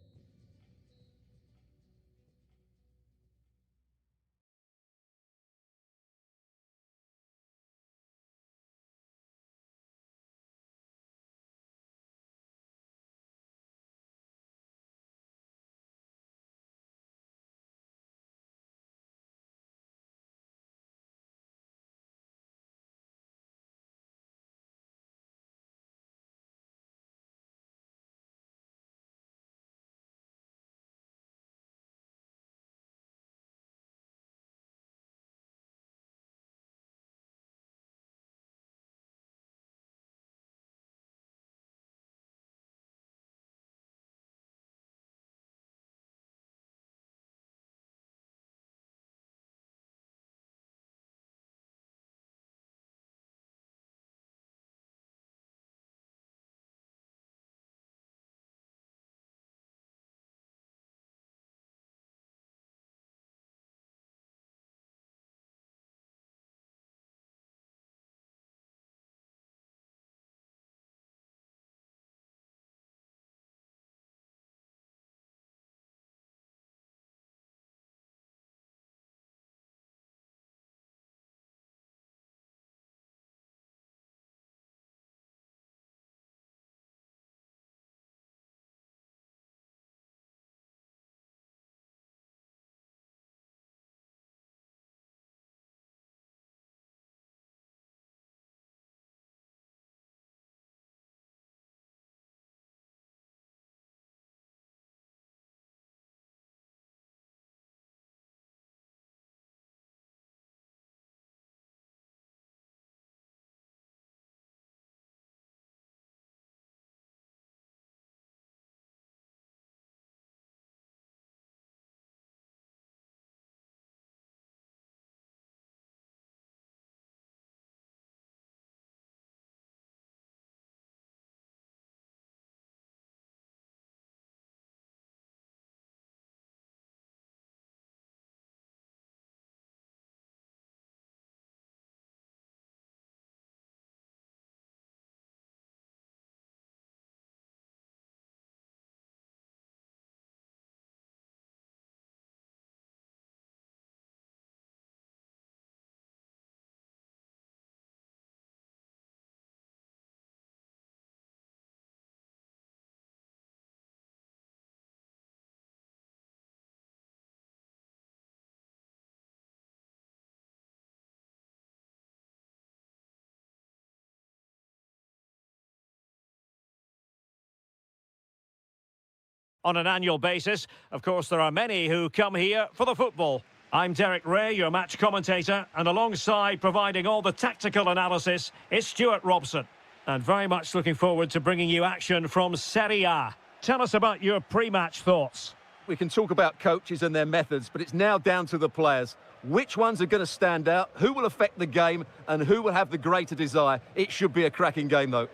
on an annual basis. Of course, there are many who come here for the football. I'm Derek Ray, your match commentator, and alongside providing all the tactical analysis is Stuart Robson. And very much looking forward to bringing you action from Serie A. Tell us about your pre-match thoughts. We can talk about coaches and their methods, but it's now down to the players. Which ones are going to stand out, who will affect the game, and who will have the greater desire? It should be a cracking game, though.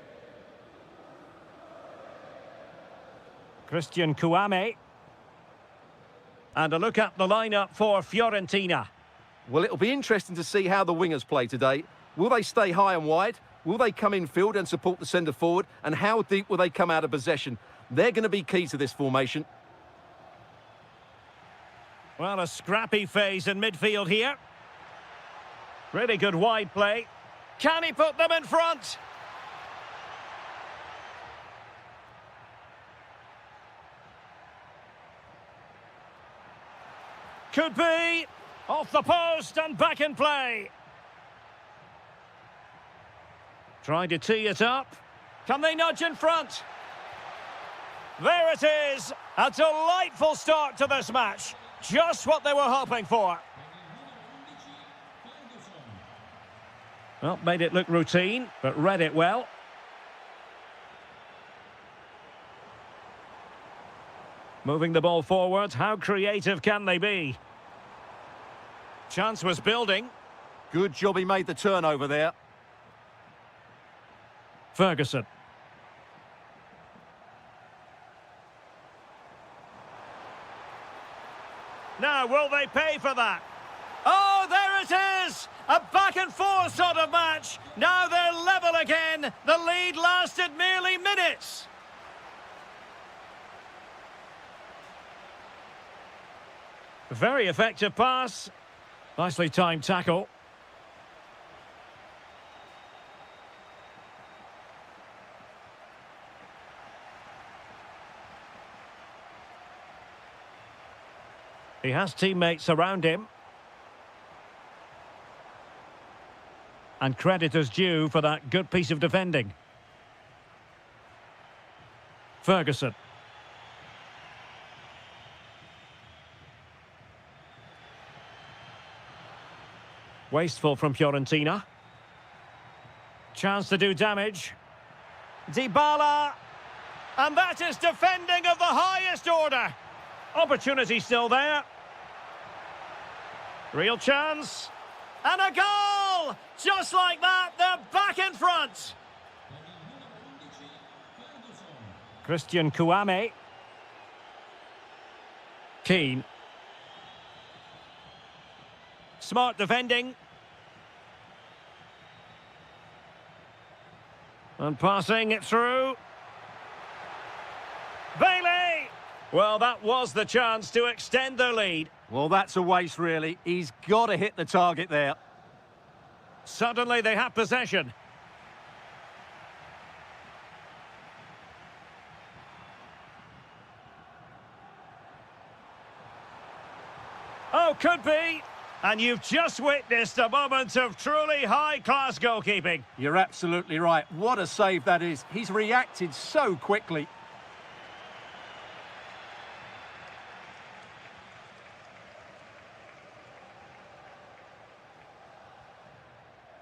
Christian Kouame. And a look at the lineup for Fiorentina. Well, it'll be interesting to see how the wingers play today. Will they stay high and wide? Will they come in field and support the centre forward? And how deep will they come out of possession? They're going to be key to this formation. Well, a scrappy phase in midfield here. Really good wide play. Can he put them in front? Could be. Off the post and back in play. Trying to tee it up. Can they nudge in front? There it is. A delightful start to this match. Just what they were hoping for. Well, made it look routine, but read it well. Moving the ball forward, how creative can they be? Chance was building. Good job he made the turnover there. Ferguson. Now, will they pay for that? Oh, there it is! A back and forth sort of match. Now they're level again. The lead lasted merely minutes. Very effective pass. Nicely timed tackle. He has teammates around him. And credit is due for that good piece of defending. Ferguson. Wasteful from Fiorentina. Chance to do damage. Dybala. And that is defending of the highest order. Opportunity still there. Real chance. And a goal! Just like that, they're back in front. Christian Kouame. Keane. Smart defending. And passing it through. Bailey! Well, that was the chance to extend their lead. Well, that's a waste, really. He's got to hit the target there. Suddenly they have possession. Oh, could be. And you've just witnessed a moment of truly high-class goalkeeping. You're absolutely right. What a save that is. He's reacted so quickly.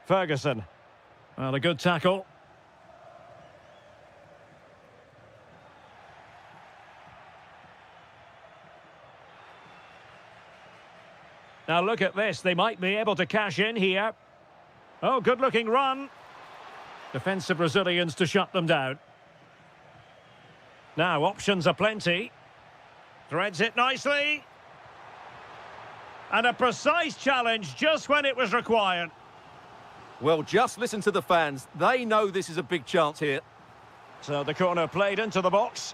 Ferguson. Well, a good tackle. Now look at this. They might be able to cash in here. Oh, good-looking run. Defensive Brazilians to shut them down. Now, options are plenty. Threads it nicely. And a precise challenge just when it was required. Well, just listen to the fans. They know this is a big chance here. So the corner played into the box.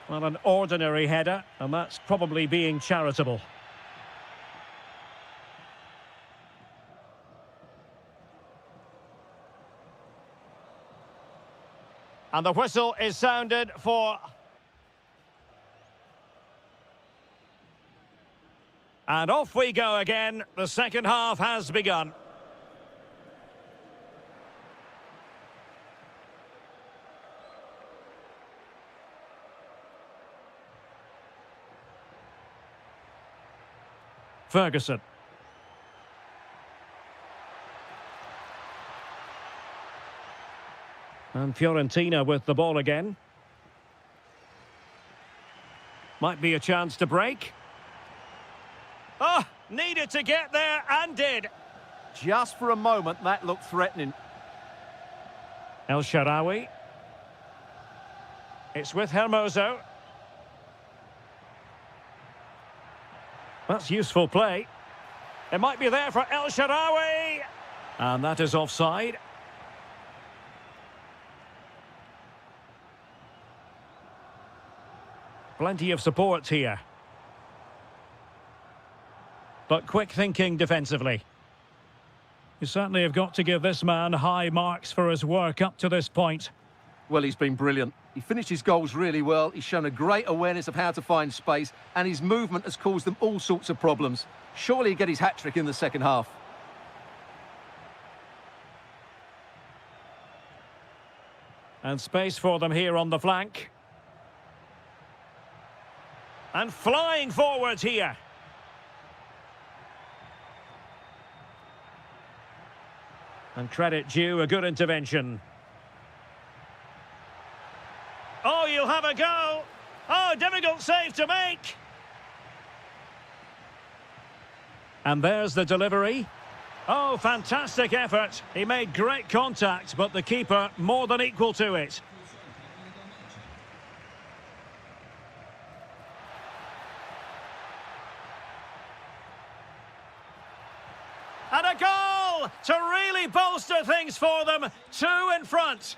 Well, an ordinary header, and that's probably being charitable. And the whistle is sounded for... And off we go again. The second half has begun. Ferguson. And Fiorentina with the ball again. Might be a chance to break. Oh, needed to get there and did. Just for a moment, that looked threatening. El Shaarawy. It's with Hermoso. That's useful play. It might be there for El Shaarawy. And that is offside. Plenty of support here. But quick thinking defensively. You certainly have got to give this man high marks for his work up to this point. Well, he's been brilliant. He finished his goals really well. He's shown a great awareness of how to find space, and his movement has caused them all sorts of problems. Surely he'll get his hat-trick in the second half. And space for them here on the flank. And flying forwards here. And credit due, a good intervention. Oh, you'll have a go. Oh, difficult save to make. And there's the delivery. Oh, fantastic effort. He made great contact, but the keeper more than equal to it. And a goal to really bolster things for them. 2 in front.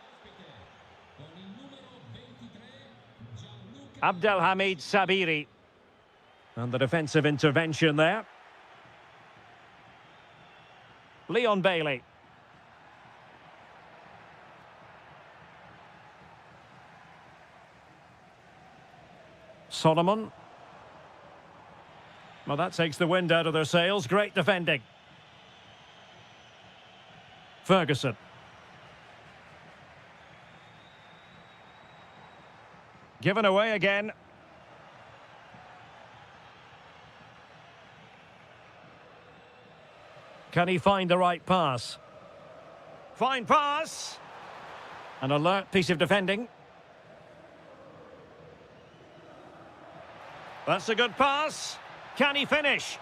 Abdelhamid Sabiri. And the defensive intervention there. Leon Bailey. Solomon. Well, that takes the wind out of their sails. Great defending. Ferguson. Given away again. Can he find the right pass? Fine pass. An alert piece of defending. That's a good pass. Can he finish?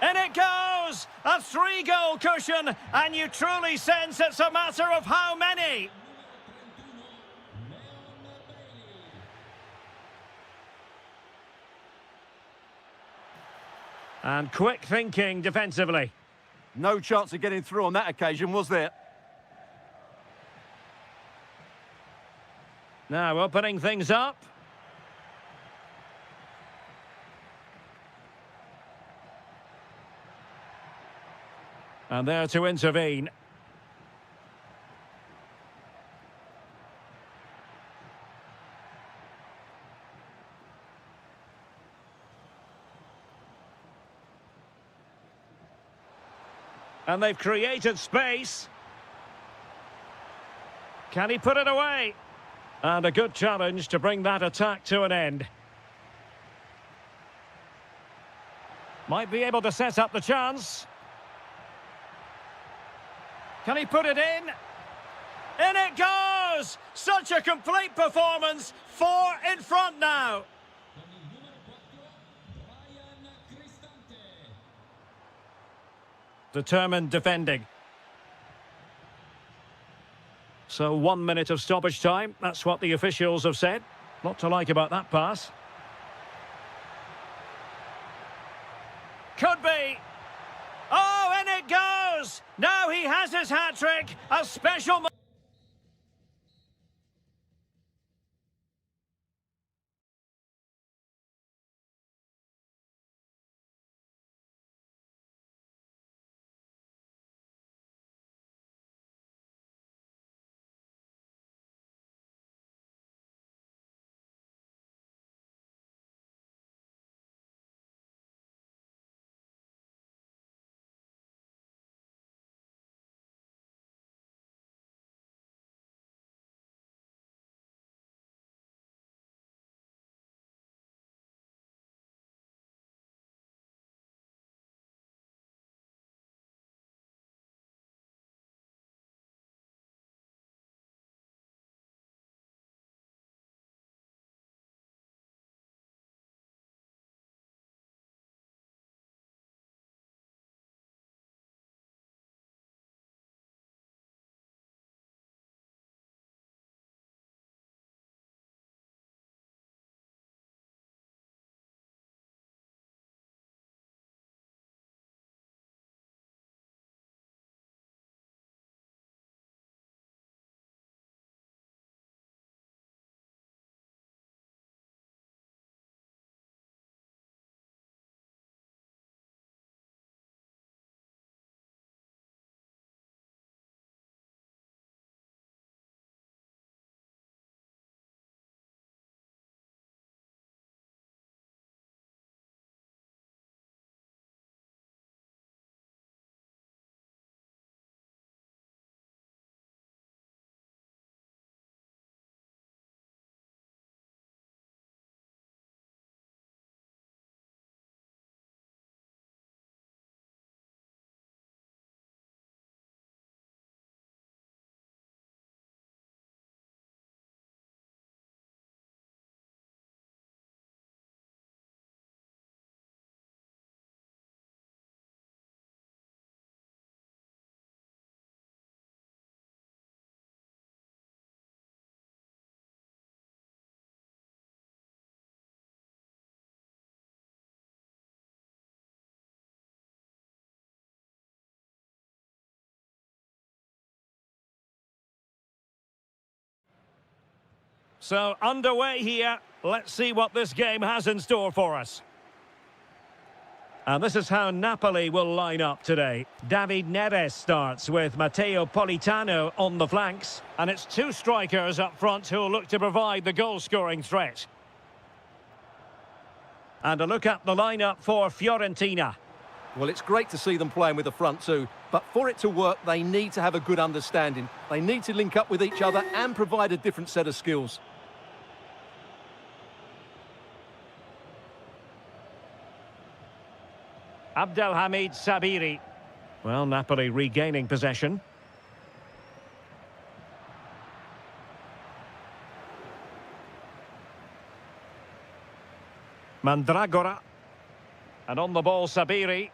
In it goes! A 3-goal cushion, and you truly sense it's a matter of how many. And quick thinking defensively. No chance of getting through on that occasion, was there? Now opening things up. And there to intervene. And they've created space. Can he put it away? And a good challenge to bring that attack to an end. Might be able to set up the chance. Can he put it in? In it goes! Such a complete performance. 4 in front now. Determined defending. So 1 minute of stoppage time. That's what the officials have said. Lot to like about that pass. Could be. Oh, in it goes! Now he has his hat-trick. A special... So, underway here. Let's see what this game has in store for us. And this is how Napoli will line up today. David Neres starts with Matteo Politano on the flanks. And it's two strikers up front who will look to provide the goal-scoring threat. And a look at the lineup for Fiorentina. Well, it's great to see them playing with the front two, but for it to work, they need to have a good understanding. They need to link up with each other and provide a different set of skills. Abdelhamid Sabiri. Well, Napoli regaining possession. Mandragora. And on the ball, Sabiri.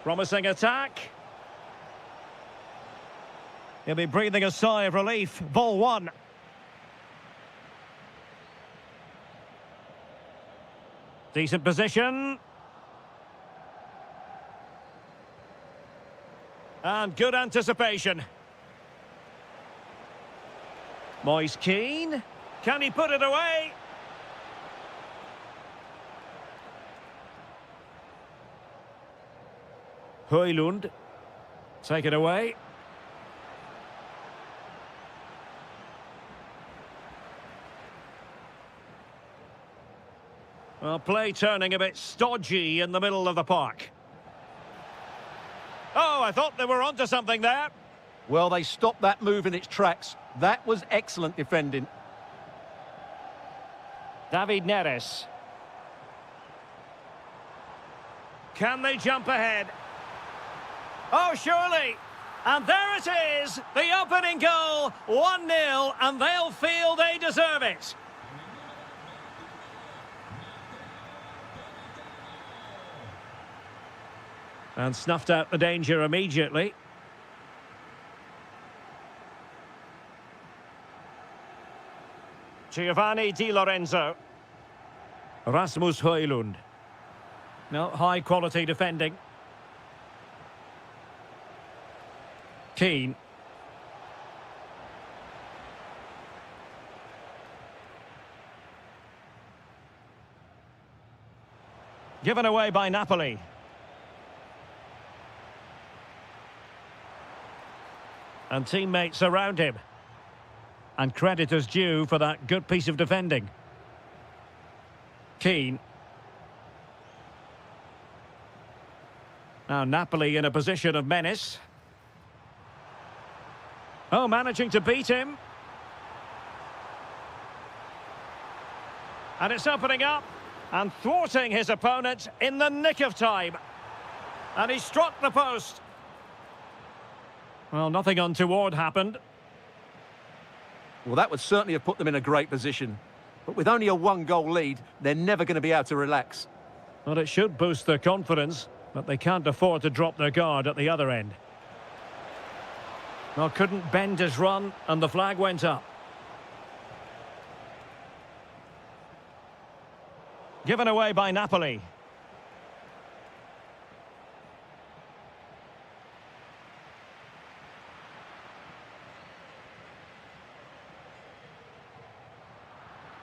Promising attack. He'll be breathing a sigh of relief. Ball one. Decent position. And good anticipation. Moise Keane. Can he put it away? Højlund. Take it away. Well, play turning a bit stodgy in the middle of the park. Oh, I thought they were onto something there. Well, they stopped that move in its tracks. That was excellent defending. David Neres. Can they jump ahead? Oh, surely. And there it is, the opening goal, 1-0, and they'll feel they deserve it. And snuffed out the danger immediately. Giovanni Di Lorenzo. Rasmus Højlund. No, high-quality defending. Keane. Given away by Napoli. And teammates around him. And credit is due for that good piece of defending. Keane. Now Napoli in a position of menace. Oh, managing to beat him. And it's opening up and thwarting his opponent in the nick of time. And he struck the post. Well, nothing untoward happened. Well, that would certainly have put them in a great position. But with only a one-goal lead, they're never going to be able to relax. Well, it should boost their confidence, but they can't afford to drop their guard at the other end. Well, couldn't bend his run, and the flag went up. Given away by Napoli.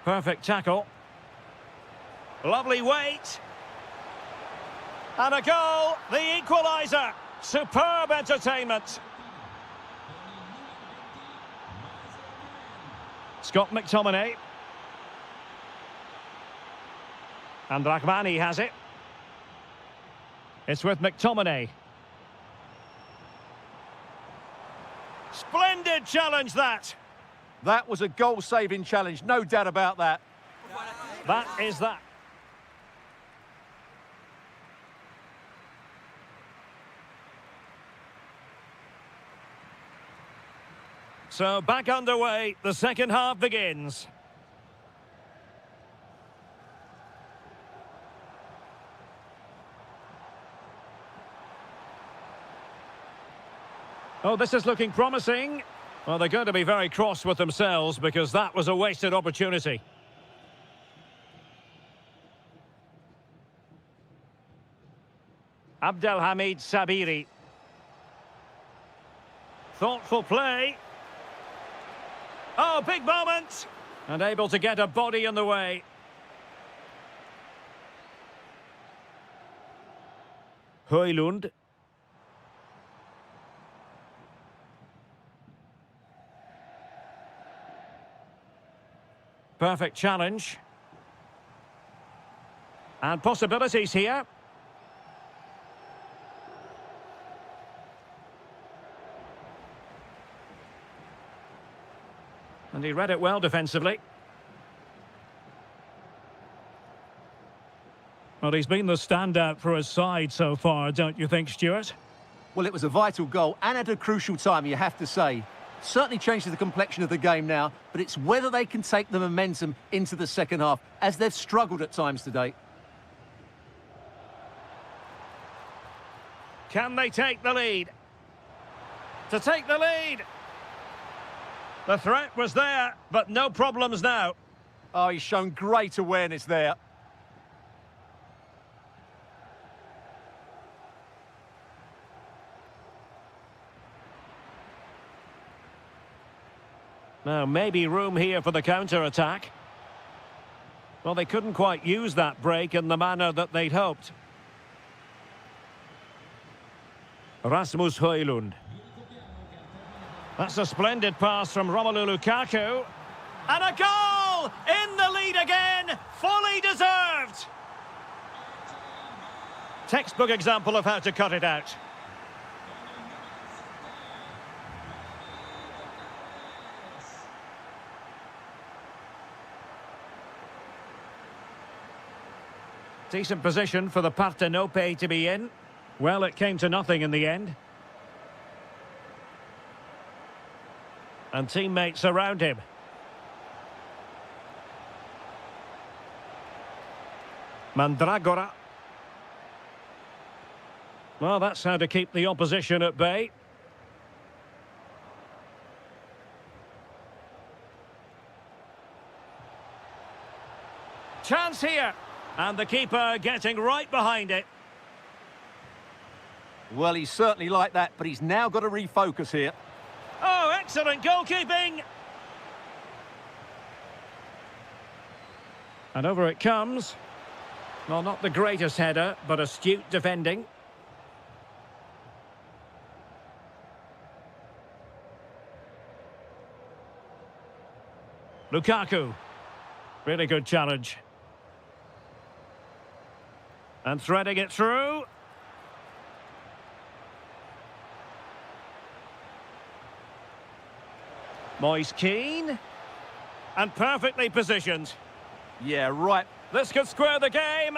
Perfect tackle. Lovely weight. And a goal, the equaliser. Superb entertainment. Scott McTominay. And Rahmani has it. It's with McTominay. Splendid challenge, that. That was a goal-saving challenge, no doubt about that. That is that. So back underway, the second half begins. Oh, this is looking promising. Well, they're going to be very cross with themselves because that was a wasted opportunity. Abdelhamid Sabiri. Thoughtful play. Oh, big moment! And able to get a body in the way. Højlund. Perfect challenge. And possibilities here. And he read it well defensively. Well, he's been the standout for his side so far, don't you think, Stuart? Well, it was a vital goal and at a crucial time, you have to say. Certainly changes the complexion of the game now, but it's whether they can take the momentum into the second half, as they've struggled at times today. Can they take the lead? To take the lead! The threat was there, but no problems now. Oh, he's shown great awareness there. Now, maybe room here for the counter-attack. Well, they couldn't quite use that break in the manner that they'd hoped. Rasmus Højlund. That's a splendid pass from Romelu Lukaku. And a goal! In the lead again! Fully deserved! Textbook example of how to cut it out. Decent position for the Partenope to be in. Well, it came to nothing in the end. And teammates around him. Mandragora. Well, that's how to keep the opposition at bay. Chance here. And the keeper getting right behind it. Well, he's certainly like that, but he's now got to refocus here. Oh, excellent goalkeeping! And over it comes. Well, not the greatest header, but astute defending. Lukaku. Really good challenge. And threading it through. Moise Keane. And perfectly positioned. Yeah, right. This could square the game.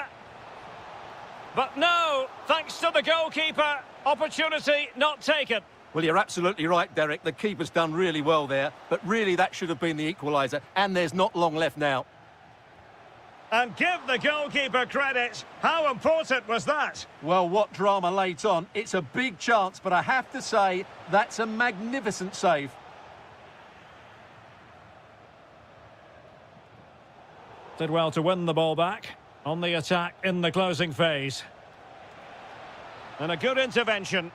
But no, thanks to the goalkeeper, opportunity not taken. Well, you're absolutely right, Derek. The keeper's done really well there, but really that should have been the equaliser, and there's not long left now. And give the goalkeeper credit. How important was that? Well, what drama late on. It's a big chance, but I have to say, that's a magnificent save. Did well to win the ball back on the attack in the closing phase. And a good intervention.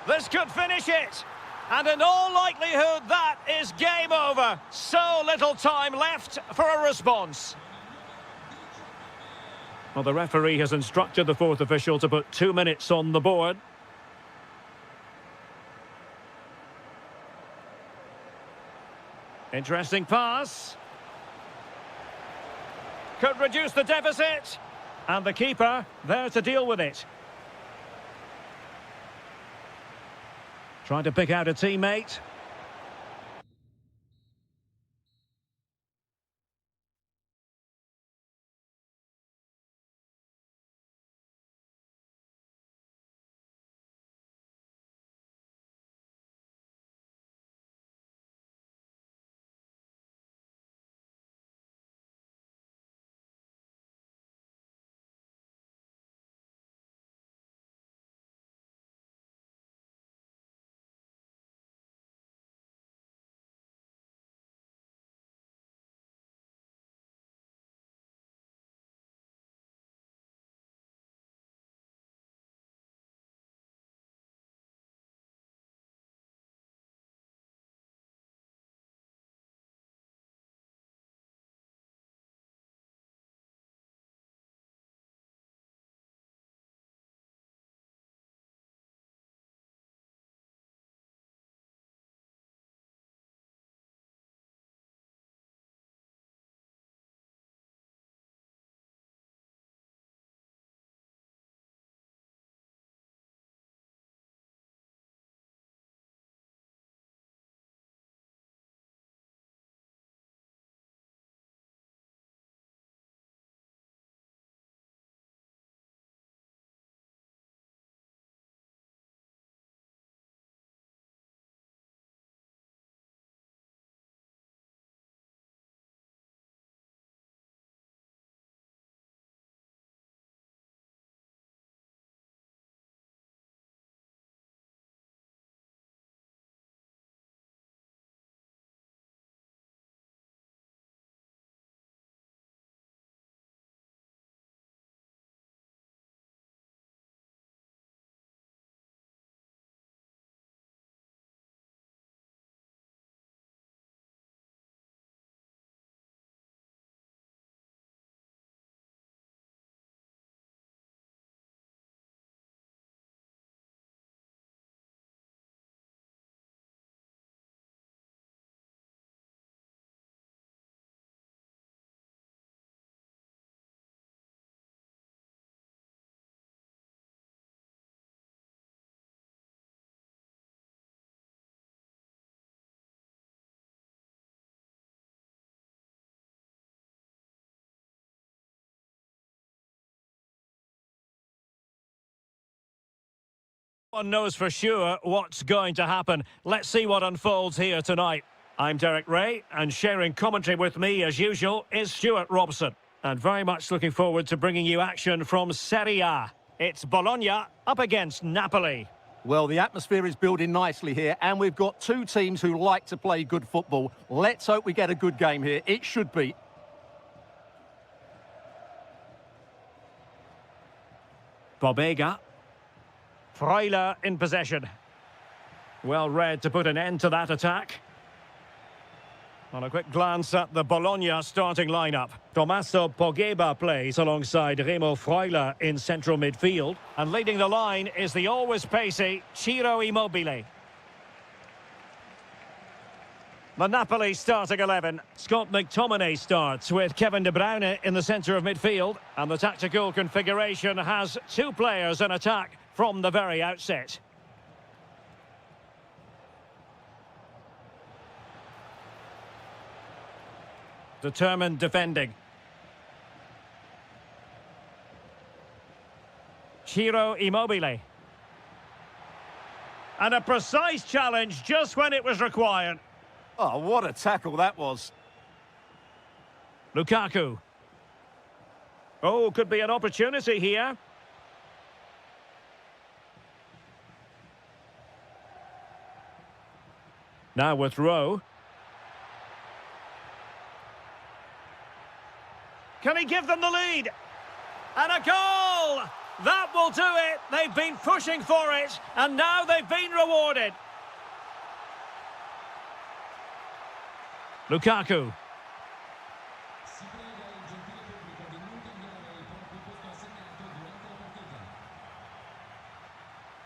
This could finish it. And in all likelihood, that is game over. So little time left for a response. Well, the referee has instructed the fourth official to put 2 minutes on the board. Interesting pass. Could reduce the deficit. And the keeper there to deal with it. Trying to pick out a teammate. One knows for sure what's going to happen. Let's see what unfolds here tonight. I'm Derek Ray, and sharing commentary with me, as usual, is Stuart Robson. And very much looking forward to bringing you action from Serie A. It's Bologna up against Napoli. Well, the atmosphere is building nicely here, and we've got two teams who like to play good football. Let's hope we get a good game here. It should be. Bobega. Freuler in possession. Well read to put an end to that attack. On a quick glance at the Bologna starting lineup. Tommaso Pogba plays alongside Remo Freuler in central midfield. And leading the line is the always pacey Ciro Immobile. The Napoli starting 11. Scott McTominay starts with Kevin De Bruyne in the centre of midfield. And the tactical configuration has two players in attack from the very outset. Determined defending. Ciro Immobile. And a precise challenge just when it was required. Oh, what a tackle that was. Lukaku. Oh, could be an opportunity here. Now with Rowe. Can he give them the lead? And a goal! That will do it. They've been pushing for it, and now they've been rewarded. Lukaku.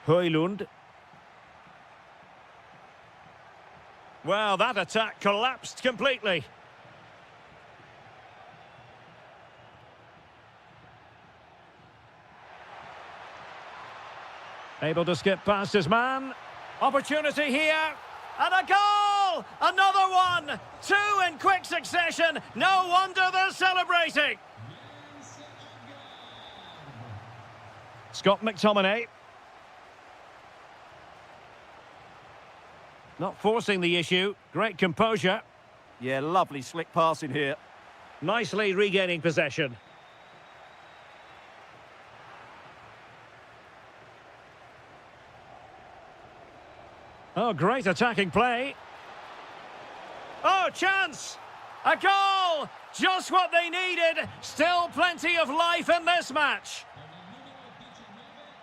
Højlund. Well, that attack collapsed completely. Able to skip past his man. Opportunity here. And a goal! Another one! Two in quick succession. No wonder they're celebrating. Scott McTominay. Not forcing the issue. Great composure. Yeah, lovely slick passing here. Nicely regaining possession. Oh, great attacking play. Oh, chance! A goal! Just what they needed. Still plenty of life in this match.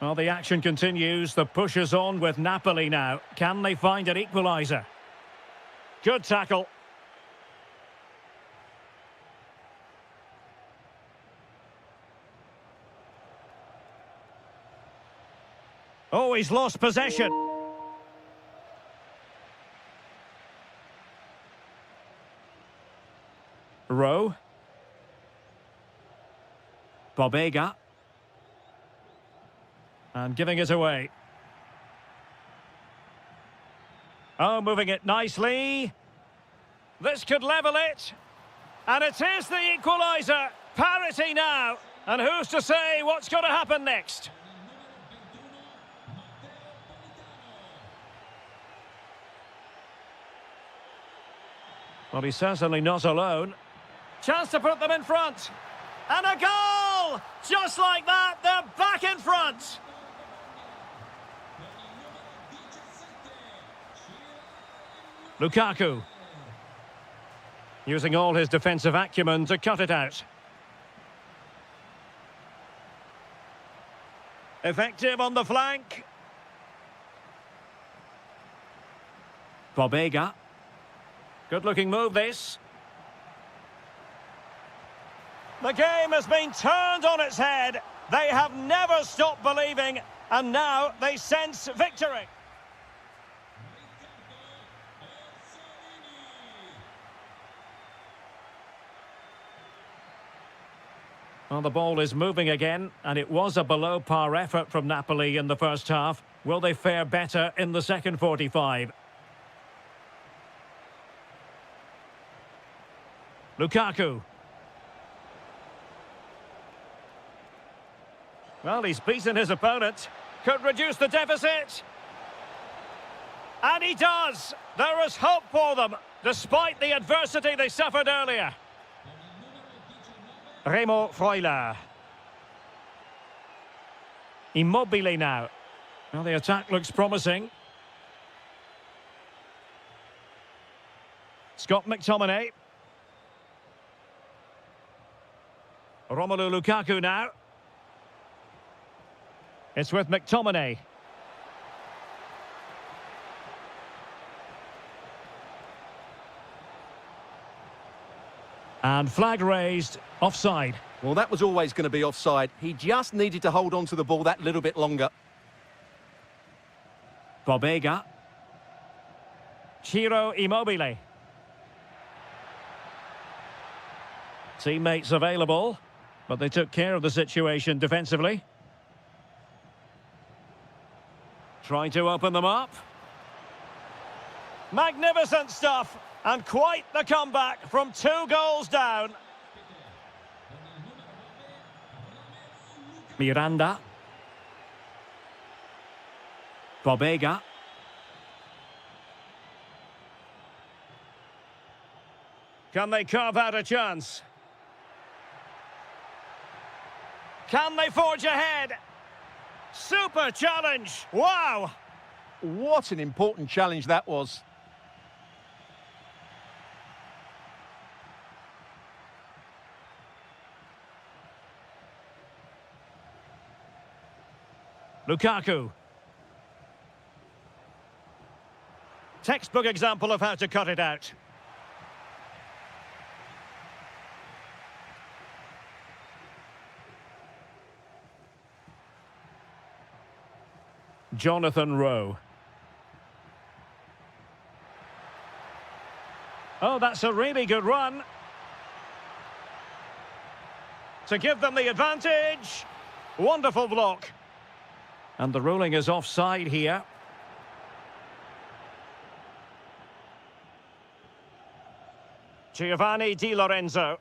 Well, the action continues. The push is on with Napoli now. Can they find an equaliser? Good tackle. Oh, he's lost possession. Rowe. Bobega. And giving it away. Oh, moving it nicely. This could level it. And it is the equaliser. Parity now. And who's to say what's going to happen next? Well, he's certainly not alone. Chance to put them in front. And a goal! Just like that, they're back in front. Lukaku. Using all his defensive acumen to cut it out. Effective on the flank. Bobega. Good-looking move, this. The game has been turned on its head. They have never stopped believing, and now they sense victory. Well, the ball is moving again, and it was a below-par effort from Napoli in the first half. Will they fare better in the second 45? Lukaku. Well, he's beaten his opponent. Could reduce the deficit. And he does. There is hope for them, despite the adversity they suffered earlier. Remo Freuler. Immobile now. Well, the attack looks promising. Scott McTominay. Romelu Lukaku now. It's with McTominay. And flag raised, offside. Well, that was always going to be offside. He just needed to hold on to the ball that little bit longer. Bobega. Ciro Immobile. Teammates available, but they took care of the situation defensively. Trying to open them up. Magnificent stuff, and quite the comeback from 2 goals down. Miranda. Bobega. Can they carve out a chance? Can they forge ahead? Super challenge! Wow! What an important challenge that was. Lukaku. Textbook example of how to cut it out. Jonathan Rowe. Oh, that's a really good run. To give them the advantage. Wonderful block. And the ruling is offside here. Giovanni Di Lorenzo.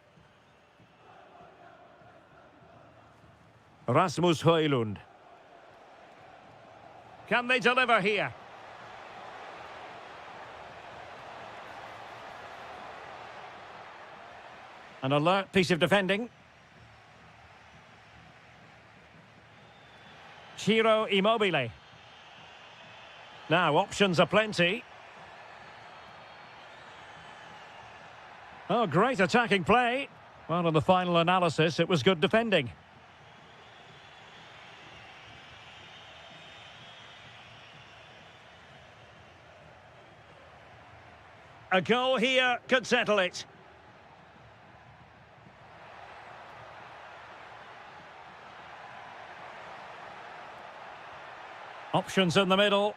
Rasmus Højlund. Can they deliver here? An alert piece of defending. Ciro Immobile. Now, options are plenty. Oh, great attacking play. Well, in the final analysis, it was good defending. A goal here could settle it. Options in the middle.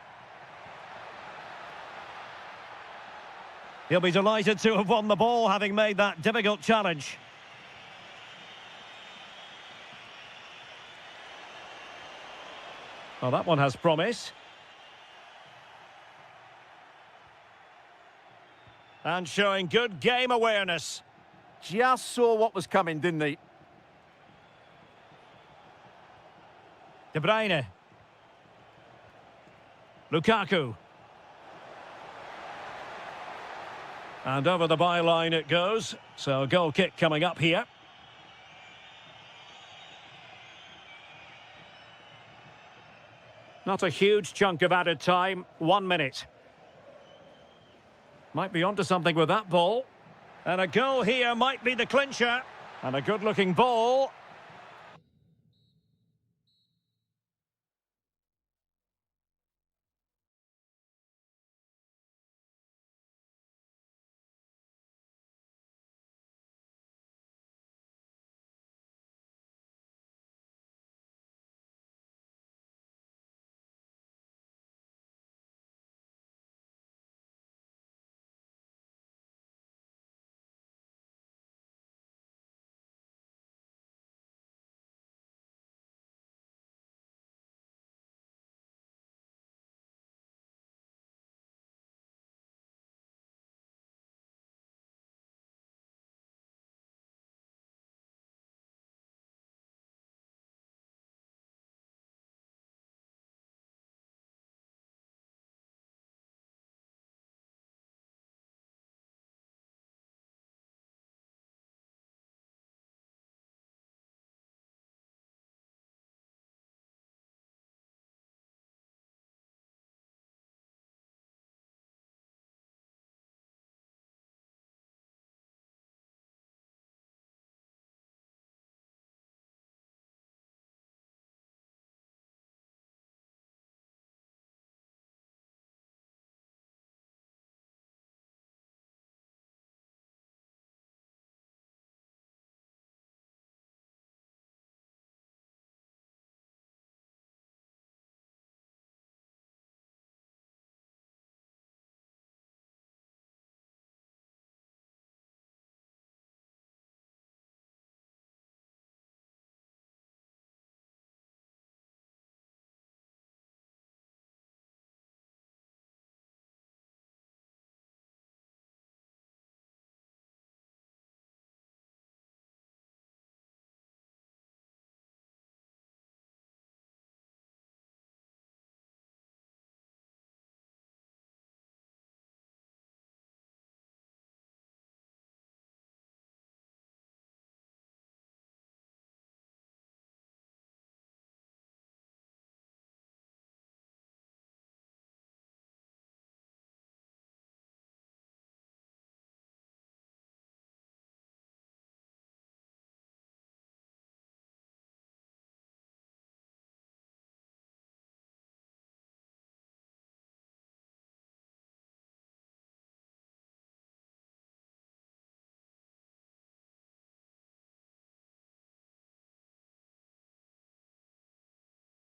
He'll be delighted to have won the ball, having made that difficult challenge. Well, that one has promise. And showing good game awareness. Just saw what was coming, didn't he? De Bruyne. Lukaku. And over the byline it goes. So goal kick coming up here. Not a huge chunk of added time. 1 minute. Might be onto something with that ball. And a goal here might be the clincher. And a good-looking ball.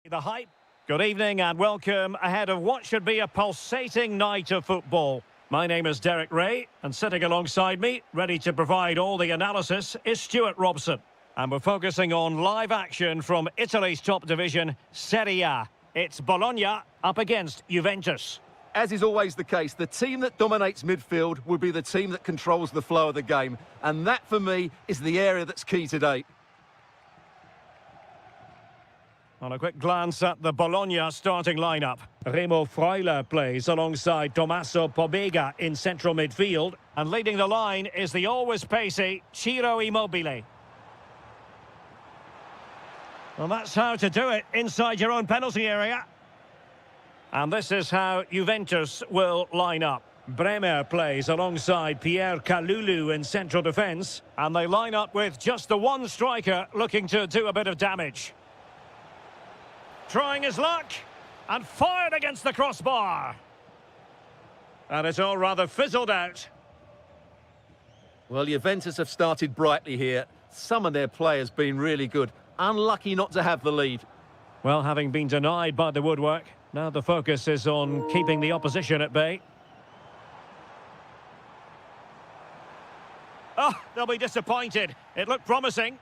The hype. Good evening and welcome ahead of what should be a pulsating night of football. My name is Derek Ray, and sitting alongside me, ready to provide all the analysis, is Stuart Robson. And we're focusing on live action from Italy's top division, Serie A. It's Bologna up against Juventus. As is always the case, the team that dominates midfield will be the team that controls the flow of the game. And that, for me, is the area that's key today. On a quick glance at the Bologna starting lineup, Remo Freuler plays alongside Tommaso Pobega in central midfield, and leading the line is the always pacey Ciro Immobile. Well, that's how to do it inside your own penalty area. And this is how Juventus will line up. Bremer plays alongside Pierre Kalulu in central defence, and they line up with just the one striker looking to do a bit of damage. Trying his luck, and fired against the crossbar. And it's all rather fizzled out. Well, Juventus have started brightly here. Some of their players been really good. Unlucky not to have the lead. Well, having been denied by the woodwork, now the focus is on keeping the opposition at bay. Oh, they'll be disappointed. It looked promising.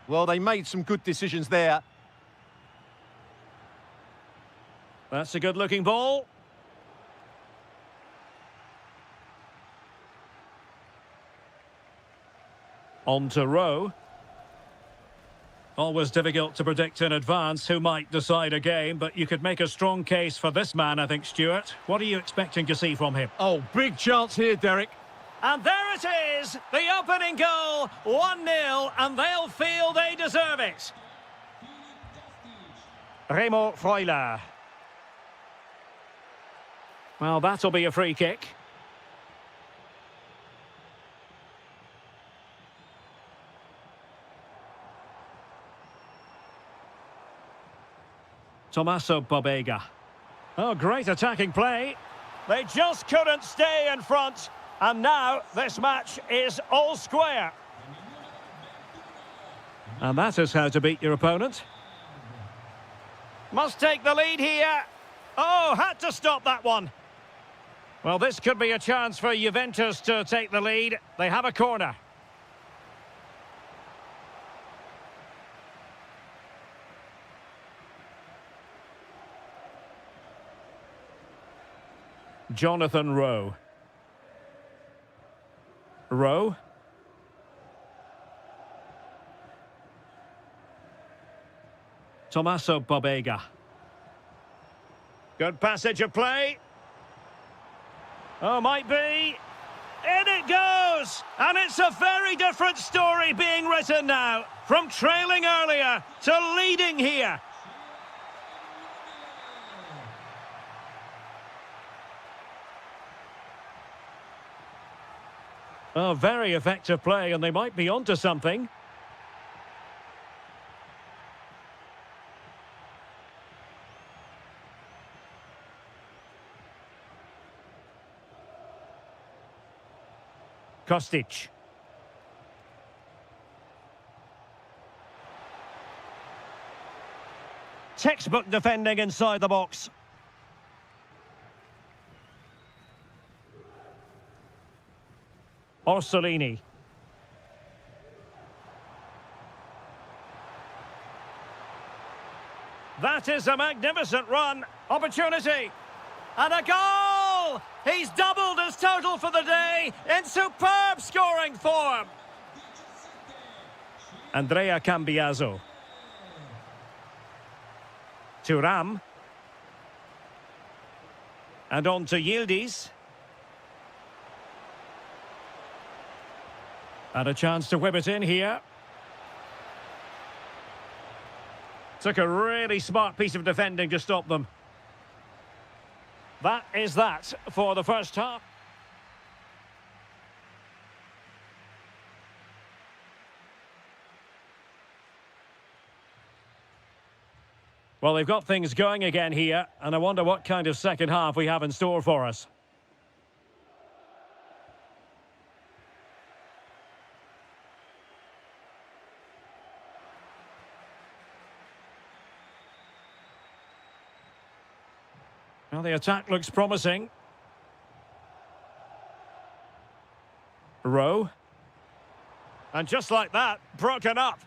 Well, they made some good decisions there. That's a good-looking ball. On to Rowe. Always difficult to predict in advance who might decide a game, but you could make a strong case for this man, I think, Stuart. What are you expecting to see from him? Oh, big chance here, Derek. And there it is, the opening goal, 1-0, and they'll feel they deserve it. Remo Freuler. Well, that'll be a free kick. Tommaso Pobega. Oh, great attacking play. They just couldn't stay in front. And now this match is all square. And that is how to beat your opponent. Must take the lead here. Oh, had to stop that one. Well, this could be a chance for Juventus to take the lead. They have a corner. Jonathan Rowe. Rowe. Tommaso Pobega. Good passage of play. Oh, might be. In it goes! And it's a very different story being written now. From trailing earlier to leading here. Oh, very effective play, and they might be onto something. Kostic. Textbook defending inside the box. Orsolini. That is a magnificent run. Opportunity. And a goal! He's doubled his total for the day in superb scoring form. Andrea Cambiaso. Thuram. And on to Yildiz. And a chance to whip it in here. Took a really smart piece of defending to stop them. That is that for the first half. Well, they've got things going again here, and I wonder what kind of second half we have in store for us. the attack looks promising. Rowe. And just like that, broken up.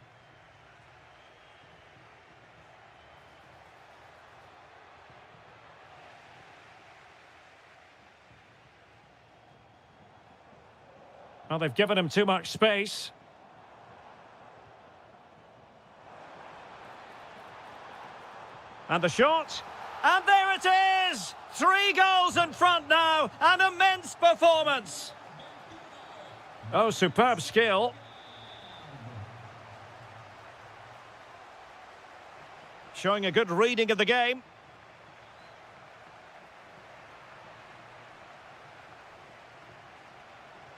Well, they've given him too much space. And the shot. And there it is! 3 goals in front now. An immense performance. Oh, superb skill. Showing a good reading of the game.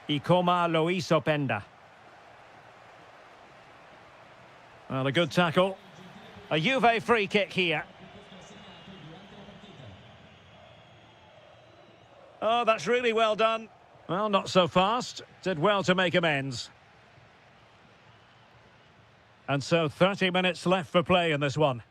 Ikoma Loiso Penda. Well, a good tackle. A Juve free kick here. Oh, that's really well done. Well, not so fast. Did well to make amends. And so 30 minutes left for play in this one.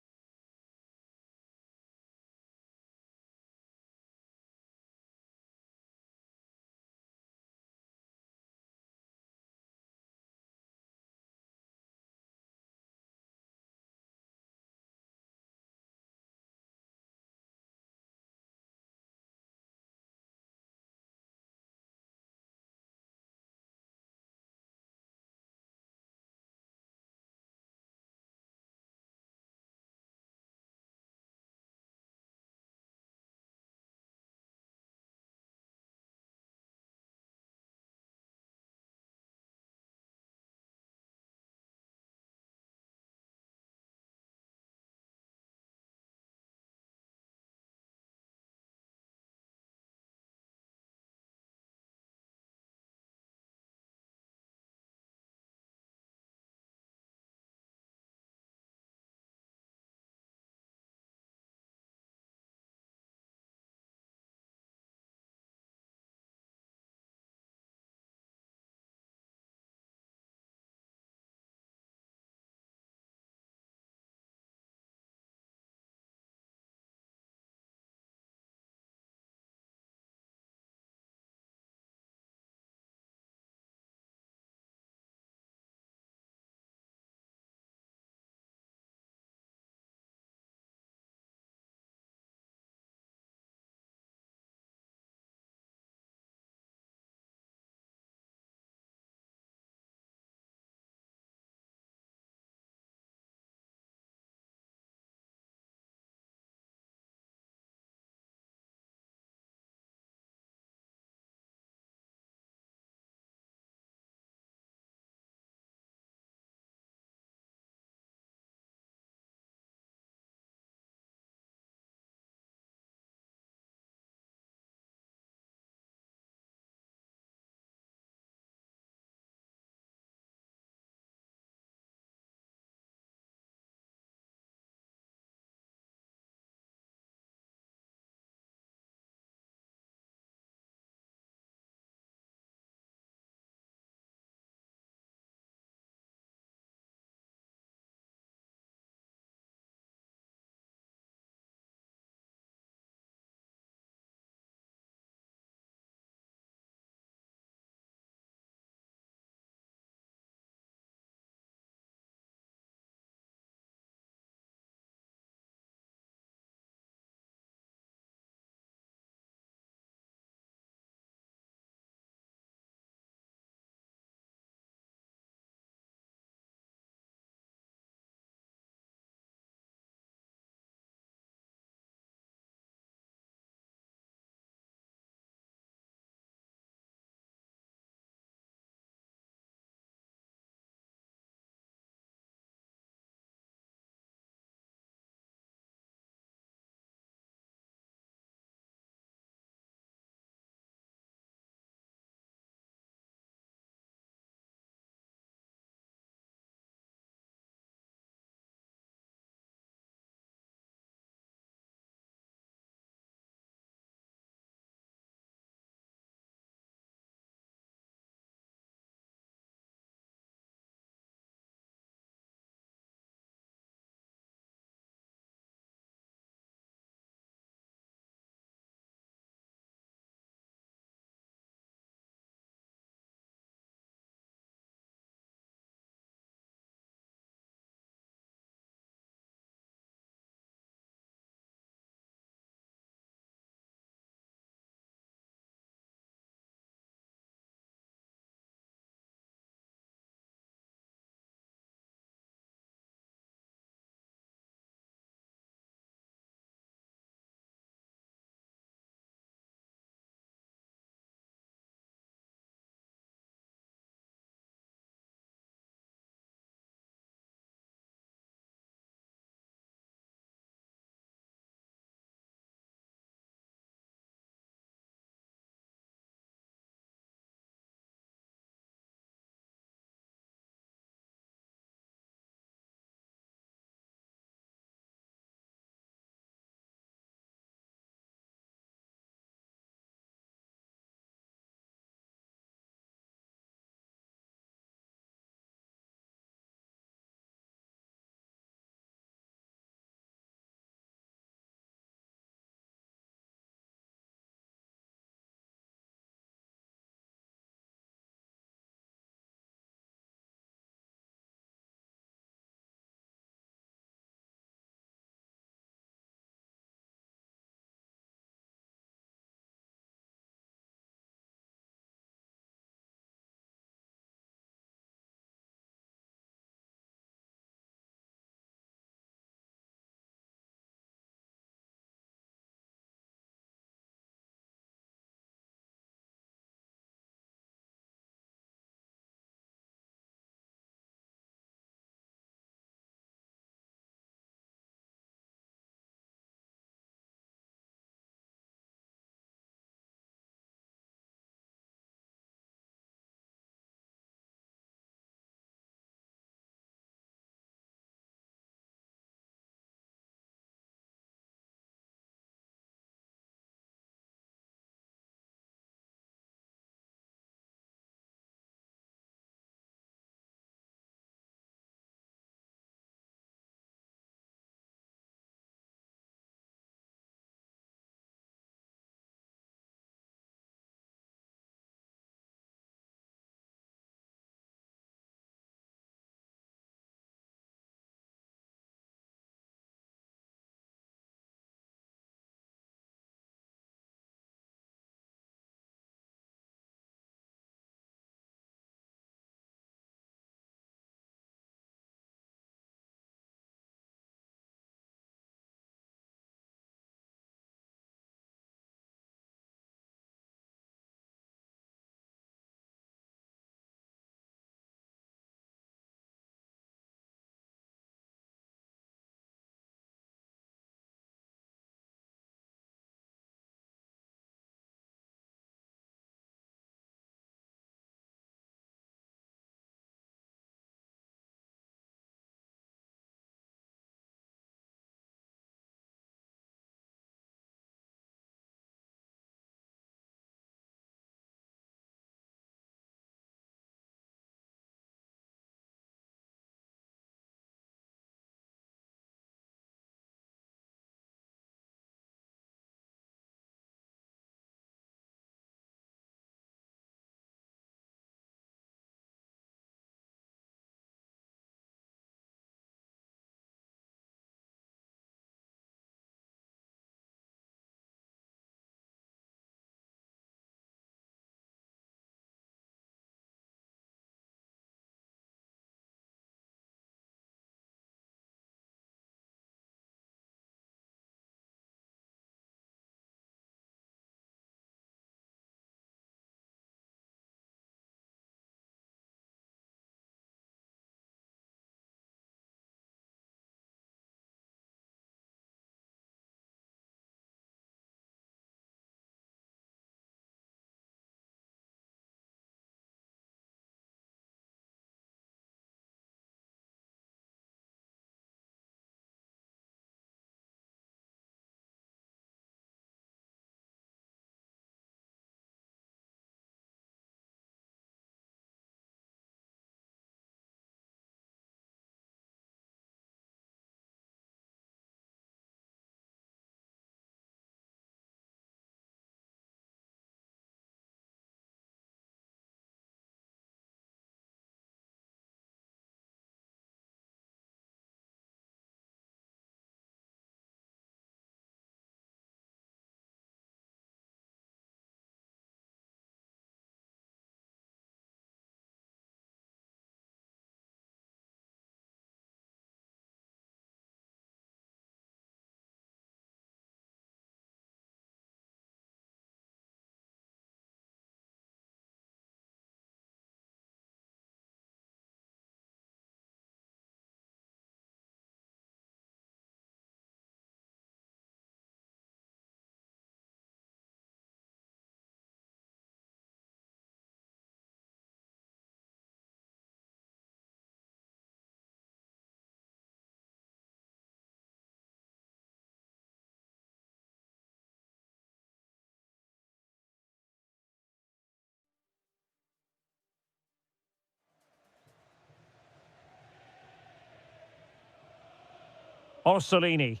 Orsolini.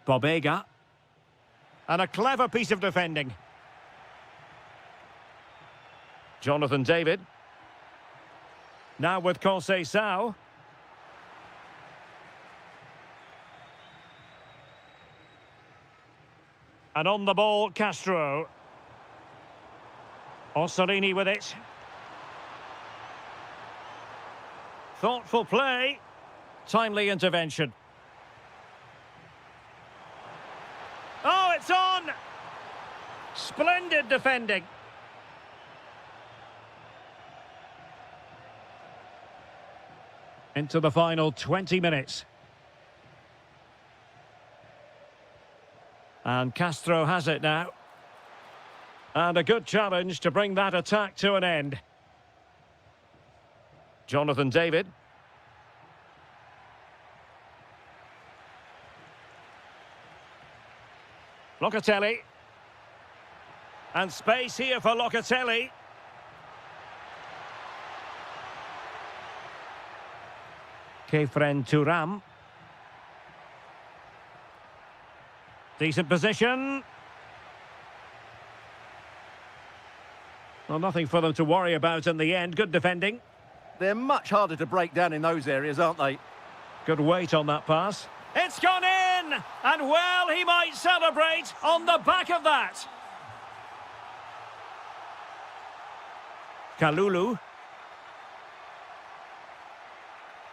Bobega. And a clever piece of defending. Jonathan David. Now with Conceição. And on the ball, Castro. Orsolini with it. Thoughtful play. Timely intervention. Oh, it's on! Splendid defending. Into the final 20 minutes. And Castro has it now. And a good challenge to bring that attack to an end. Jonathan David. Locatelli. And space here for Locatelli. Kefren Thuram. Decent position. Well, nothing for them to worry about in the end. Good defending. They're much harder to break down in those areas, aren't they? Good weight on that pass. It's gone in! And well, he might celebrate on the back of that. Kalulu.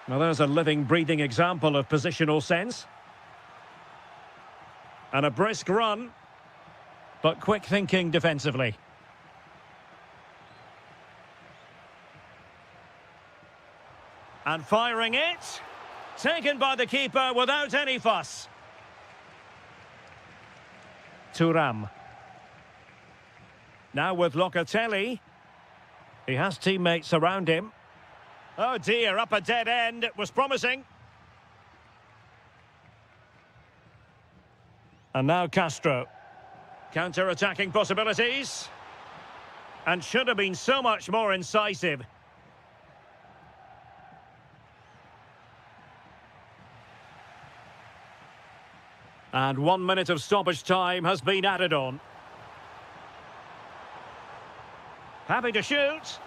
Now there's a living, breathing example of positional sense. And a brisk run, but quick thinking defensively. And firing it. Taken by the keeper without any fuss. Thuram. Now with Locatelli. He has teammates around him. Oh dear, up a dead end. It was promising. And now Castro. Counter-attacking possibilities. And should have been so much more incisive. And 1 minute of stoppage time has been added on. Happy to shoot.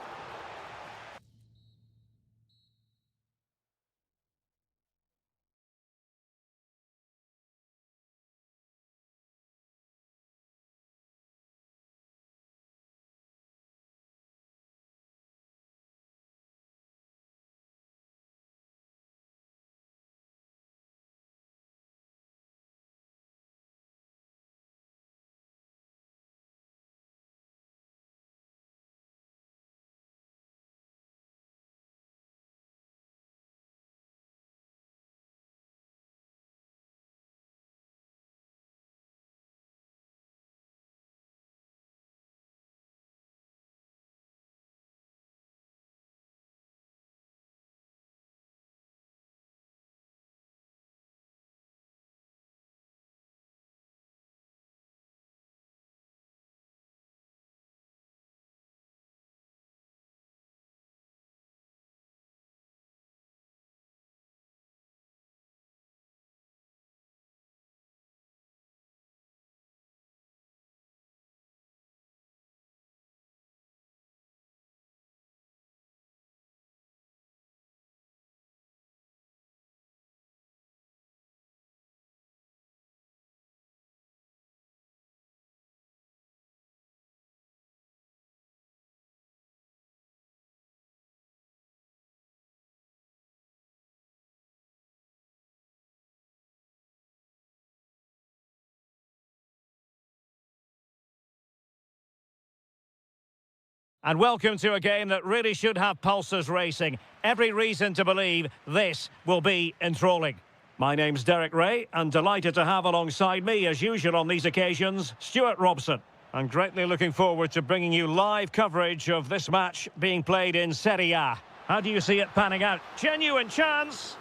And welcome to a game that really should have pulses racing. Every reason to believe this will be enthralling. My name's Derek Ray, and delighted to have alongside me, as usual on these occasions, Stuart Robson. I'm greatly looking forward to bringing you live coverage of this match being played in Serie A. How do you see it panning out? Genuine chance,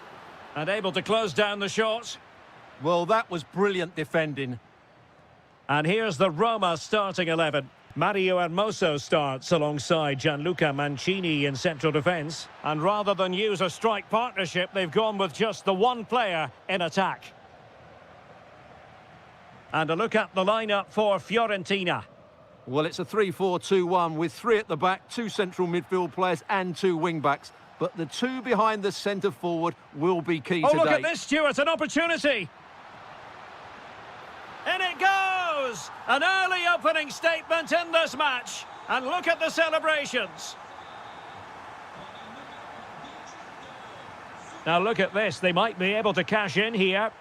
and able to close down the shot. Well, that was brilliant defending. And here's the Roma starting 11. Mario Hermoso starts alongside Gianluca Mancini in central defence. And rather than use a strike partnership, they've gone with just the one player in attack. And a look at the lineup for Fiorentina. Well, it's a 3-4-2-1 with three at the back, two central midfield players and two wing-backs. But the two behind the centre-forward will be key today. Oh, look at this, Stuart, an opportunity. In it goes! An early opening statement in this match. And look at the celebrations. Now look at this, they might be able to cash in here.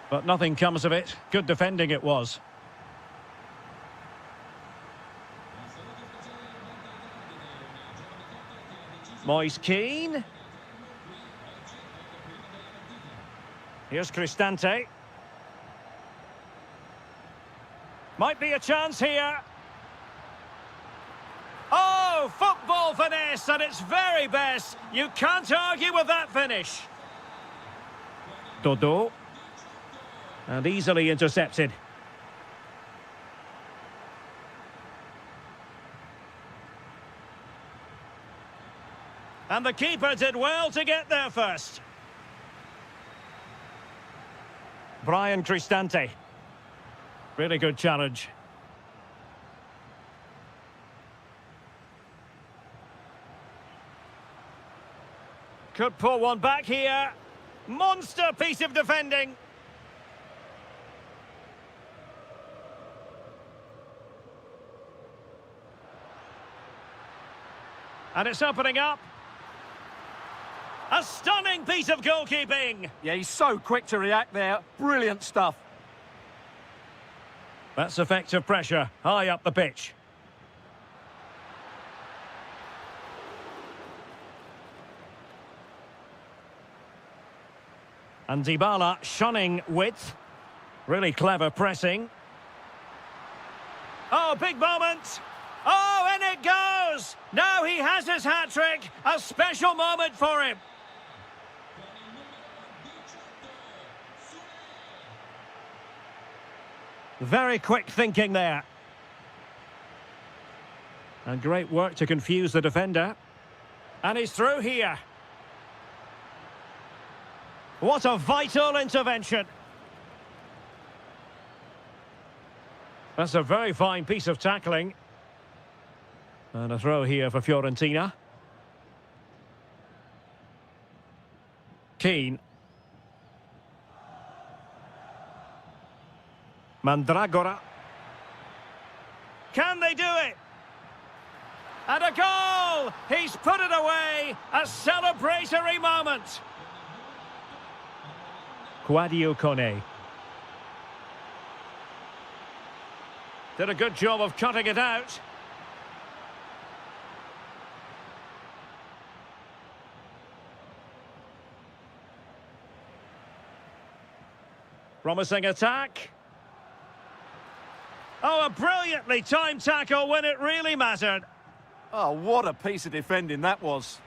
But nothing comes of it. Good defending it was. Moise Keane. Here's Cristante. Might be a chance here. Oh, football finesse at its very best. You can't argue with that finish. Dodo. And easily intercepted. And the keeper did well to get there first. Brian Cristante. Really good challenge. Could pull one back here. Monster piece of defending. And it's opening up. A stunning piece of goalkeeping. Yeah, he's so quick to react there. Brilliant stuff. That's effective pressure, high up the pitch. And Dybala shunning width. Really clever pressing. Oh, big moment. Oh, and it goes! Now he has his hat-trick. A special moment for him. Very quick thinking there. And great work to confuse the defender. And he's through here. What a vital intervention. That's a very fine piece of tackling. And a throw here for Fiorentina. Keane. Mandragora. Can they do it? And a goal! He's put it away! A celebratory moment! Quadio Kone. Did a good job of cutting it out. Promising attack. Oh, a brilliantly timed tackle when it really mattered. Oh, what a piece of defending that was.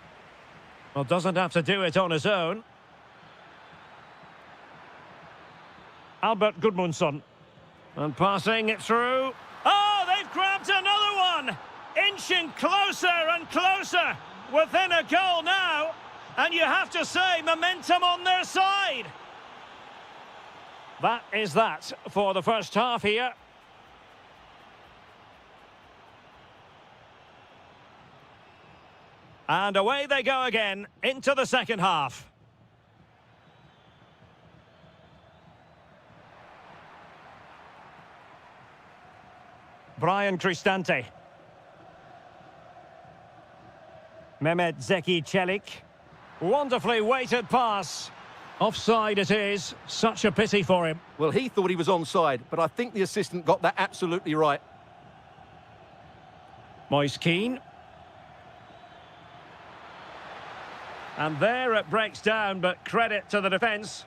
Well, doesn't have to do it on his own. Albert Gudmundsson. And passing it through. Oh, they've grabbed another one! Inching closer and closer. Within a goal now. And you have to say, momentum on their side. That is that for the first half here. And away they go again into the second half. Brian Cristante. Mehmet Zeki Çelik. Wonderfully weighted pass. Offside it is. Such a pity for him. Well, he thought he was onside, but I think the assistant got that absolutely right. Moise Keane. And there it breaks down, but credit to the defence.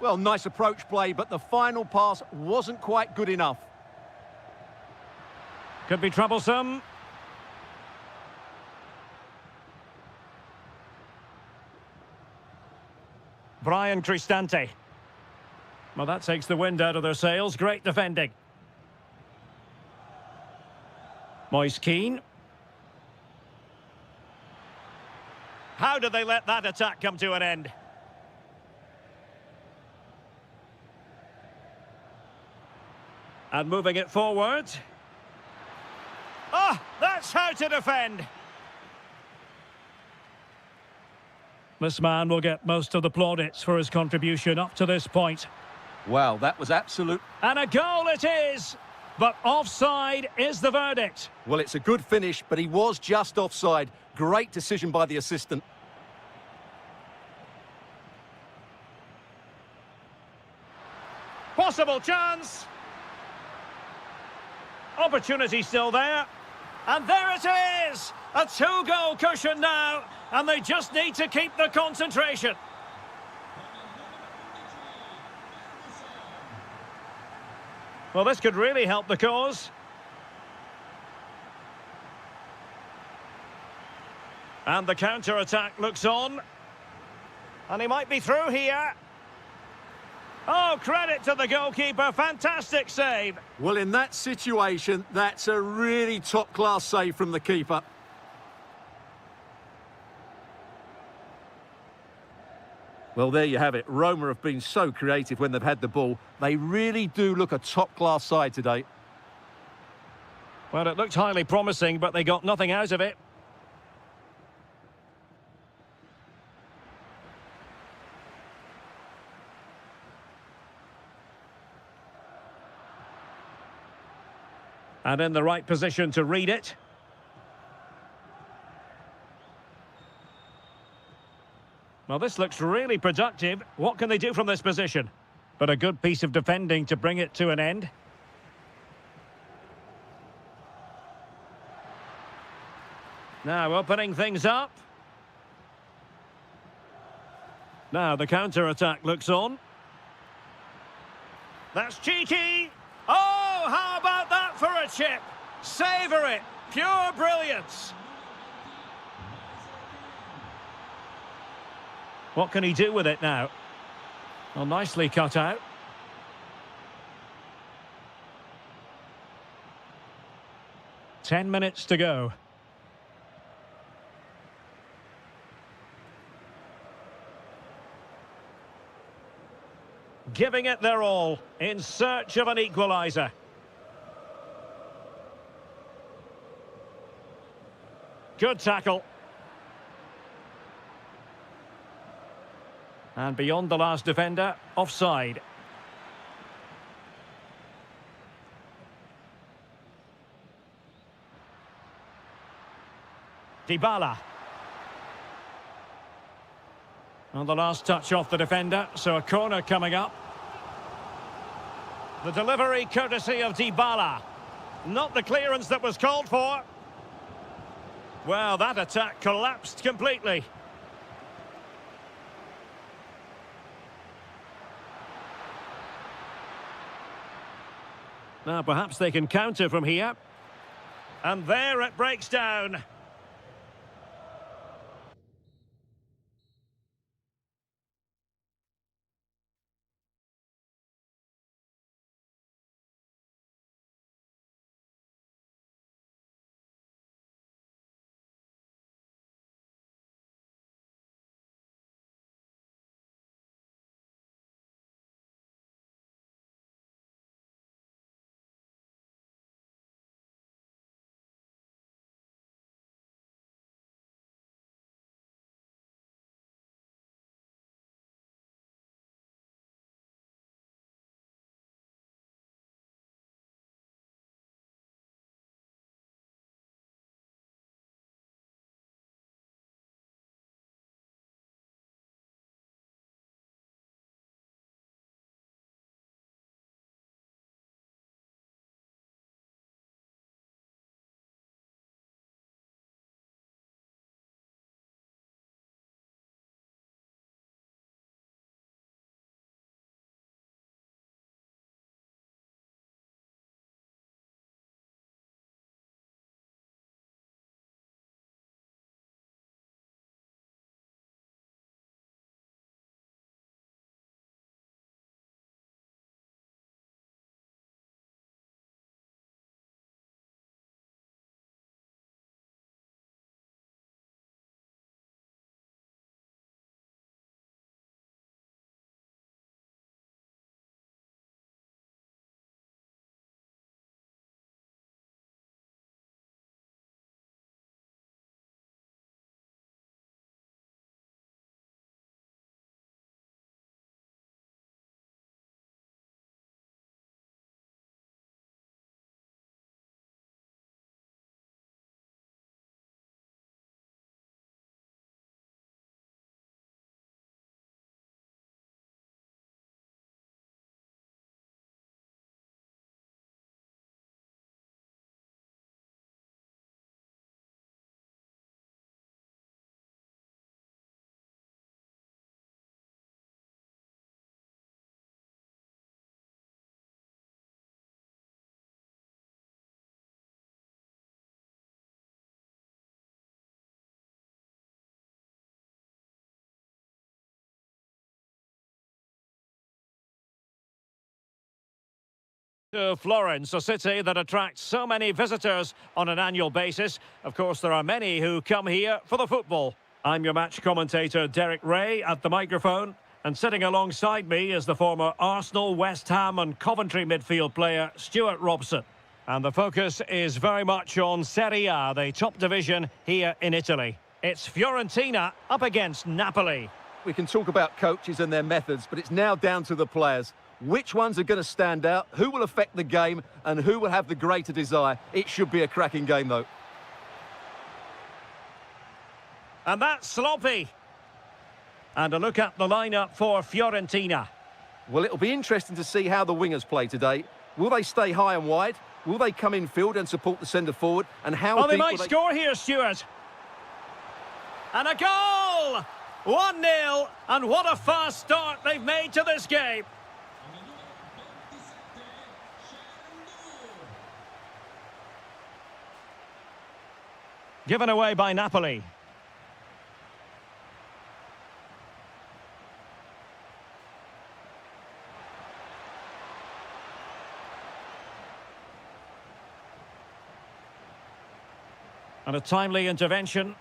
Well, nice approach play, but the final pass wasn't quite good enough. Could be troublesome. Brian Cristante. Well, that takes the wind out of their sails. Great defending. Moise Keane. How did they let that attack come to an end? And moving it forward. Ah, that's how to defend. This man will get most of the plaudits for his contribution up to this point. Wow, that was absolute. And a goal it is, but offside is the verdict. Well, it's a good finish, but he was just offside. Great decision by the assistant. Possible chance. Opportunity still there. And there it is! A two-goal cushion now, and they just need to keep the concentration. Well, this could really help the cause. And the counter-attack looks on. And he might be through here. Oh, credit to the goalkeeper. Fantastic save. Well, in that situation, that's a really top-class save from the keeper. Well, there you have it. Roma have been so creative when they've had the ball. They really do look a top-class side today. Well, it looked highly promising, but they got nothing out of it. And in the right position to read it. Well, this looks really productive. What can they do from this position? But a good piece of defending to bring it to an end. Now opening things up. Now the counter-attack looks on. That's cheeky. Oh, how about that for a chip? Savour it. Pure brilliance. What can he do with it now? Well, nicely cut out. Ten minutes to go. Giving it their all, in search of an equaliser. Good tackle. And beyond the last defender, offside. Dybala. On the last touch off the defender, so a corner coming up. The delivery courtesy of Dybala. Not the clearance that was called for. Well, that attack collapsed completely. Now perhaps they can counter from here. And there it breaks down. To Florence, a city that attracts so many visitors on an annual basis. Of course, there are many who come here for the football. I'm your match commentator, Derek Ray, at the microphone. And sitting alongside me is the former Arsenal, West Ham and Coventry midfield player, Stuart Robson. And the focus is very much on Serie A, the top division here in Italy. It's Fiorentina up against Napoli. We can talk about coaches and their methods, but it's now down to the players. Which ones are going to stand out, who will affect the game, and who will have the greater desire? It should be a cracking game, though. And that's sloppy. And a look at the lineup for Fiorentina. Well, it'll be interesting to see how the wingers play today. Will they stay high and wide? Will they come in field and support the centre-forward? And how they might score here, Stuart. And a goal! 1-0, and what a fast start they've made to this game. Given away by Napoli. And a timely intervention.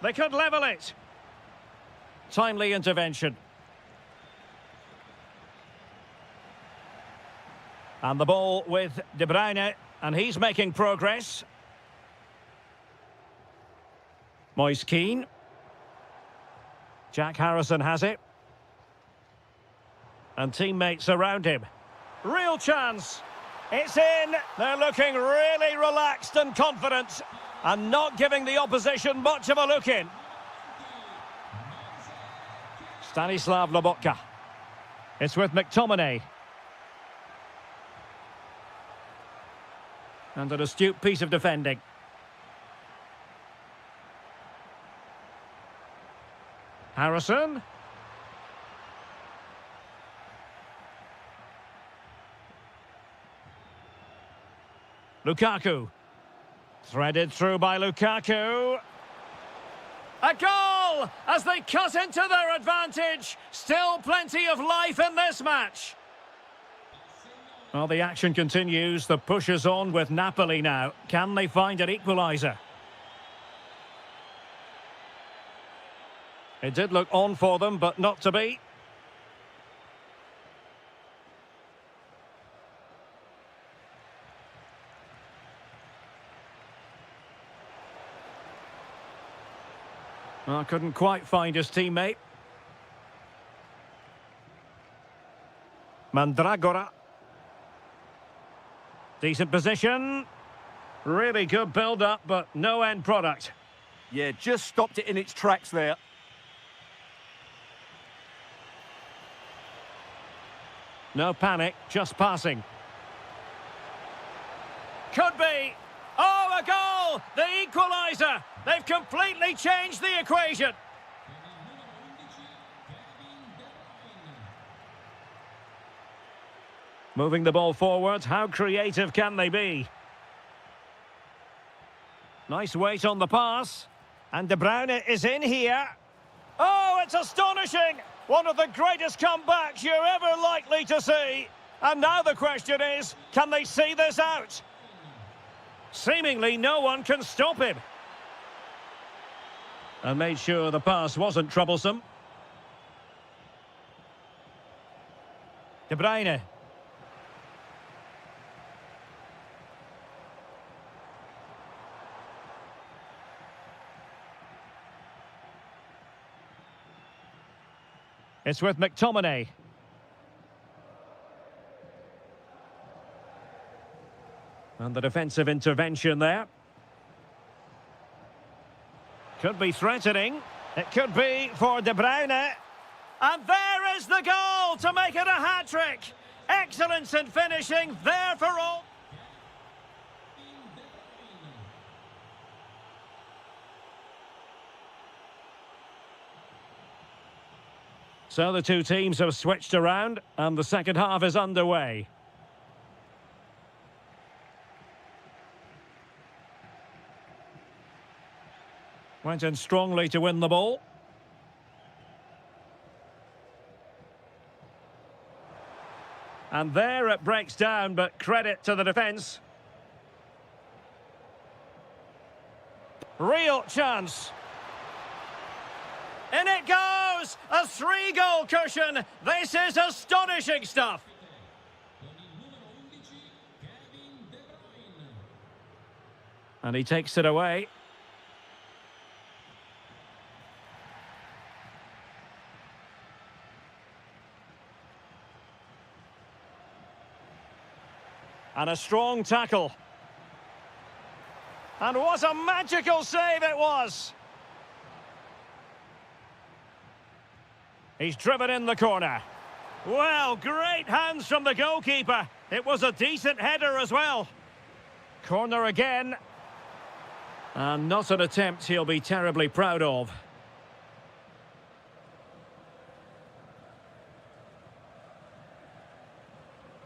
They could level it. Timely intervention. And the ball with De Bruyne. And he's making progress. Moise Keane. Jack Harrison has it. And teammates around him. Real chance. It's in. They're looking really relaxed and confident. And not giving the opposition much of a look in. Stanislav Lobotka. It's with McTominay. And an astute piece of defending. Harrison. Lukaku. Threaded through by Lukaku. A goal as they cut into their advantage. Still plenty of life in this match. Well, the action continues. The push is on with Napoli now. Can they find an equaliser? It did look on for them, but not to be. Well, couldn't quite find his teammate. Mandragora. Decent position. Really good build-up, but no end product. Yeah, just stopped it in its tracks there. No panic, just passing. Could be. Oh, a goal! The equaliser! They've completely changed the equation. Moving the ball forward, how creative can they be? Nice weight on the pass. And De Bruyne is in here. Oh, it's astonishing! One of the greatest comebacks you're ever likely to see. And now the question is, can they see this out? Seemingly no one can stop him. And made sure the pass wasn't troublesome. De Bruyne. It's with McTominay. And the defensive intervention there. Could be threatening. It could be for De Bruyne. And there is the goal to make it a hat-trick. Excellence in finishing, there for all. So the two teams have switched around and the second half is underway. Went in strongly to win the ball. And there it breaks down, but credit to the defence. Real chance. In it goes! A 3-goal cushion! This is astonishing stuff! And he takes it away. And a strong tackle. And what a magical save it was! He's driven in the corner. Well, great hands from the goalkeeper. It was a decent header as well. Corner again. And not an attempt he'll be terribly proud of.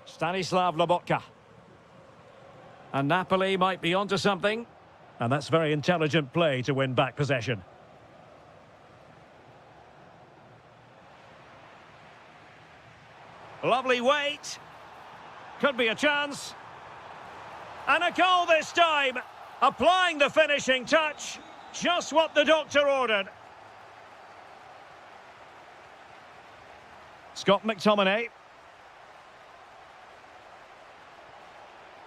Stanislav Lobotka. And Napoli might be onto something. And that's very intelligent play to win back possession. Lovely weight. Could be a chance. And a goal this time. Applying the finishing touch. Just what the doctor ordered. Scott McTominay.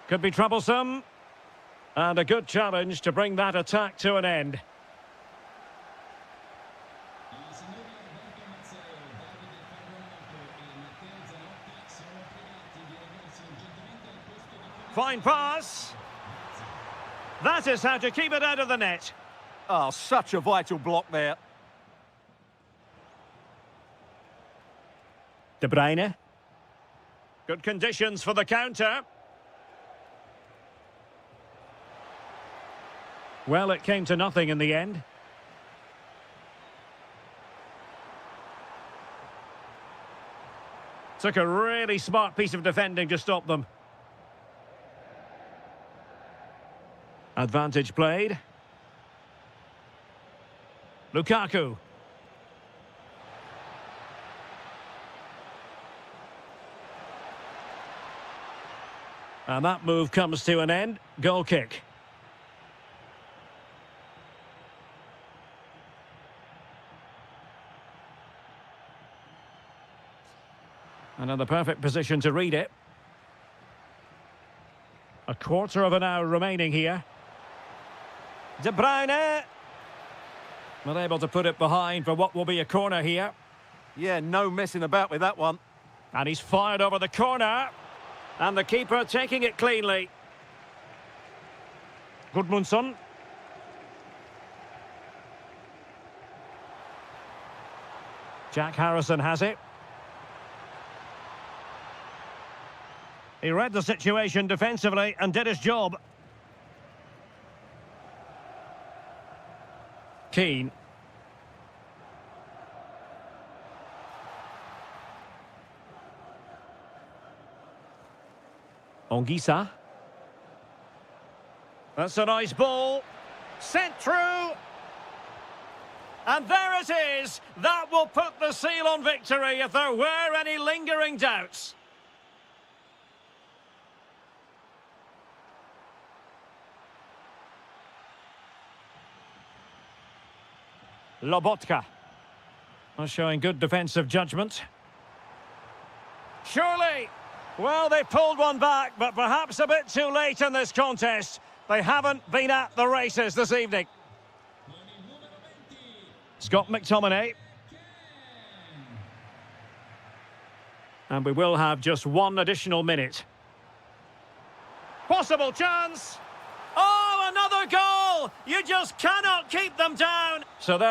Could be troublesome. And a good challenge to bring that attack to an end. Fine pass. That is how to keep it out of the net. Oh, such a vital block there. De Bruyne. Good conditions for the counter. Well, it came to nothing in the end. Took a really smart piece of defending to stop them. Advantage played. Lukaku. And that move comes to an end. Goal kick. Another perfect position to read it. A quarter of an hour remaining here. De Bruyne. Not able to put it behind for what will be a corner here. Yeah, no messing about with that one. And he's fired over the corner. And the keeper taking it cleanly. Gudmundsson. Jack Harrison has it. He read the situation defensively and did his job. Keane. Ongisa. That's a nice ball. Sent through. And there it is. That will put the seal on victory if there were any lingering doubts. Lobotka. Showing good defensive judgment. Surely. Well, they pulled one back, but perhaps a bit too late in this contest. They haven't been at the races this evening. Scott McTominay. And we will have just one additional minute. Possible chance. Oh, another goal! You just cannot keep them down. So there.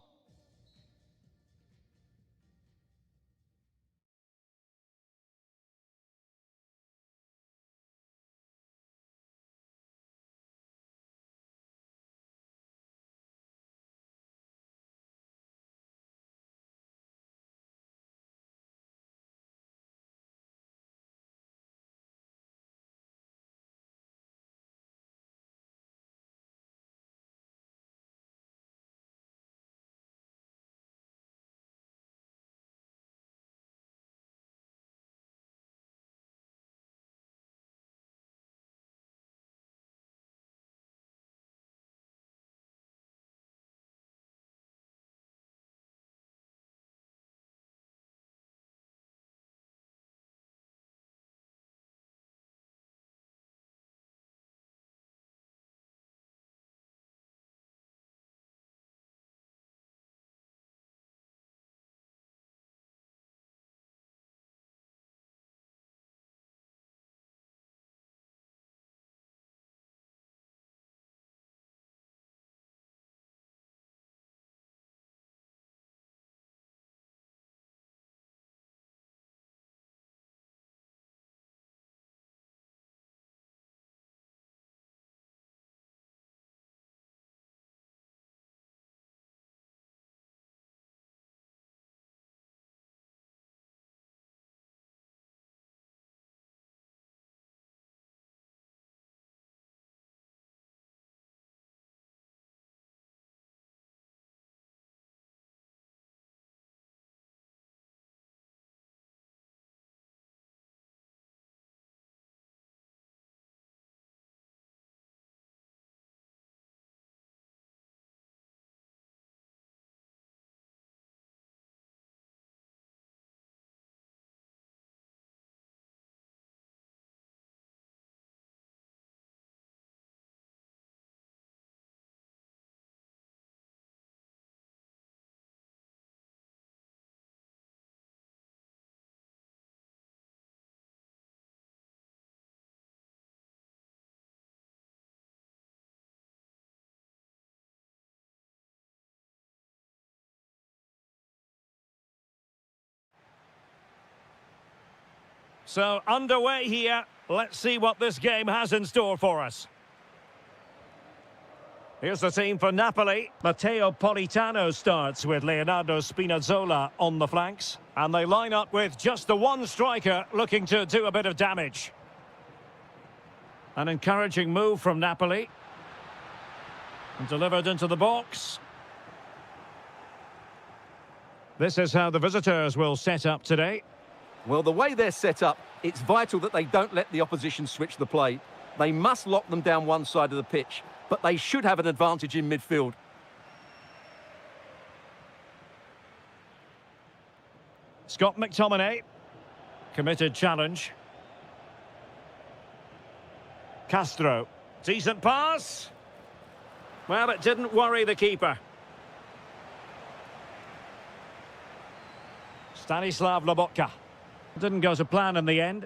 So, underway here. Let's see what this game has in store for us. Here's the team for Napoli. Matteo Politano starts with Leonardo Spinazzola on the flanks. And they line up with just the one striker looking to do a bit of damage. An encouraging move from Napoli. And delivered into the box. This is how the visitors will set up today. Well, the way they're set up, it's vital that they don't let the opposition switch the play. They must lock them down one side of the pitch, but they should have an advantage in midfield. Scott McTominay. Committed challenge. Castro. Decent pass. Well, it didn't worry the keeper. Stanislav Lobotka. Didn't go to plan in the end.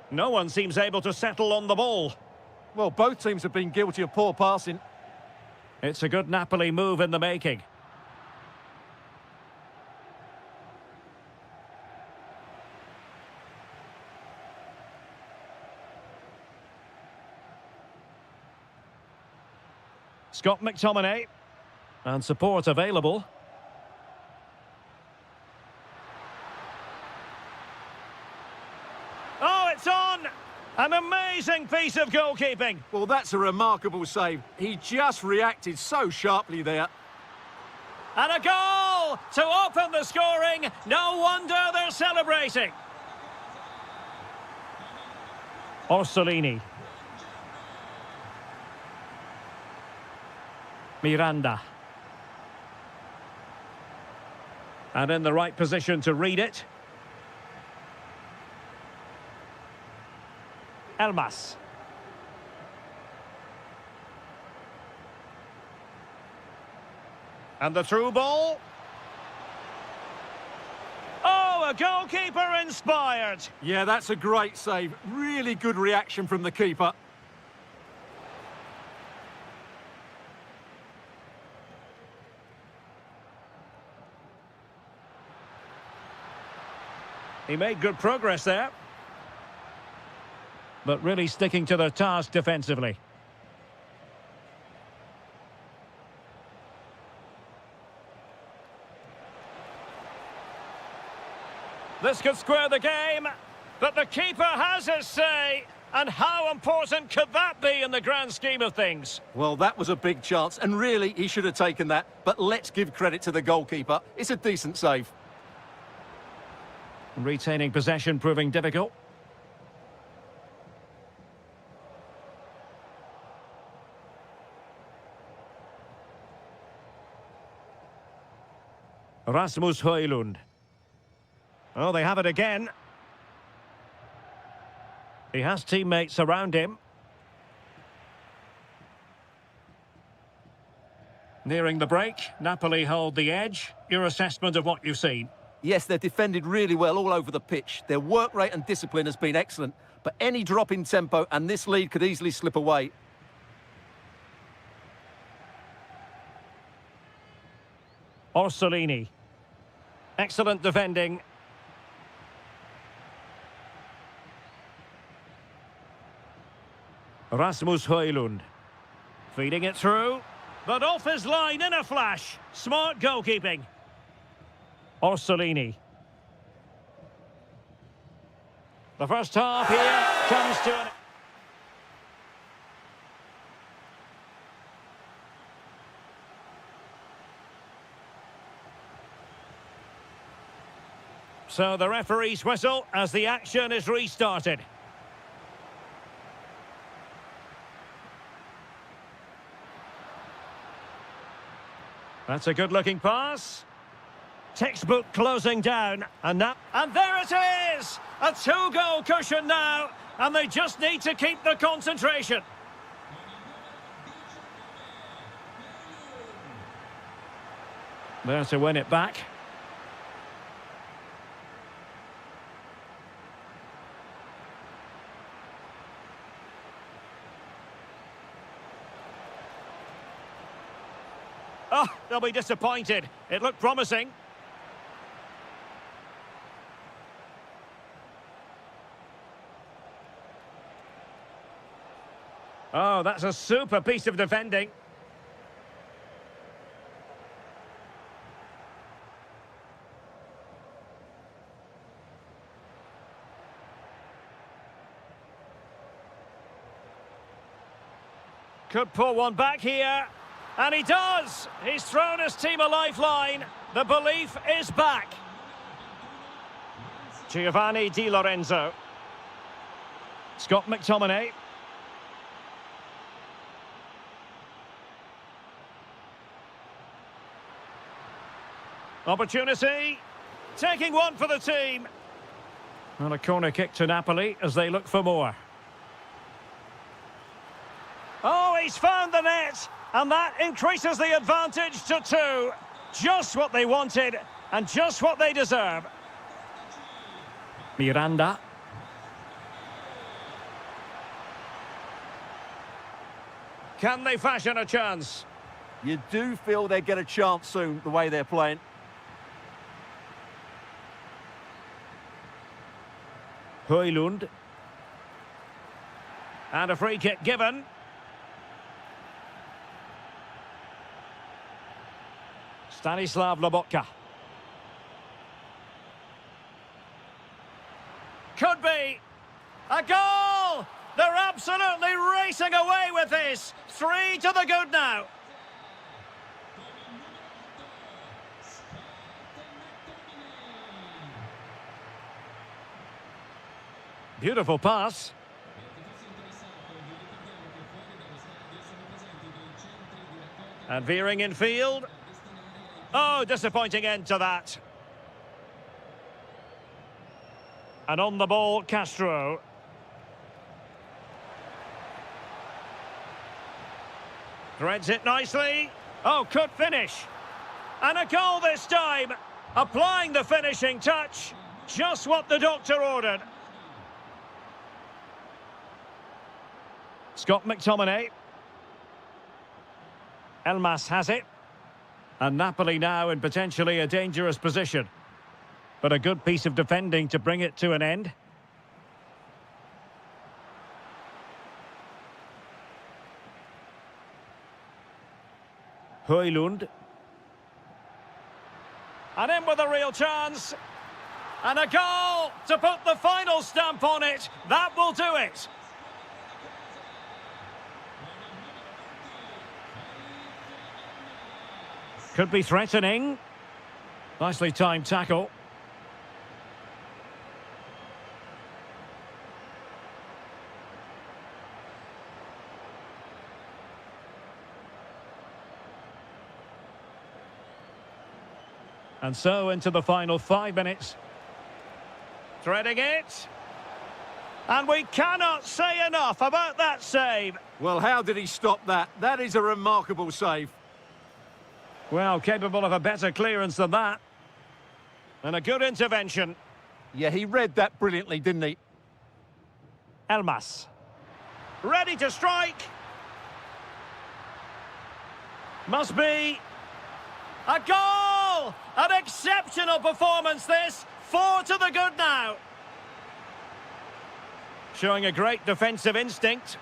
No one seems able to settle on the ball. Well, both teams have been guilty of poor passing. It's a good Napoli move in the making. Scott McTominay. And support available. Oh, it's on! An amazing piece of goalkeeping. Well, that's a remarkable save. He just reacted so sharply there. And a goal to open the scoring. No wonder they're celebrating. Orsolini. Miranda. And in the right position to read it. Elmas. And the through ball. Oh, a goalkeeper inspired. Yeah, that's a great save. Really good reaction from the keeper. He made good progress there. But really sticking to their task defensively. This could square the game, but the keeper has his say. And how important could that be in the grand scheme of things? Well, that was a big chance, and really, he should have taken that. But let's give credit to the goalkeeper. It's a decent save. Retaining possession proving difficult. Rasmus Højlund. Oh, they have it again. He has teammates around him. Nearing the break, Napoli hold the edge. Your assessment of what you've seen? Yes, they've defended really well all over the pitch. Their work rate and discipline has been excellent, but any drop in tempo and this lead could easily slip away. Orsolini. Excellent defending. Rasmus Højlund. Feeding it through. But off his line in a flash. Smart goalkeeping. Orsolini. The first half here comes to an... So the referee's whistle as the action is restarted. That's a good-looking pass. Textbook closing down, and there it is! A two-goal cushion now, and they just need to keep the concentration. There to win it back. Oh, they'll be disappointed. It looked promising. Oh, that's a super piece of defending. Could pull one back here. And he does! He's thrown his team a lifeline. The belief is back. Giovanni Di Lorenzo. Scott McTominay. Opportunity. Taking one for the team. And a corner kick to Napoli as they look for more. Oh, he's found the net. And that increases the advantage to 2. Just what they wanted and just what they deserve. Miranda. Can they fashion a chance? You do feel they get a chance soon, the way they're playing. Højlund. And a free kick given. Stanislav Lobotka. Could be a goal! They're absolutely racing away with this. 3 to the good now. Beautiful pass. And veering in field. Oh, disappointing end to that. And on the ball, Castro. Threads it nicely. Oh, could finish. And a goal this time. Applying the finishing touch. Just what the doctor ordered. Scott McTominay. Elmas has it. And Napoli now in potentially a dangerous position. But a good piece of defending to bring it to an end. Højlund. And in with a real chance. And a goal to put the final stamp on it. That will do it. Could be threatening. Nicely timed tackle. And so into the final 5 minutes. Threading it. And we cannot say enough about that save. Well, how did he stop that? That is a remarkable save. Well, capable of a better clearance than that. And a good intervention. Yeah, he read that brilliantly, didn't he? Elmas. Ready to strike. Must be a goal! An exceptional performance this. 4 to the good now. Showing a great defensive instinct.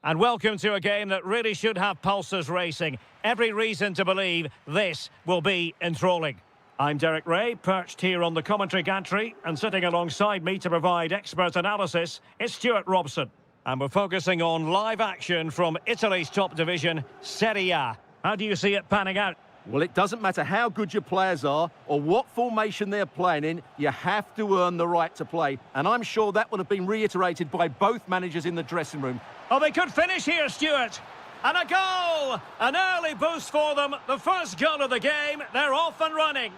And welcome to a game that really should have pulses racing. Every reason to believe this will be enthralling. I'm Derek Ray, perched here on the commentary gantry, and sitting alongside me to provide expert analysis is Stuart Robson. And we're focusing on live action from Italy's top division, Serie A. How do you see it panning out? Well, it doesn't matter how good your players are or what formation they're playing in, you have to earn the right to play. And I'm sure that would have been reiterated by both managers in the dressing room. Oh, they could finish here, Stuart. And a goal! An early boost for them. The first goal of the game. They're off and running.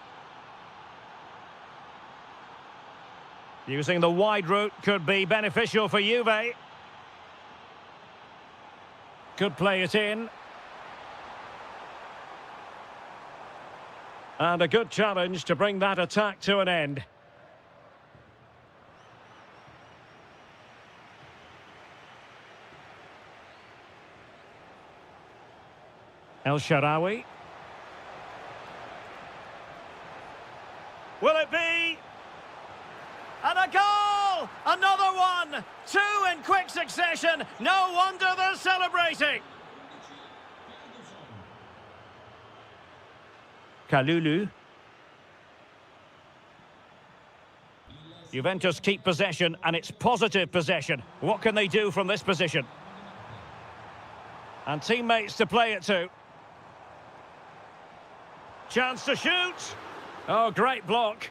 Using the wide route could be beneficial for Juve. Could play it in. And a good challenge to bring that attack to an end. El Shaarawy. Will it be? And a goal! Another one! Two in quick succession. No wonder they're celebrating. Kalulu. Juventus keep possession, and it's positive possession. What can they do from this position? And teammates to play it to. Chance to shoot. Oh, great block.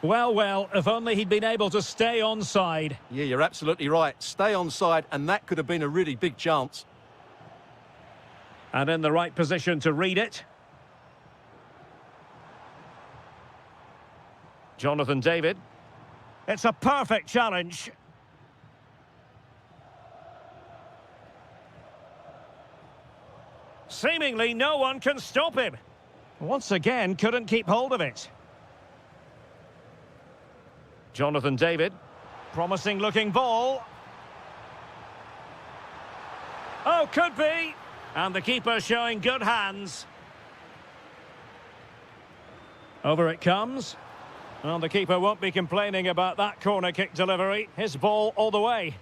Well, if only he'd been able to stay onside. Yeah, you're absolutely right. Stay onside, and that could have been a really big chance. And in the right position to read it. Jonathan David. It's a perfect challenge. Seemingly no one can stop him. Once again, couldn't keep hold of it. Jonathan David. Promising looking ball. Oh, could be. And the keeper showing good hands. Over it comes. Well, the keeper won't be complaining about that corner kick delivery. His ball all the way.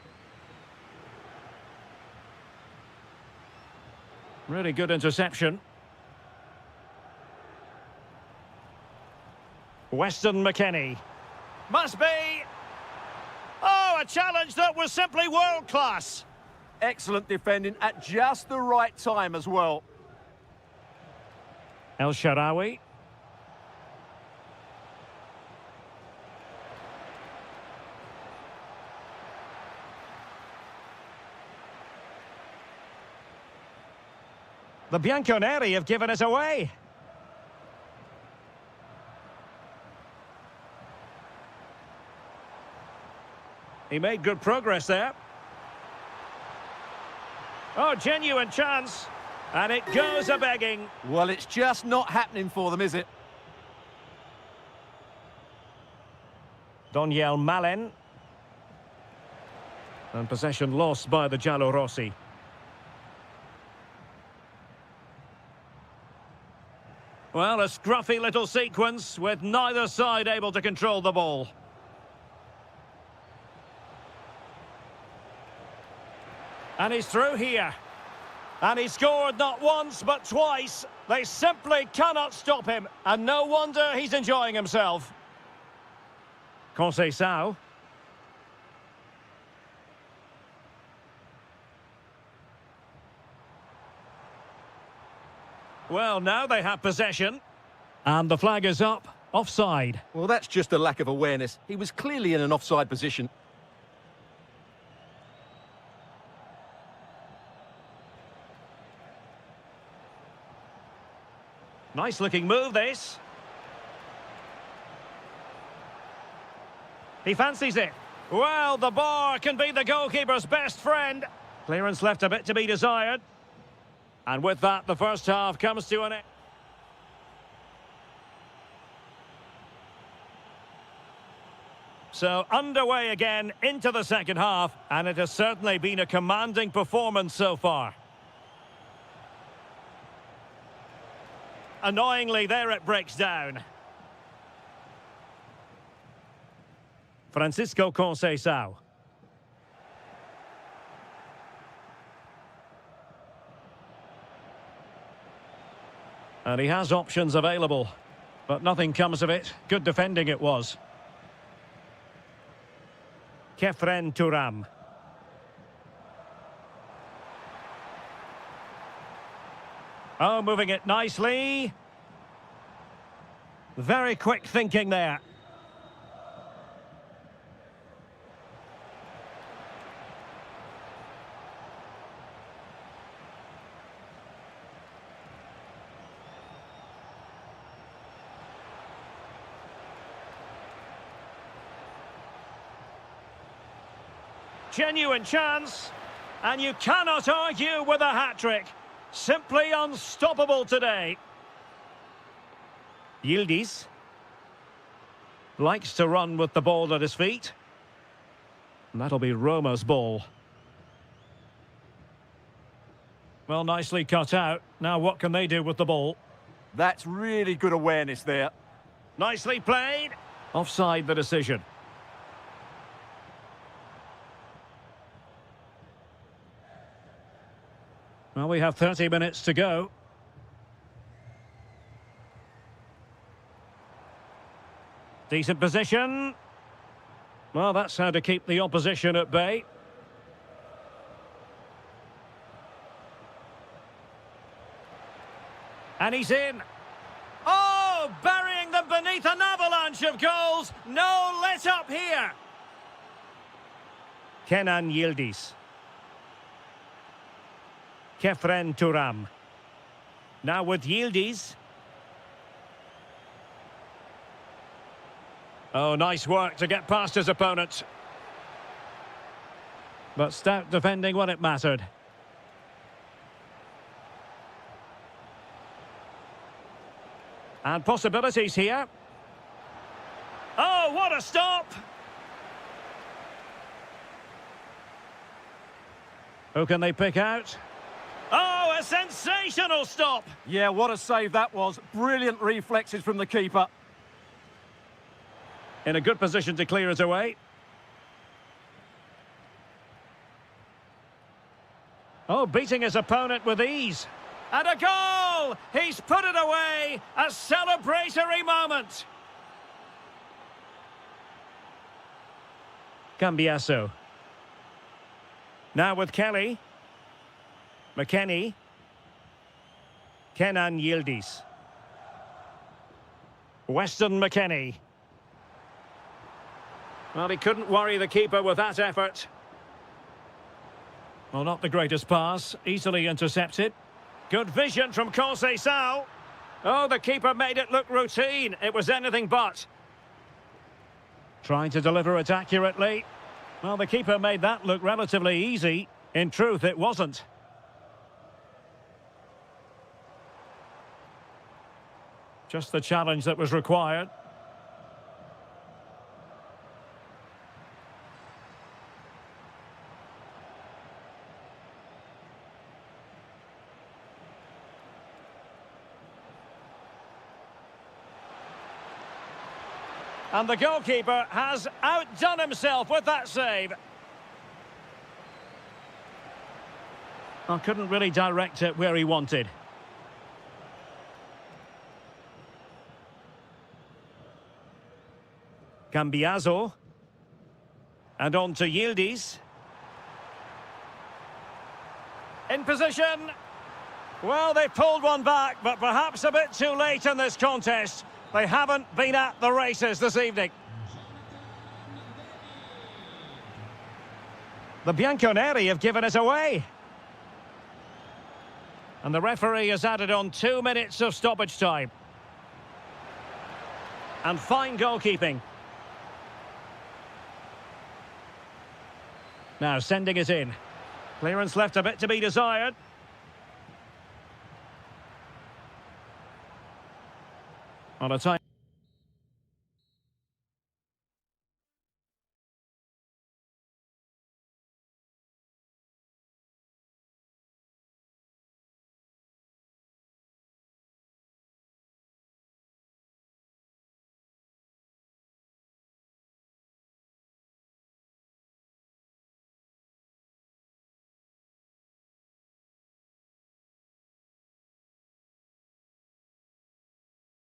Really good interception. Weston McKennie. Must be. Oh, a challenge that was simply world-class. Excellent defending at just the right time as well. El Shaarawy. The Bianconeri have given it away. He made good progress there. Oh, genuine chance. And it goes a-begging. Well, it's just not happening for them, is it? Daniel Malen. And possession lost by the Giallorossi. Well, a scruffy little sequence with neither side able to control the ball. And he's through here. And he scored not once but twice. They simply cannot stop him. And no wonder he's enjoying himself. Conceição. Well, now they have possession. And the flag is up. Offside. Well, that's just a lack of awareness. He was clearly in an offside position. Nice looking move, this. He fancies it. Well, the bar can be the goalkeeper's best friend. Clearance left a bit to be desired. And with that, the first half comes to an end. So underway again into the second half, and it has certainly been a commanding performance so far. Annoyingly, there it breaks down. Francisco Conceição. And he has options available, but nothing comes of it. Good defending it was. Kefren Turam. Oh, moving it nicely. Very quick thinking there. Genuine chance, and you cannot argue with a hat-trick. Simply unstoppable today. Yildiz likes to run with the ball at his feet. And that'll be Roma's ball. Well, nicely cut out. Now what can they do with the ball? That's really good awareness there. Nicely played. Offside the decision. Well, we have 30 minutes to go. Decent position. Well, that's how to keep the opposition at bay. And he's in. Oh, burying them beneath an avalanche of goals. No let up here. Kenan Yildiz. Kefren Turam. Now with Yildiz. Oh, nice work to get past his opponent. But stout defending when it mattered. And possibilities here. Oh, what a stop! Who can they pick out? Oh, a sensational stop! Yeah, what a save that was. Brilliant reflexes from the keeper. In a good position to clear it away. Oh, beating his opponent with ease. And a goal! He's put it away! A celebratory moment! Cambiasso. Now with Kelly. McKennie. Kenan Yildiz. Weston McKennie. Well, he couldn't worry the keeper with that effort. Well, not the greatest pass. Easily intercepted. Good vision from Conceição. Oh, the keeper made it look routine. It was anything but. Trying to deliver it accurately. Well, the keeper made that look relatively easy. In truth, it wasn't. Just the challenge that was required. And the goalkeeper has outdone himself with that save. I couldn't really direct it where he wanted. Cambiasso. And on to Yildiz. In position. Well, they pulled one back, but perhaps a bit too late in this contest. They haven't been at the races this evening. The Bianconeri have given it away. And the referee has added on 2 minutes of stoppage time. And fine goalkeeping. Now sending it in. Clearance left a bit to be desired. On a time.